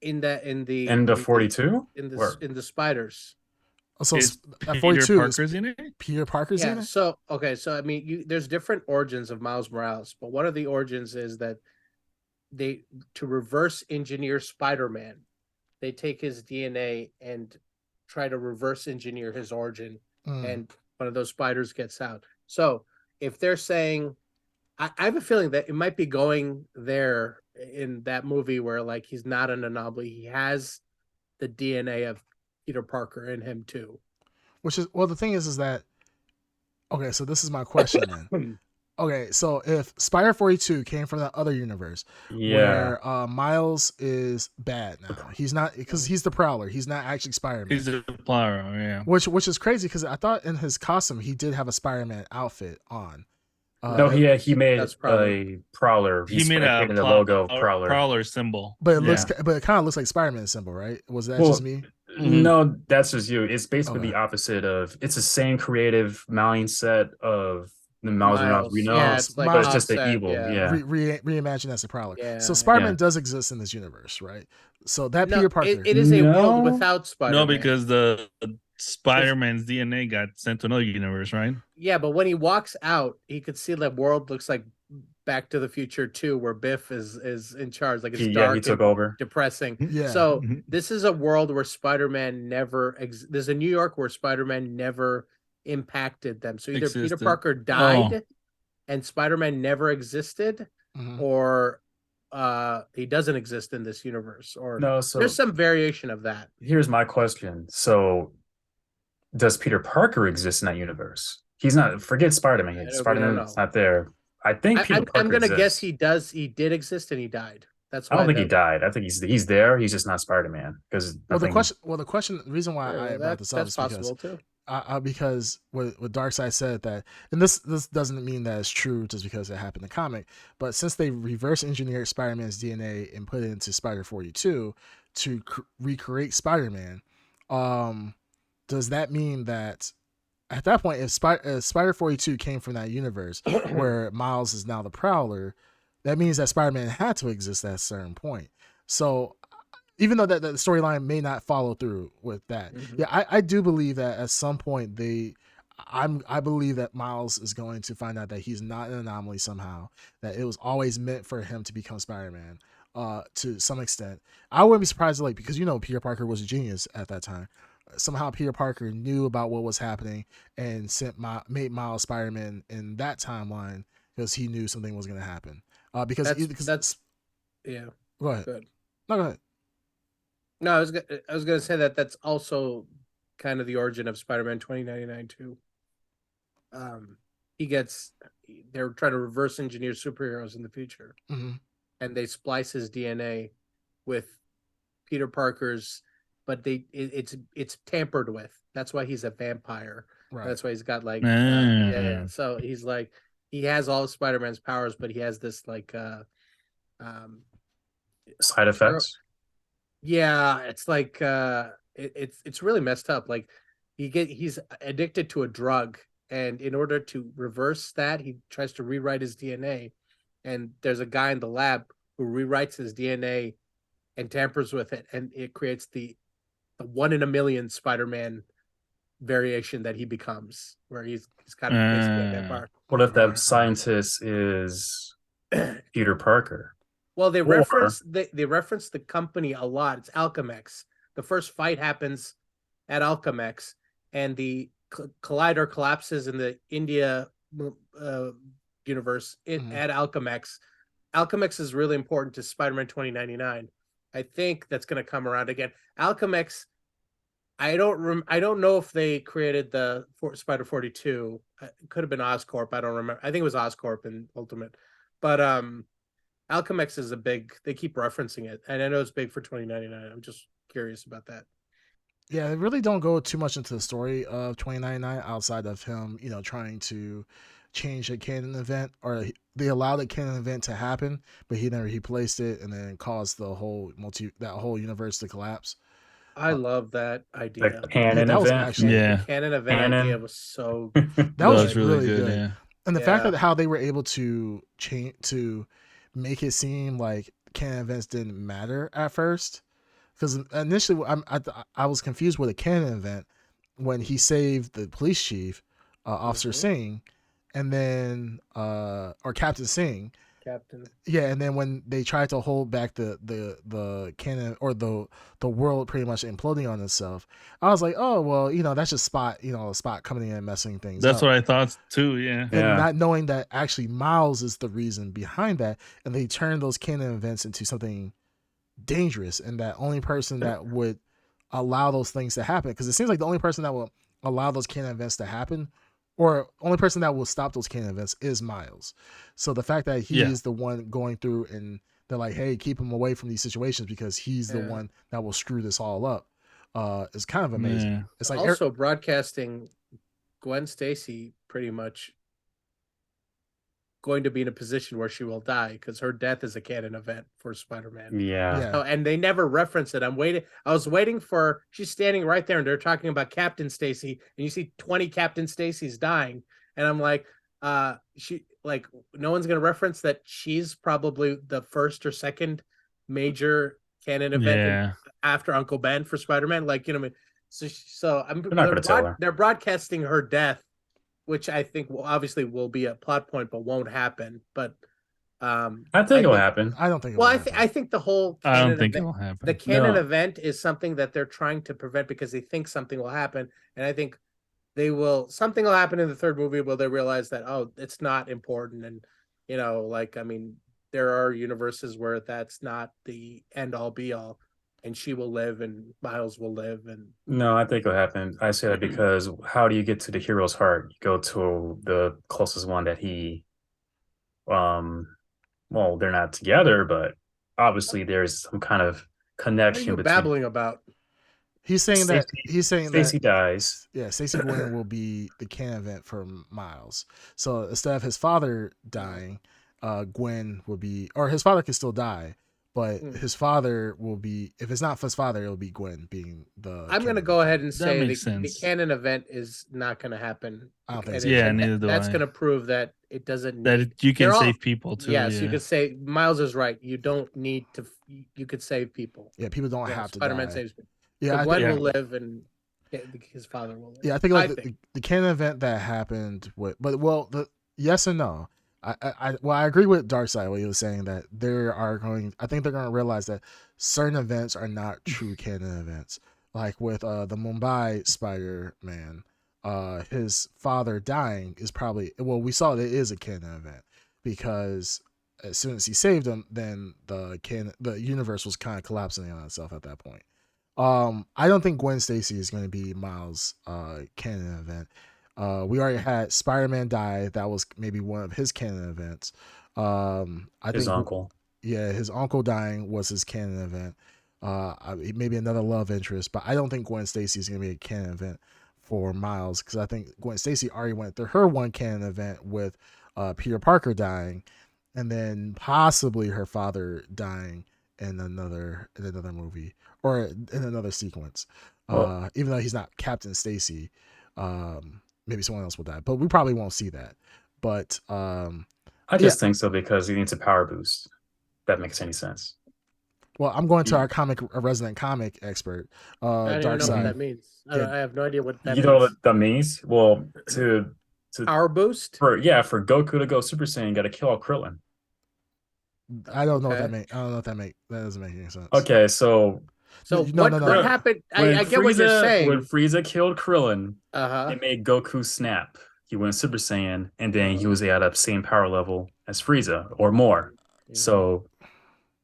In the end of 42 in the spiders. So at 42 Parker's DNA? Peter Parker's DNA. So I mean, there's different origins of Miles Morales, but one of the origins is that to reverse engineer Spider-Man, they take his DNA and try to reverse engineer his origin, and one of those spiders gets out. So if they're saying, I have a feeling that it might be going there in that movie where like he's not an anomaly, he has the DNA of Peter Parker in him too. Which is the thing is that okay, so this is my question then. Okay, so if Spider 42 came from that other universe where Miles is bad now, he's not because he's the Prowler. He's not actually Spider-Man. He's the Prowler, yeah. Which is crazy because I thought in his costume he did have a Spider-Man outfit on. No, he made a Prowler. He made the logo Prowler symbol. But it kind of looks like Spider-Man symbol, right? Was that just me? No, that's just you. It's basically the opposite of. It's the same creative mindset of the Miles Morales we know, but it's just the evil. Reimagine as a Prowler. Yeah, so Spider-Man does exist in this universe, right? So that Peter Parker. It is a world without Spider-Man. No, because the Spider-Man's DNA got sent to another universe, right? Yeah, but when he walks out, he could see the world looks like Back to the Future 2, where Biff is in charge. Like it's dark, he took over, depressing. Yeah. So this is a world where Spider-Man never. There's a New York where Spider-Man never impacted them. So either Peter Parker died and Spider-Man never existed, or he doesn't exist in this universe. Or there's some variation of that. Here's my question: so, does Peter Parker exist in that universe? He's not. Forget Spider-Man. Spider-Man's not there. I think Peter Parker I'm going to exists. guess he does. He did exist and he died. That's I don't why think he died. I think he's there. He's just not Spider-Man because The reason why I brought this up that's is because possible too. Because what Darkseid said that, and this doesn't mean that it's true just because it happened in the comic, but since they reverse engineered Spider-Man's DNA and put it into Spider 42 to recreate Spider-Man, does that mean that at that point, if Spider 42 came from that universe where Miles is now the Prowler, that means that Spider-Man had to exist at a certain point. So even though that the storyline may not follow through with that, yeah, I do believe that at some point I believe that Miles is going to find out that he's not an anomaly somehow, that it was always meant for him to become Spider-Man to some extent. I wouldn't be surprised, like, because Peter Parker was a genius at that time. Somehow Peter Parker knew about what was happening and made Miles Spider-Man in that timeline because he knew something was going to happen. That's yeah. Go ahead. Good. No, go ahead. No, I was going to say that that's also kind of the origin of Spider-Man 2099 too. They're trying to reverse engineer superheroes in the future, and they splice his DNA with Peter Parker's, but it's tampered with. That's why he's a vampire. Right. That's why he's got like Yeah. So he's like, he has all of Spider-Man's powers, but he has this like side effects. Yeah, it's like it's really messed up. Like he's addicted to a drug, and in order to reverse that, he tries to rewrite his DNA. And there's a guy in the lab who rewrites his DNA and tampers with it, and it creates the 1 in a million Spider-Man variation that he becomes, where he's kind of basically a vampire. What if that scientist is Peter Parker? Well, they reference the company a lot. It's Alchemex. The first fight happens at Alchemex, and the collider collapses in the India universe at Alchemex. Alchemex is really important to Spider-Man 2099. I think that's going to come around again. Alchemex, I don't know if they created the Spider 42. It could have been Oscorp. I don't remember. I think it was Oscorp in Ultimate, but Alchemex is they keep referencing it, and I know it's big for 2099. I'm just curious about that. Yeah, they really don't go too much into the story of 2099 outside of him, trying to change a canon event, or they allowed a canon event to happen, but he placed it and then caused the whole that whole universe to collapse. I love that idea. The canon that was event. actually the canon event idea was so that was really good. Yeah. And the fact that how they were able to make it seem like canon events didn't matter at first, because initially I was confused with a canon event when he saved the police chief, Officer Singh, and then or Captain Singh. Yeah, and then when they tried to hold back the canon, or the world pretty much imploding on itself, I was like, oh well, that's just Spot coming in and messing things That's up. what I thought too. Yeah, and not knowing that actually Miles is the reason behind that, and they turned those canon events into something dangerous, and that only person that would allow those things to happen, because it seems like the only person that will allow those canon events to happen, or only person that will stop those canon events, is Miles. So the fact that he is the one going through, and they're like, hey, keep him away from these situations because he's the one that will screw this all up, is kind of amazing. It's like also broadcasting Gwen Stacy pretty much going to be in a position where she will die, because her death is a canon event for Spider-Man. Yeah. And they never reference it. I was waiting for, she's standing right there and they're talking about Captain Stacy, and you see 20 Captain Stacys dying. And I'm like, no one's going to reference that she's probably the first or second major canon event after Uncle Ben for Spider-Man. They're broadcasting her death, which I think will be a plot point, but won't happen. But I think it'll happen. I don't think. I think the whole I don't think it'll happen. The canon event is something that they're trying to prevent because they think something will happen, and I think something will happen in the third movie where they realize that it's not important, and there are universes where that's not the end all be all. And she will live, and Miles will live. And no, I think it'll happen. I say that because how do you get to the hero's heart? You go to the closest one that he, well, they're not together, but obviously there's some kind of What are connection you between babbling about? He's saying that Stacy dies. yeah, Stacy Gwen will be the canon event for Miles. So instead of his father dying, Gwen will be, or his father can still die, but his father will be, if it's not for his father, it'll be Gwen being the. I'm going to go ahead and That say makes the sense. canon event is not going to happen. I don't think And so. Yeah, and neither do that's I. going to prove that it doesn't That need. you can they're all- save people too. Yes, you Yeah. could say Miles is right. You don't need to. You could save people. Yeah, people don't Yeah, have to Spider-Man die. saves people. Yeah, So I Gwen think, will live, and his father will live. yeah, I think like the canon event that happened with, but well, the yes and no. I agree with Darkseid what he was saying that there are going. I think they're going to realize that certain events are not true canon events. Like with the Mumbai Spider-Man, his father dying is probably, well, we saw that it is a canon event because as soon as he saved him, then the universe was kind of collapsing on itself at that point. I don't think Gwen Stacy is going to be Miles' canon event. We already had Spider-Man die. That was maybe one of his canon events. I His think, uncle. yeah, his uncle dying was his canon event. Maybe another love interest, but I don't think Gwen Stacy is going to be a canon event for Miles because I think Gwen Stacy already went through her one canon event with Peter Parker dying, and then possibly her father dying in another movie or in another sequence. Well, Even though he's not Captain Stacy, maybe someone else will die, but we probably won't see that. But I just think so because he needs a power boost. That makes any sense. well, I'm going to our resident comic expert, I don't even know what Darkseid. that means. I have no idea what that You means. know what that means? Well, to Power boost? for Goku to go Super Saiyan, you got to kill all Krillin. I don't know what Okay. that makes. I don't know what that make. That doesn't make any sense. Okay, so So No, what happened? when I get what you're saying. When Frieza killed Krillin, Uh-huh. it made Goku snap. He went Super Saiyan, and then he was at the same power level as Frieza or more. So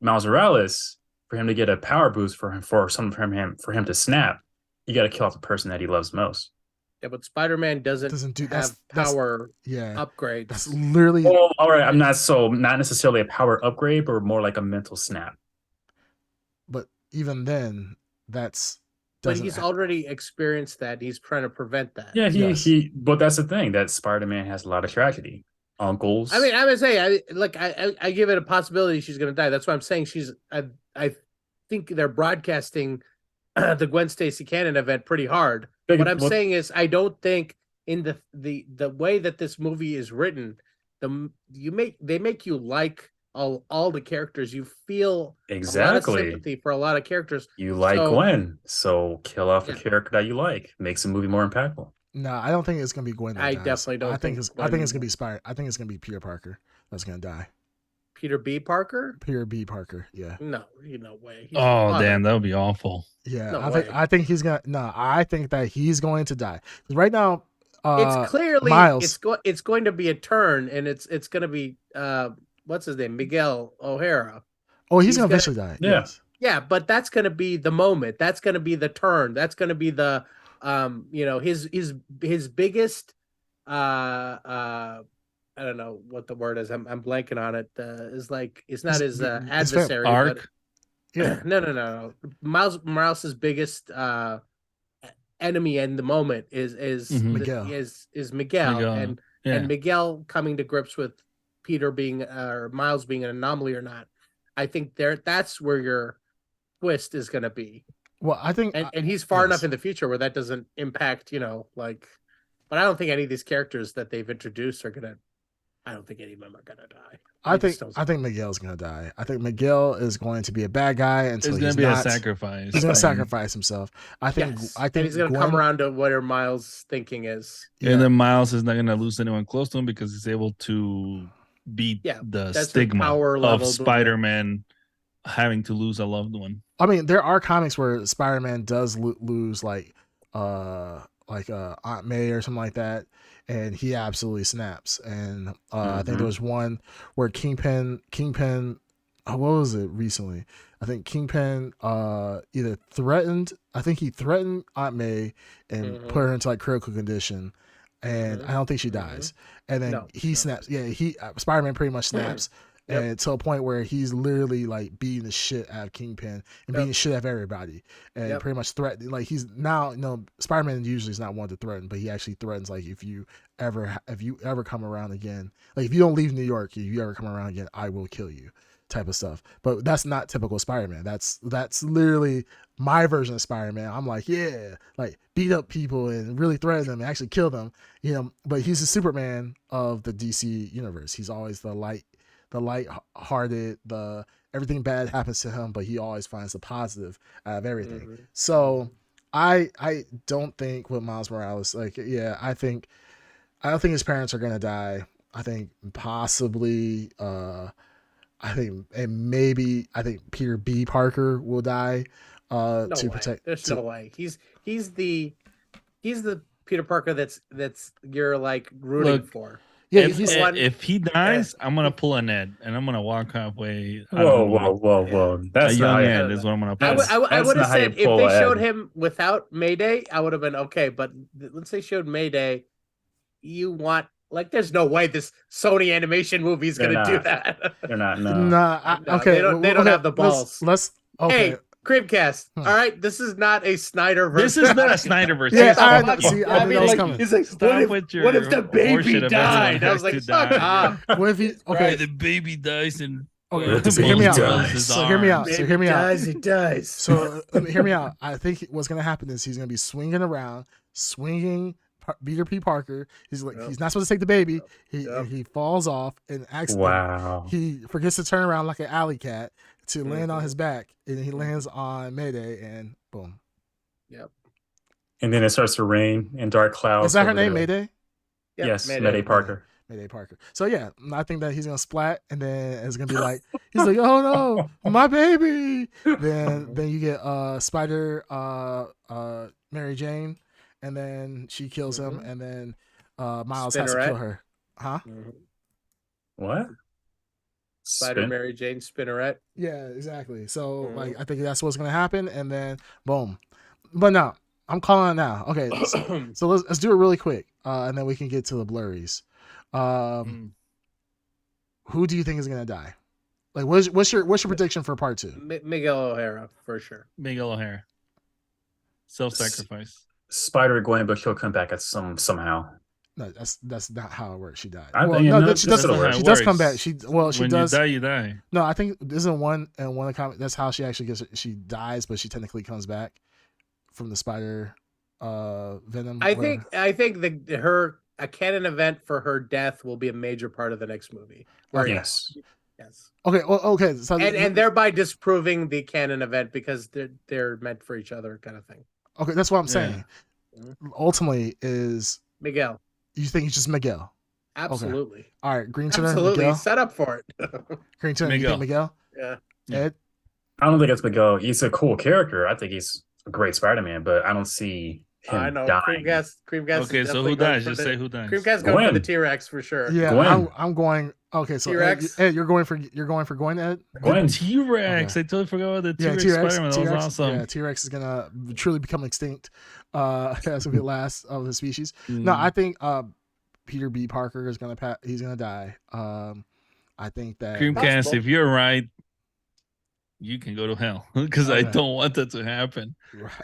Miles Morales, for him to get a power boost for him to snap, you got to kill off the person that he loves most. Yeah, but Spider-Man doesn't have power upgrades. That's literally. Well, all right, not necessarily a power upgrade, but more like a mental snap. But even then, that's. But he's already experienced that. He's trying to prevent that. Yeah, but that's the thing, that Spider-Man has a lot of tragedy. Uncles. I mean, I would say, I give it a possibility she's going to die. That's why I'm saying I think they're broadcasting the Gwen Stacy canon event pretty hard. What I'm saying is, I don't think in the way that this movie is written, they make you like all the characters. You feel exactly a lot of sympathy for a lot of characters. You like Gwen, so kill off a character that you like. Makes the movie more impactful. No, I don't think it's gonna be Gwen. I definitely don't. I think it's gonna be Spider. I think it's gonna be Peter Parker that's gonna die. Peter B. Parker. Peter B. Parker. Yeah. No way. Damn, that would be awful. Yeah, I think he's gonna. No, I think that he's going to die. Right now, it's clearly Miles. It's going to be a turn, and it's going to be what's his name, Miguel O'Hara. Oh, he's gonna eventually die. Yeah. Yes. Yeah, but that's going to be the moment. That's going to be the turn. That's going to be the his biggest I don't know what the word is. I'm blanking on it. Is like it's not his adversary arc. But, yeah. No. Miles Morales' biggest enemy in the moment is Miguel. Is Miguel. And Miguel coming to grips with Peter being or Miles being an anomaly or not. I think that's where your twist is going to be. Well, I think, and he's far enough in the future where that doesn't impact, but I don't think any of these characters that they've introduced are gonna. I don't think any of them are gonna die. I think Miguel's gonna die. I think Miguel is going to be a bad guy until he's gonna be a sacrifice. He's gonna sacrifice himself. I think he's gonna come around to what Miles' thinking is. And then Miles is not gonna lose anyone close to him because he's able to beat the stigma of Spider-Man having to lose a loved one. I mean, there are comics where Spider-Man does lose like Aunt May or something like that, and he absolutely snaps. And I think there was one where Kingpin what was it recently? I think Kingpin either threatened Aunt May and put her into like critical condition, and I don't think she dies. And then he snaps. Yeah, Spider-Man pretty much snaps. and to a point where he's literally like beating the shit out of Kingpin and beating the shit out of everybody, and pretty much threatening. Like he's now, Spider-Man usually is not one to threaten, but he actually threatens like if you ever come around again, like if you don't leave New York, if you ever come around again, I will kill you, type of stuff. But that's not typical Spider-Man. That's literally my version of Spider-Man. I'm like, yeah, like beat up people and really threaten them and actually kill them, but he's the Superman of the DC universe. He's always the light-hearted, everything bad happens to him, but he always finds the positive out of everything. Mm-hmm. So I don't think with Miles Morales, I don't think his parents are gonna die. I think possibly I think Peter B. Parker will die protect. There's no way. He's the Peter Parker that's you're like rooting for. Yeah, if he dies, I'm gonna pull a Ned and I'm gonna walk halfway. Whoa! That's a young not Ned is what I'm gonna pull. I would have said if they showed him without Mayday, I would have been okay. But let's say showed Mayday, you want. Like, there's no way this Sony animation movie is going to do that. They're not. No. Nah, okay. They don't have the balls. Let's okay. Hey, Creamcast. All right, this is not a Snyderverse. This is not a Snyderverse. Yeah, I mean, that was coming. He's like, what if the baby died? I was like, fuck off. What if he? Okay, the baby dies and. Okay, so hear me out. He dies. So hear me out. I think what's going to happen is he's going to be swinging around, Peter P. Parker. He's like he's not supposed to take the baby. He falls off and accidentally he forgets to turn around like an alley cat to land on his back, and he lands on Mayday, and boom. Yep. And then it starts to rain and dark clouds. Is that her name, Mayday? Yep, yes, Mayday Parker. Mayday Parker. So yeah, I think that he's gonna splat, and then it's gonna be like he's like, oh no, my baby. Then you get Spider Mary Jane. And then she kills him, and then Miles has to kill her. Huh? What? Spider Mary Jane Spinneret. Yeah, exactly. So like I think that's what's gonna happen, and then boom. But no, I'm calling it now. Okay, so let's do it really quick, and then we can get to the blurries. Who do you think is gonna die? Like, what's your prediction for part 2? Miguel O'Hara for sure. Miguel O'Hara. Self-sacrifice. Spider-Gwen, but she'll come back at somehow. No, that's not how it works. She died. She does come back. She when does. You die. No, I think isn't one of the comics. That's how she actually gets. She dies, but she technically comes back from the spider venom. I think a canon event for her death will be a major part of the next movie. Yes. Okay. Well, okay. So and thereby disproving the canon event because they're meant for each other, kind of thing. Okay, that's what I'm saying. Ultimately, is Miguel. You think it's just Miguel? Absolutely. Okay. All right, Green Turner. Absolutely. Miguel? Set up for it. Green Turner. You think Miguel? Yeah. Ed? I don't think it's Miguel. He's a cool character. I think he's a great Spider-Man, but I don't see him dying. Creamcast. Okay, so who dies? Just say who dies. Creamcast going for the T-Rex for sure. Yeah, I'm going. Okay, so T-Rex. Ed, you're going for Gwen, Ed? Gwen. The T-Rex. Okay. I totally forgot about the T-Rex Spider-Man. That was awesome. Yeah, T-Rex is gonna truly become extinct. As the last of the species. No, I think Peter B. Parker is he's gonna die. I think that Creamcast, if you're right, you can go to hell because I don't want that to happen.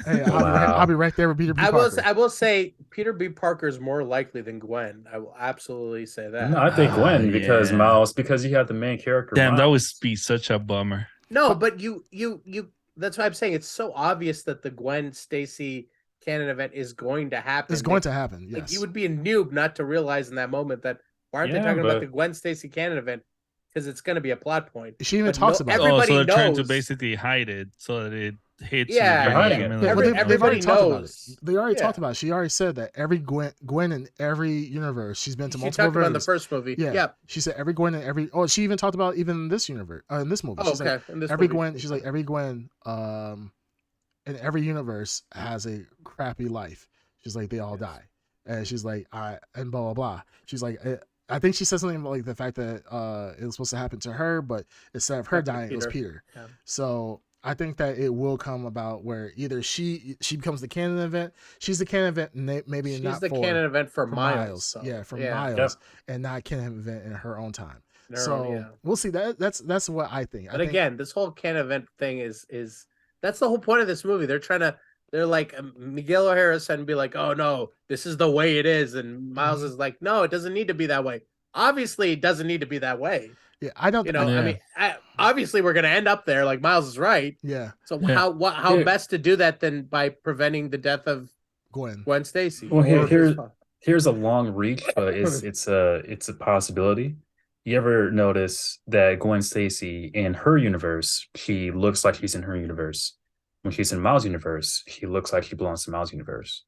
Hey, I'll be right there with Peter B. Parker. I will say Peter B. Parker is more likely than Gwen. I will absolutely say that. No, I think Gwen because Miles, because you have the main character. Damn, Miles. that would be such a bummer. No, but you that's why I'm saying it's so obvious that the Gwen Stacy canon event is going to happen. It's going to happen. Yes. Like, you would be a noob not to realize in that moment that why aren't they talking about the Gwen Stacy canon event? Because it's going to be a plot point. She even talks about it. Everybody so they're knows. trying to basically hide it so that it hits. Yeah, they're hiding it. Everybody knows. They already talked about it. She already said that every Gwen in every universe, she's been to multiple versions. In the first movie. Yeah. Yep. She said every Gwen in every. Oh, she even talked about even in this universe, in this movie. She's like, in this every movie. Gwen. She's like every Gwen, in every universe has a crappy life. She's like they all die, and she's like and blah blah blah. She's like. I think she said something about like the fact that it was supposed to happen to her, but instead of her dying, it was Peter. Yeah. So I think that it will come about where either she becomes the canon event. She's the canon event, maybe she's not the canon event for Miles. So. Yeah, for Miles, and not canon event in her own time. Yeah. we'll see. That's what I think. But again, this whole can event thing is that's the whole point of this movie. They're like Miguel O'Hara said and be like, oh no, this is the way it is, and Miles is like, no, it doesn't need to be that way. Obviously, it doesn't need to be that way. Yeah, I don't. I mean, obviously, we're gonna end up there. Like Miles is right. Yeah. So how best to do that than by preventing the death of Gwen Stacy? Well, here's a long reach, but it's a possibility. You ever notice that Gwen Stacy in her universe, she looks like she's in her universe. When she's in Miles' universe, she looks like she belongs to Miles' universe.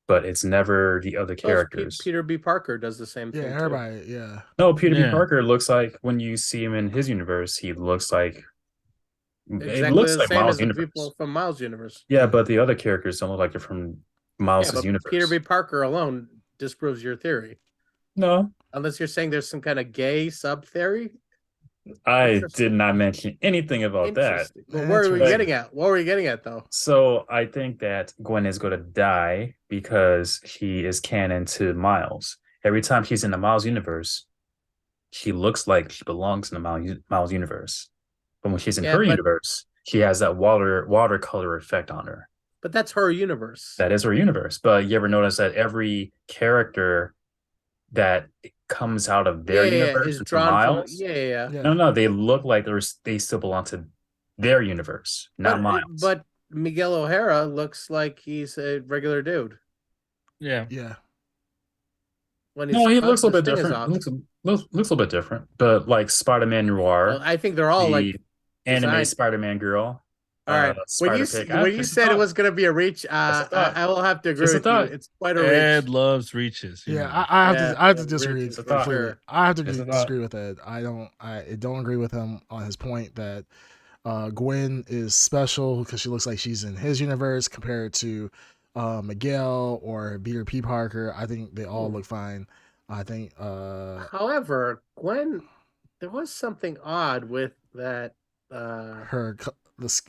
But it's never the other characters. Peter B. Parker does the same thing. Yeah, everybody. Yeah. No, Peter B. Parker looks like, when you see him in his universe, he looks like exactly it looks the like same Miles' as the universe. people from Miles' universe. Yeah, but the other characters don't look like they're from Miles' universe. Peter B. Parker alone disproves your theory. No. Unless you're saying there's some kind of gay sub theory. I did not mention anything about that. Well, where are we getting at? What were you getting at, though? So I think that Gwen is going to die because she is canon to Miles. Every time she's in the Miles universe, she looks like she belongs in the Miles universe. But when she's in her universe, she has that watercolor effect on her. But that's her universe. That is her universe. But you ever notice that every character that comes out of their universe is drawn Miles? From, No, they look like they still belong to their universe, not Miles. But Miguel O'Hara looks like he's a regular dude. Yeah. When he looks a little bit different. Looks a little bit different. But like Spider-Man Noir. Well, I think they're all like anime Spider-Man girl. All right. When you said it was going to be a reach, I will have to agree with you. It's quite a reach. Ed loves reaches. Yeah, I have to disagree. I have to disagree with Ed. I don't agree with him on his point that Gwen is special because she looks like she's in his universe compared to Miguel or Peter P. Parker. I think they all look fine. I think. However, Gwen, there was something odd with that. The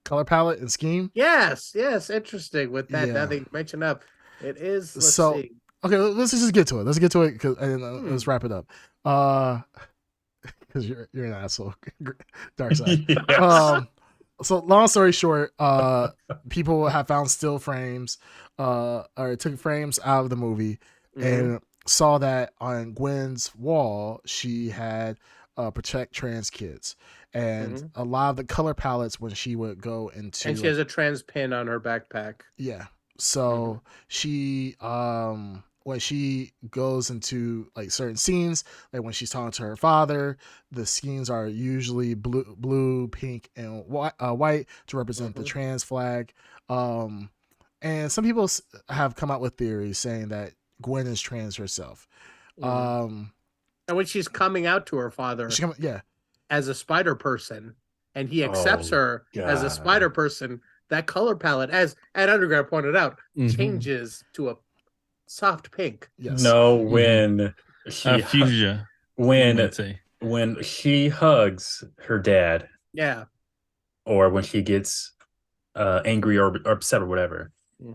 color palette and scheme. Yes, interesting with that. Now that you mention up, it is. Let's see. Okay, let's just get to it. Let's get to it let's wrap it up. Because you're an asshole, Dark Side. Yes. So long story short, people have found still frames, or took frames out of the movie and saw that on Gwen's wall she had protect trans kids. And a lot of the color palettes when she would go into, and she has a trans pin on her backpack. Yeah. So she when she goes into like certain scenes, like when she's talking to her father, the scenes are usually blue, pink, and white to represent the trans flag. And some people have come out with theories saying that Gwen is trans herself. And when she's coming out to her father, as a spider person, and he accepts her as a spider person, that color palette, as Ed Underground pointed out, changes to a soft pink. Yes. No, when fuchsia. When she hugs her dad, or when she gets angry or upset or whatever,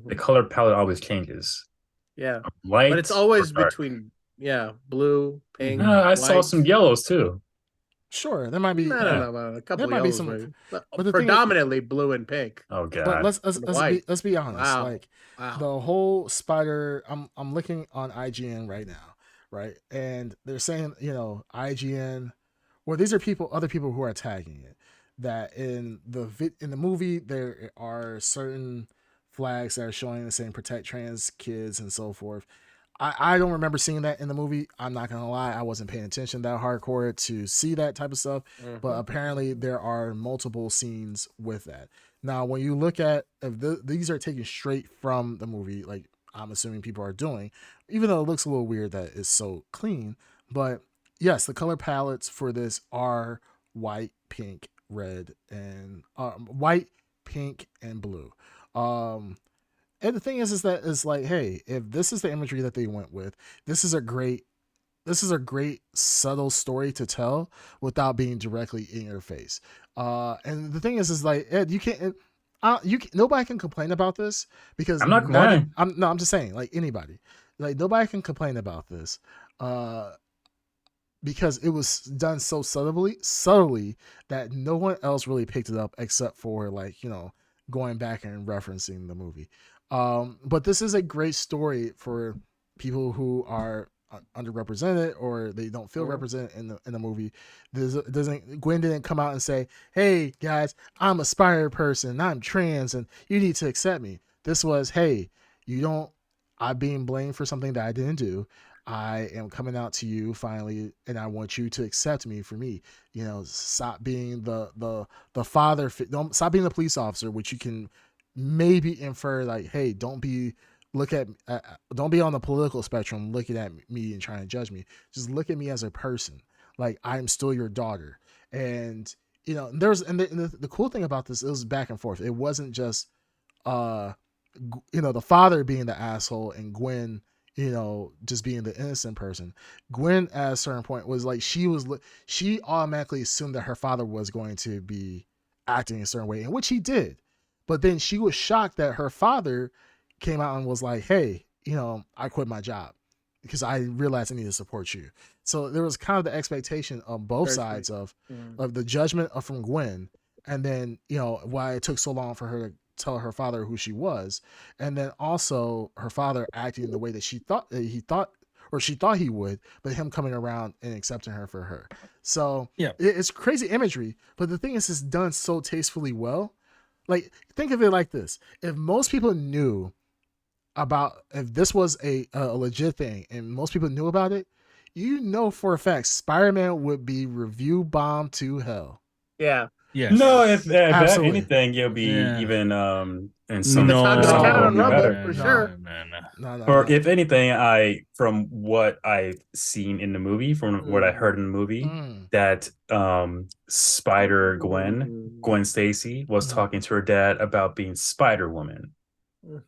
the color palette always changes. Yeah, light, but it's always between blue, pink. I saw some yellows too. Sure, there might be. I don't know about a couple. There might be some, but predominantly blue and pink. Oh god! But let's be honest. Wow. Like the whole spider. I'm looking on IGN right now, right? And they're saying, IGN. Well, these are other people who are tagging it. That in the movie there are certain flags that are showing the same protect trans kids and so forth. I don't remember seeing that in the movie. I'm not gonna lie, I wasn't paying attention that hardcore to see that type of stuff. But apparently there are multiple scenes with that. Now, when you look at these are taken straight from the movie, like I'm assuming people are doing, even though it looks a little weird that it's so clean. But yes, the color palettes for this are white, pink, red, and white, pink, and blue. And the thing is that it's like, hey, if this is the imagery that they went with, this is a great subtle story to tell without being directly in your face. And the thing is like, Ed, nobody can complain about this because I'm not complaining. I'm just saying, like anybody, like nobody can complain about this. because it was done so subtly that no one else really picked it up except for like, going back and referencing the movie. But this is a great story for people who are underrepresented or they don't feel represented in the movie. Gwen didn't come out and say, "Hey guys, I'm a spider person, I'm trans, and you need to accept me." This was, "Hey, I'm being blamed for something that I didn't do. I am coming out to you finally, and I want you to accept me for me. Stop being the father. Don't stop being the police officer, which you can maybe infer like, hey, don't be don't be on the political spectrum looking at me and trying to judge me. Just look at me as a person. Like I'm still your daughter." And the cool thing about this, it was back and forth. It wasn't just the father being the asshole and Gwen, just being the innocent person. Gwen at a certain point was like, she automatically assumed that her father was going to be acting a certain way, in which he did. But then she was shocked that her father came out and was like, "Hey, I quit my job because I realized I need to support you." So there was kind of the expectation on both sides of the judgment from Gwen, and then why it took so long for her to tell her father who she was, and then also her father acting the way that she thought he would, but him coming around and accepting her for her. So yeah, it's crazy imagery, but the thing is, it's done so tastefully well. Like, think of it like this: if most people knew if this was a legit thing and most people knew about it, for a fact Spider-Man would be review bombed to hell. Yeah. Yes. No, if Absolutely. anything, it'll be even in some It's not gonna count it'll on be Rumble better. for sure. No. Or if anything, from what I've seen in the movie, from what I heard in the movie, that Spider Gwen Stacy was talking to her dad about being Spider Woman.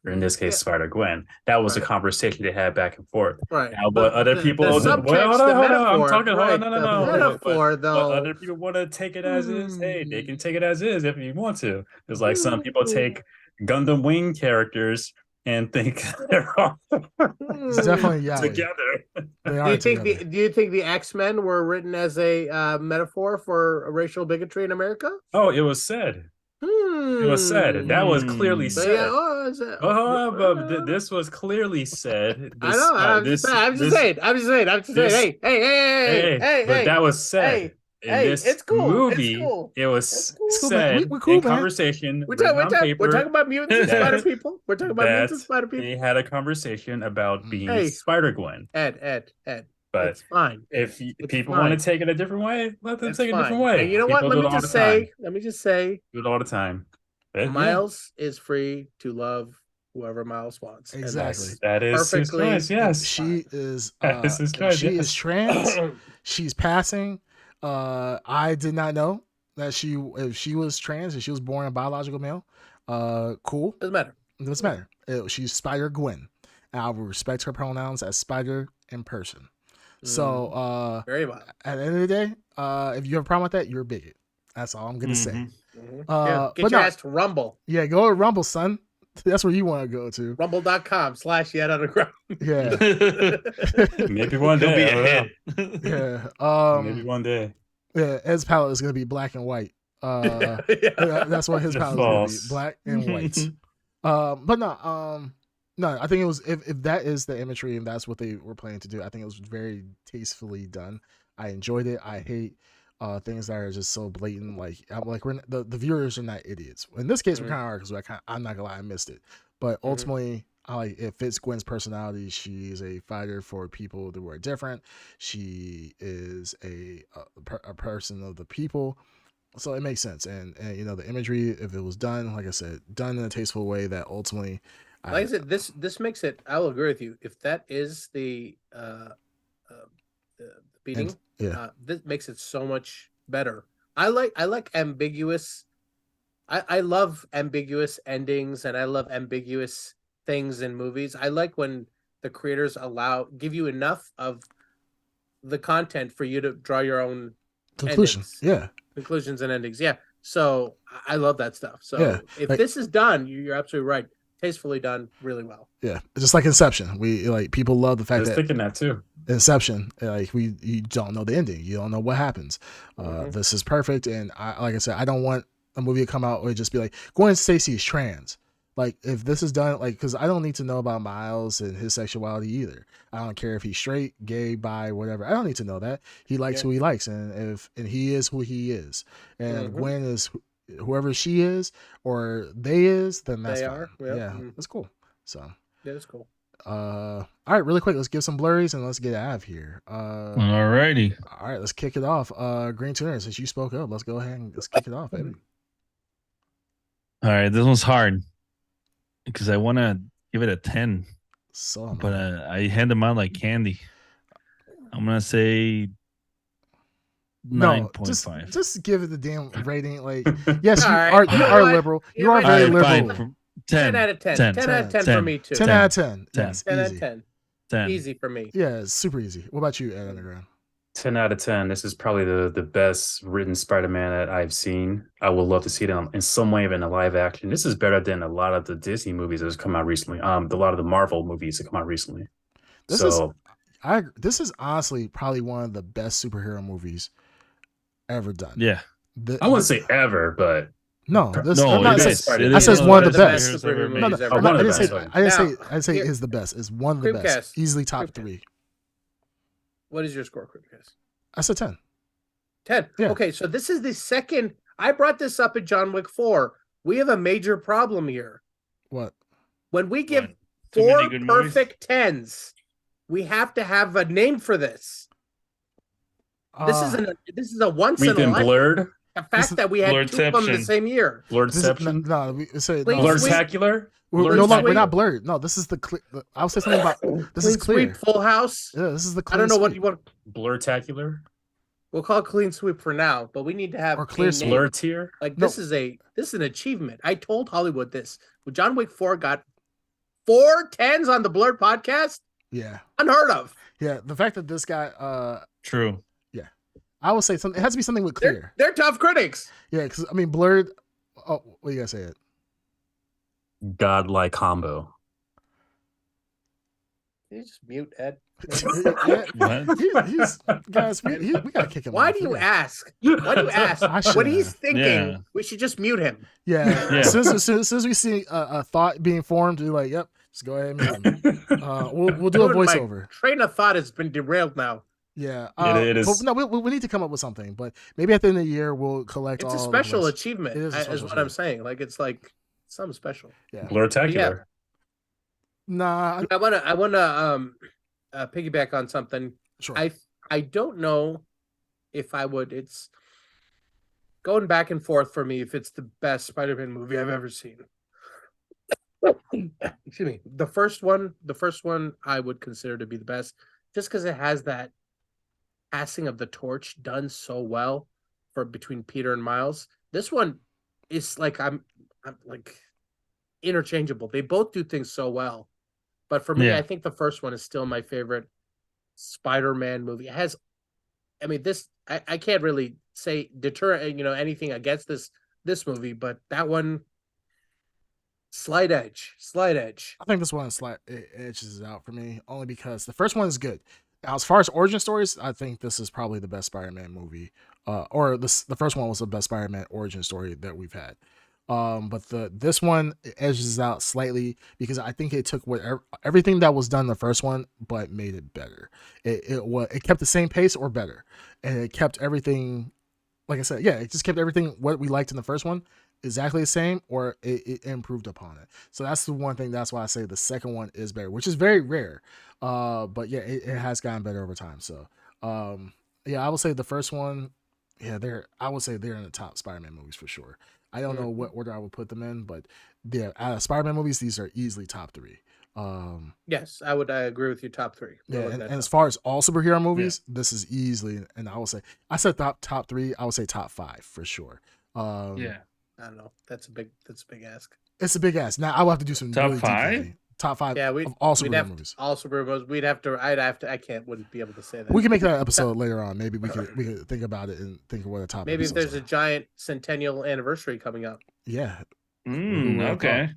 Or in this case, Spider Gwen. That was a conversation they had back and forth. Right. Now, what other people? The subtext, the metaphor. I'm talking. Right. No. The metaphor, though. What other people want to take it as is? Hey, they can take it as is if you want to. It's like some people take Gundam Wing characters and think they're all it's definitely together. Do you think the X-Men were written as a metaphor for racial bigotry in America? Oh, it was said. It was said. That was clearly said. But this was clearly said. I know. I'm just saying. Hey. But that was said. In this it's cool. movie, It's cool. it was cool, said we're cool, in man. conversation. We're talking about mutants and spider people. We're talking about mutants and spider people. They had a conversation about being Spider Gwen. Ed. But it's fine. If people want to take it a different way, let them take it a different way. And you know what? Let me just say. Do it all the time. Miles is free to love whoever Miles wants. Exactly. That is his choice. Yes. She is. She is trans. She's passing. I did not know that if she was trans and she was born a biological male. Cool. Doesn't matter. She's Spider Gwen. And I will respect her pronouns as Spider in person. So very much. At the end of the day, if you have a problem with that, you're a bigot. That's all I'm gonna say. Get your ass to Rumble. Yeah, go to Rumble, son. That's where you want to go to. Rumble.com/YetUnderground. Yeah. Maybe one day. Be a hit. Yeah. Maybe one day. Yeah, Ed's palette is gonna be black and white. That's what his palette is gonna be, black and white. But no, I think it was if that is the imagery and that's what they were planning to do, I think it was very tastefully done. I enjoyed it. I hate things that are just so blatant. Like the viewers are not idiots. In this case, we kind of are because I'm not gonna lie, I missed it. But ultimately, it fits Gwen's personality. She's a fighter for people who are different. She is a person of the people. So it makes sense. And the imagery, if it was done, like I said, done in a tasteful way that ultimately. Like I said, this makes it. I'll agree with you. If that is the beating, this makes it so much better. I like ambiguous. I love ambiguous endings, and I love ambiguous things in movies. I like when the creators give you enough of the content for you to draw your own conclusions. Conclusions and endings. Yeah. So I love that stuff. So if this is done, you're absolutely right. tastefully done, really well. Yeah, just like Inception. People love the I fact was that thinking that too. Inception, you don't know the ending, you don't know what happens. This is perfect, and like I said, I don't want a movie to come out or just be like, Gwen Stacy is trans. Like, if this is done, like, because I don't need to know about Miles and his sexuality either. I don't care if he's straight, gay, bi, whatever. I don't need to know that. He likes who he likes, and he is who he is. And if Gwen is whoever she is or they is, then that's fine. Yeah, that's cool. So yeah, that's cool. All right, really quick, let's give some blurries and let's get out of here. Alrighty. All right, let's kick it off. Green Tuner, since you spoke up, let's go ahead and let's kick it off, baby. All right, this one's hard because I want to give it a 10, but I hand them out like candy. I'm gonna say 9.5. Just give it the damn rating. Like, yes, you are liberal. You are very liberal. 10 out of 10. 10 out of 10 for me too. 10 out of 10. 10 out of 10. 10. Easy for me. Yeah, it's super easy. What about you, Ed Underground? 10 out of 10. This is probably the best written Spider-Man that I've seen. I would love to see it in some way in a live action. This is better than a lot of the Disney movies that has come out recently. A lot of the Marvel movies that come out recently. This is honestly probably one of the best superhero movies ever done. Yeah. I wouldn't say ever, but I said one of the best. I didn't say it's the best. It's one of the best. Easily top 3. What is your score, Creepcast? I said 10. 10. Yeah. Okay, so this is the second. I brought this up at John Wick 4. We have a major problem here. What? When we give 4 perfect 10s, we have to have a name for this. This is a once in a lifetime. Blurred. The fact that we had 2 of them the same year. Blurredception. Blurredtacular. We're not blurred. No, this is I will say something about this is clear. Sweep, Full House. Yeah, this is the. I don't know what you want. Blurtacular. We'll call it clean sweep for now, but we need to have clear blur tier. Like this is an achievement. I told Hollywood this. When John Wick 4 got 4 10s on the Blurred podcast. Yeah, unheard of. Yeah, the fact that this guy. True. Yeah, I would say something. It has to be something with clear. They're tough critics. Yeah, because I mean, Blurred. Oh, what do you guys say? It. Godlike combo. Can you just mute Ed? Guys, we gotta kick him. Why do you ask? Why do you ask? When he's thinking, we should just mute him. Yeah. As soon as we see a thought being formed, we're like, "Yep, just go ahead and mute him." We'll do a voiceover. My train of thought has been derailed now. Yeah, it is. But no, we need to come up with something. But maybe at the end of the year, we'll collect. It's a special achievement. Is what I'm saying. Like it's like something special. Yeah, Blurtacular. Yeah. Nah, I wanna piggyback on something. Sure. I don't know if I would. It's going back and forth for me if it's the best Spider-Man movie I've ever seen. Excuse me. The first one I would consider to be the best, just because it has that passing of the torch done so well for between Peter and Miles. This one is like I'm like interchangeable. They both do things so well. But for me, I think the first one is still my favorite Spider-Man movie. It has, I mean, this I can't really say deter anything against this movie, but that one, slight edge. I think this one edges out for me only because the first one is good. Now, as far as origin stories, I think this is probably the best Spider-Man movie, or the first one was the best Spider-Man origin story that we've had. But this one edges out slightly because I think it took everything that was done in the first one, but made it better. It kept the same pace or better, and it kept everything, like I said, it just kept everything what we liked in the first one exactly the same, or it improved upon it. So that's the one thing. That's why I say the second one is better, which is very rare. But yeah, it has gotten better over time. So I would say the first one, I would say they're in the top Spider-Man movies for sure. I don't know what order I would put them in, but out of Spider-Man movies, these are easily top 3. Yes, I agree with you. Top 3. Yeah, and as far as all superhero movies, this is easily, and I said top 3. I would say top 5 for sure. I don't know. That's a big ask. It's a big ask. Now I will have to do some top really 5. Top 5 of all superhero movies. All superhero movies. Wouldn't be able to say that. We can make that episode later on. Maybe we could think about it and think of what the top. Maybe if there's a giant centennial anniversary coming up. Yeah. Okay.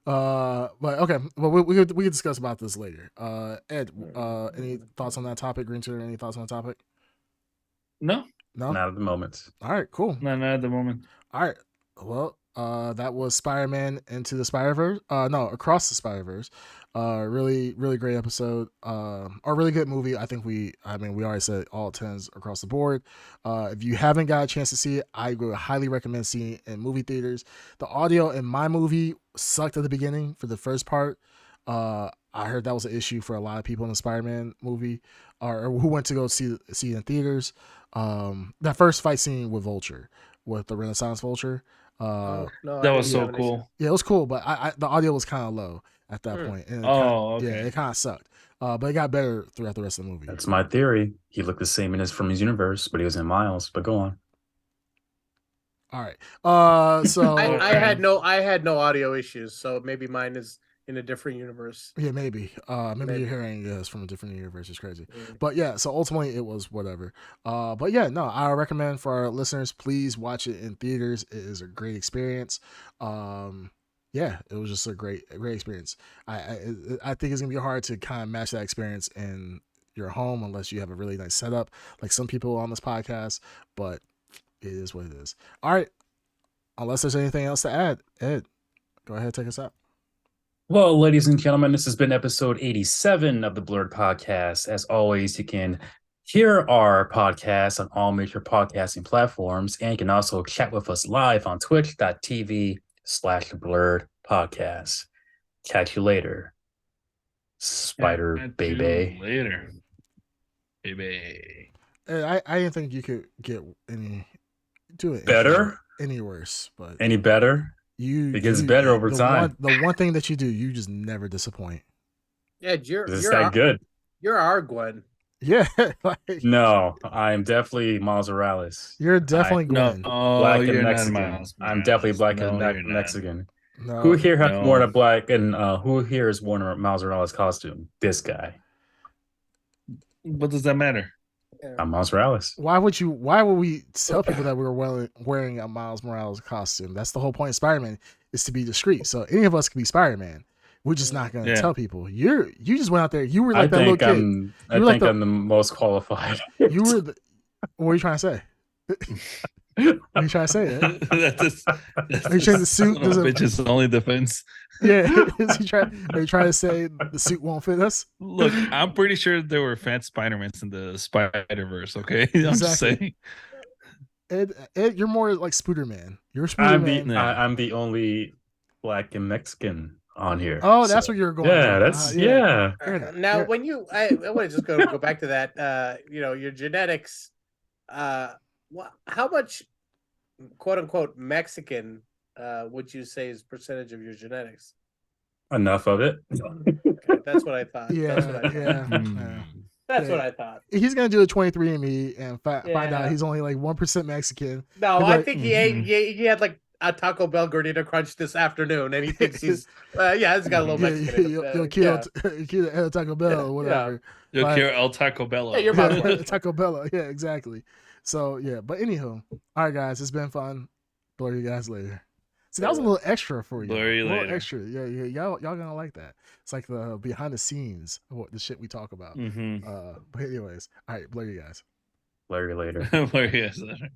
But okay, well, we could discuss about this later. Ed, any thoughts on that topic? Green Tutor, any thoughts on the topic? No, No. Not at the moment. All right, cool. not at the moment. All right. Well, that was Spider-Man Into the Spider-Verse. No, Across the Spider-Verse. Really, really great episode. Or really good movie. I mean, we already said all 10s across the board. If you haven't got a chance to see it, I would highly recommend seeing it in movie theaters. The audio in my movie sucked at the beginning for the first part. I heard that was an issue for a lot of people in the Spider-Man movie, or who went to go see it in theaters. That first fight scene with Vulture, with the Renaissance Vulture. No, That I was didn't so have an issue. cool. Yeah, it was cool, but the audio was kind of low at that point. And Oh, yeah, okay. it kind of sucked. But it got better throughout the rest of the movie. That's my theory. He looked the same in his from his universe, but he was in Miles. But go on. All right. So I had no audio issues, so maybe mine is in a different universe. yeah, maybe. Maybe Maybe. you're hearing us from a different universe. It's crazy. Mm. But yeah, so ultimately it was whatever. But yeah, no, I recommend for our listeners, please watch it in theaters. It is a great experience. Yeah, it was just a great experience. I think it's gonna be hard to kind of match that experience in your home unless you have a really nice setup, like some people on this podcast. But it is what it is. All right. Unless there's anything else to add, Ed, go ahead, take us out. Well, ladies and gentlemen, this has been episode 87 of the Blurred Podcast. As always, you can hear our podcast on all major podcasting platforms, and you can also chat with us live on twitch.tv/Blurred Podcast. Catch you later, Spider Catch you Baby. later, baby. I didn't think you could get any Better? any worse, but Any better? It gets better over time. The one thing that you do, you just never disappoint. Yeah, Is you're that good? You're our Gwen. Yeah, like, No, I'm definitely Miles Morales. you're definitely Gwen. Black and you're Mexican. not Miles I'm definitely black Morales. and No, you're not. Mexican. No, Who here has No. worn a black and who here has worn a Miles Morales costume? This guy. What does that matter? I'm Miles Morales. Why would we tell people that we were wearing a Miles Morales costume? That's the whole point of Spider-Man, is to be discreet. So any of us can be Spider-Man. We're just not going to tell people. You just went out there. You were like that little kid. I think I'm the most qualified. You were the. What are you trying to say? What are you trying to say? Ed? That's Are you trying the suit doesn't? Bitch's only defense. Yeah, are you trying to say the suit won't fit us? Look, I'm pretty sure there were fat Spider-Mans in the Spider-Verse, okay? I'm just saying. Ed, you're more like Spiderman. You're Spiderman. I'm the only black and Mexican on here. Oh, that's what you're going. Yeah, on. that's yeah. Now, when I want to just go back to that. Your genetics. How much, quote unquote, Mexican would you say is percentage of your genetics? Enough of it. Okay, that's what I thought. Yeah, That's what I thought. yeah. That's what I thought. He's gonna do a 23andMe and find out he's only like 1% Mexican. No, He'll be I like, think he had like a Taco Bell gordita crunch this afternoon, and he thinks he's it's got a little Mexican. You'll kill El Taco Bell or whatever. You'll Like- kill El Taco Bell. Yeah, you're about right. Taco Bell. Yeah, exactly. So yeah, but anywho, all right, guys, it's been fun. Blur you guys later. See, that was a little extra for you. Blur you a little later. extra. Yeah, y'all gonna like that. It's like the behind the scenes of what the shit we talk about. Mm-hmm. But anyways, all right, blur you guys. Blur you later. Blur you guys later.